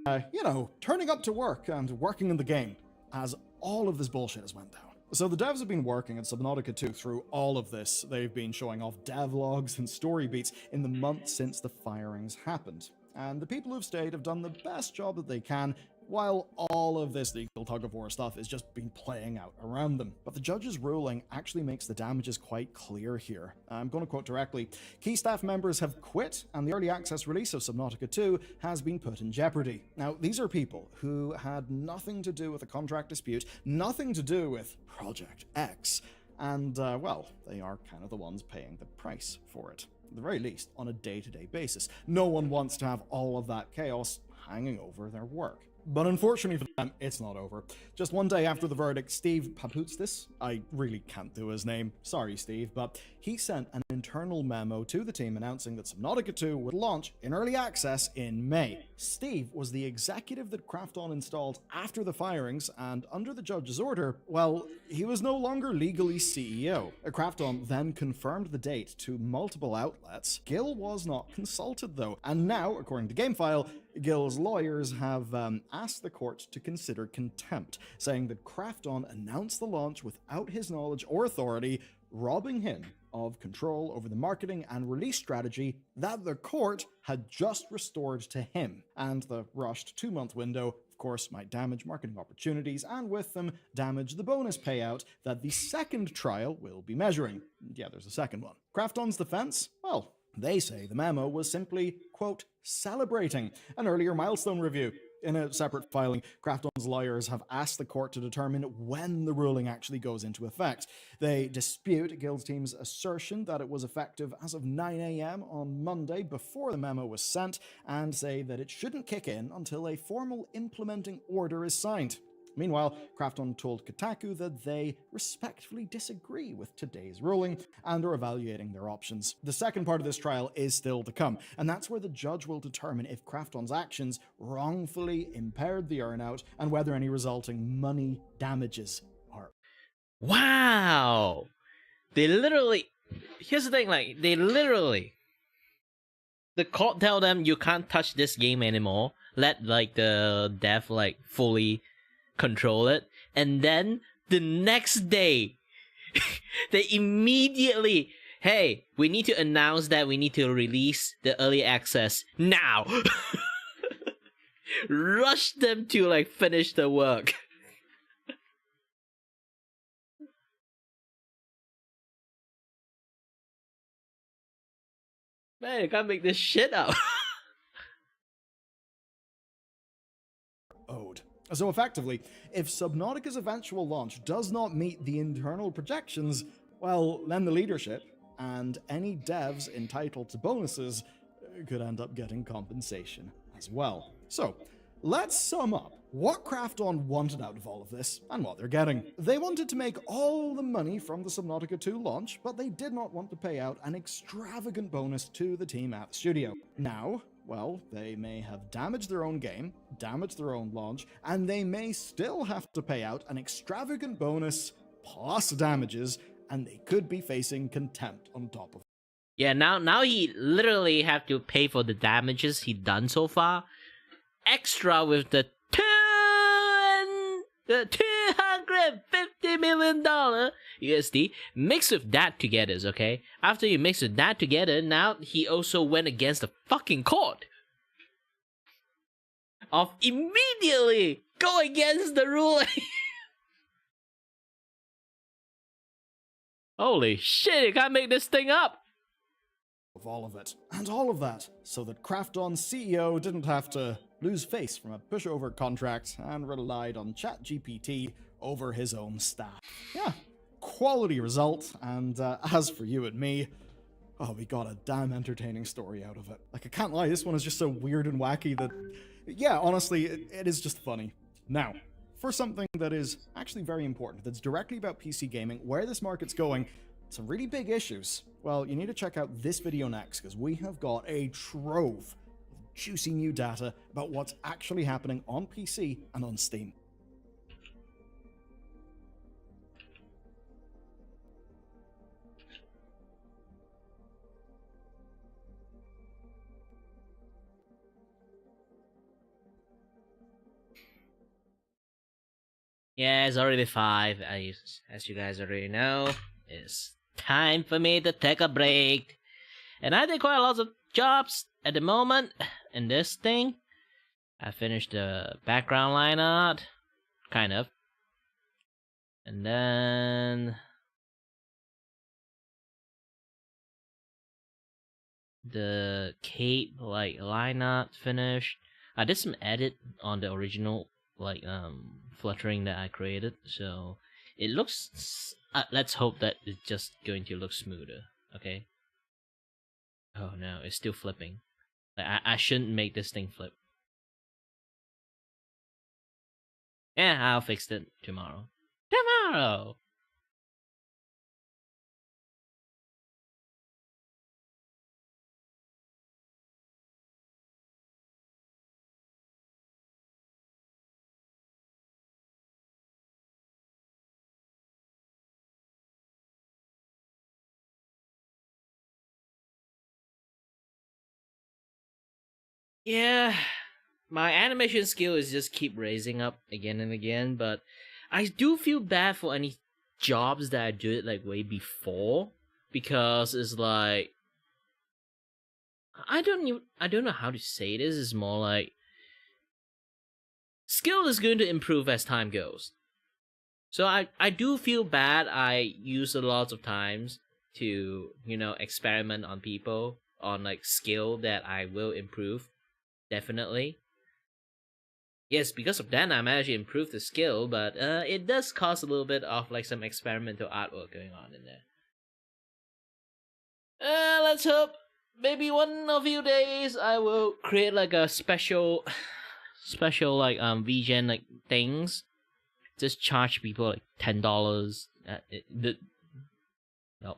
turning up to work and working in the game as all of this bullshit has went down? So the devs have been working on Subnautica 2 through all of this. They've been showing off devlogs and story beats in the months since the firings happened. And the people who've stayed have done the best job that they can, while all of this legal tug-of-war stuff has just been playing out around them. But the judge's ruling actually makes the damages quite clear here. I'm going to quote directly, "Key staff members have quit, and the early access release of Subnautica 2 has been put in jeopardy." Now, these are people who had nothing to do with a contract dispute, nothing to do with Project X, and, they are kind of the ones paying the price for it. At the very least, on a day-to-day basis. No one wants to have all of that chaos hanging over their work. But unfortunately for them, it's not over. Just one day after the verdict, Steve Paputstis, I really can't do his name, sorry Steve, but he sent an internal memo to the team announcing that Subnautica 2 would launch in early access in May. Steve was the executive that Krafton installed after the firings, and under the judge's order, he was no longer legally CEO. Krafton then confirmed the date to multiple outlets. Gil was not consulted though, and now, according to GameFile, Gil's lawyers have asked the court to consider contempt, saying that Krafton announced the launch without his knowledge or authority, robbing him of control over the marketing and release strategy that the court had just restored to him. And the rushed 2-month window, of course, might damage marketing opportunities and with them damage the bonus payout that the second trial will be measuring. Yeah, there's a second one. Krafton's defense? Well, they say the memo was simply, quote, celebrating an earlier milestone review. In a separate filing, Krafton's lawyers have asked the court to determine when the ruling actually goes into effect. They dispute Gil's team's assertion that it was effective as of 9 a.m. on Monday before the memo was sent, and say that it shouldn't kick in until a formal implementing order is signed. Meanwhile, Krafton told Kotaku that they respectfully disagree with today's ruling and are evaluating their options. The second part of this trial is still to come, and that's where the judge will determine if Krafton's actions wrongfully impaired the earnout and whether any resulting money damages are. Wow! Here's the thing, the court tell them you can't touch this game anymore, let the dev fully control it, and then the next day they immediately, hey, we need to announce that we need to release the early access now. Rush them to finish the work. Man, you can't make this shit up. Owed. So effectively, if Subnautica's eventual launch does not meet the internal projections, then the leadership and any devs entitled to bonuses could end up getting compensation as well. So, let's sum up what Krafton wanted out of all of this and what they're getting. They wanted to make all the money from the Subnautica 2 launch, but they did not want to pay out an extravagant bonus to the team at the studio. Now, they may have damaged their own game, damaged their own launch, and they may still have to pay out an extravagant bonus plus damages, and they could be facing contempt on top of it. Yeah, now he literally have to pay for the damages he done so far, extra with the $250 million USD. Mix with that together, okay? After you mix with that together, now he also went against the fucking court of immediately go against the ruling. Holy shit, you can't make this thing up. of all of it. And all of that so that Krafton's CEO didn't have to lose face from a pushover contract and relied on ChatGPT over his own staff. Yeah, quality result, and as for you and me, oh, we got a damn entertaining story out of it. Like, I can't lie, this one is just so weird and wacky that, yeah, honestly, it is just funny. Now, for something that is actually very important, that's directly about PC gaming, where this market's going, some really big issues, well, you need to check out this video next, because we have got a trove of juicy new data about what's actually happening on PC and on Steam. Yeah, it's already 5. As you guys already know, it's time for me to take a break. And I did quite a lot of jobs at the moment in this thing. I finished the background line art, kind of. And then the cape line art finished. I did some edit on the original fluttering that I created, so it looks let's hope that it's just going to look smoother. Okay. Oh no, it's still flipping. I shouldn't make this thing flip. Yeah, I'll fix it tomorrow. Yeah, my animation skill is just keep raising up again and again, but I do feel bad for any jobs that I did way before, because it's like I don't know how to say this. It's more like skill is going to improve as time goes. So I do feel bad. I use a lot of times to experiment on people on skill that I will improve. Definitely. Yes, because of that I managed to improve the skill, but it does cause a little bit of some experimental artwork going on in there. Let's hope maybe one of few days I will create a special VGen things. Just charge people $10.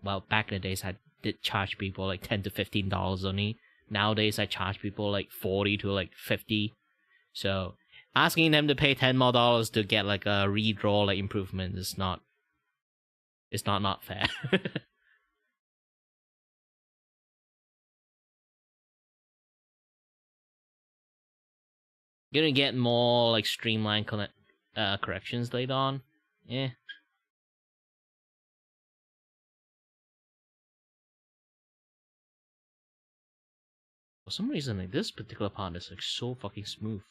Well, back in the days I did charge people $10 to $15 only. Nowadays I charge people $40 to $50. So asking them to pay $10 more to get a redraw improvement is not fair. Gonna get more streamlined corrections later on. Yeah. For some reason, this particular part is so fucking smooth.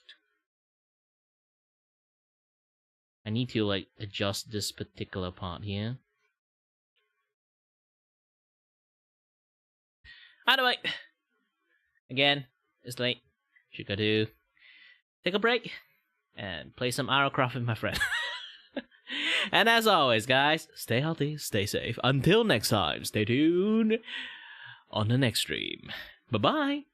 I need to adjust this particular part here. Either way, again, it's late. Should go to take a break and play some Aerocraft with my friend. And as always, guys, stay healthy, stay safe. Until next time, stay tuned on the next stream. Bye-bye.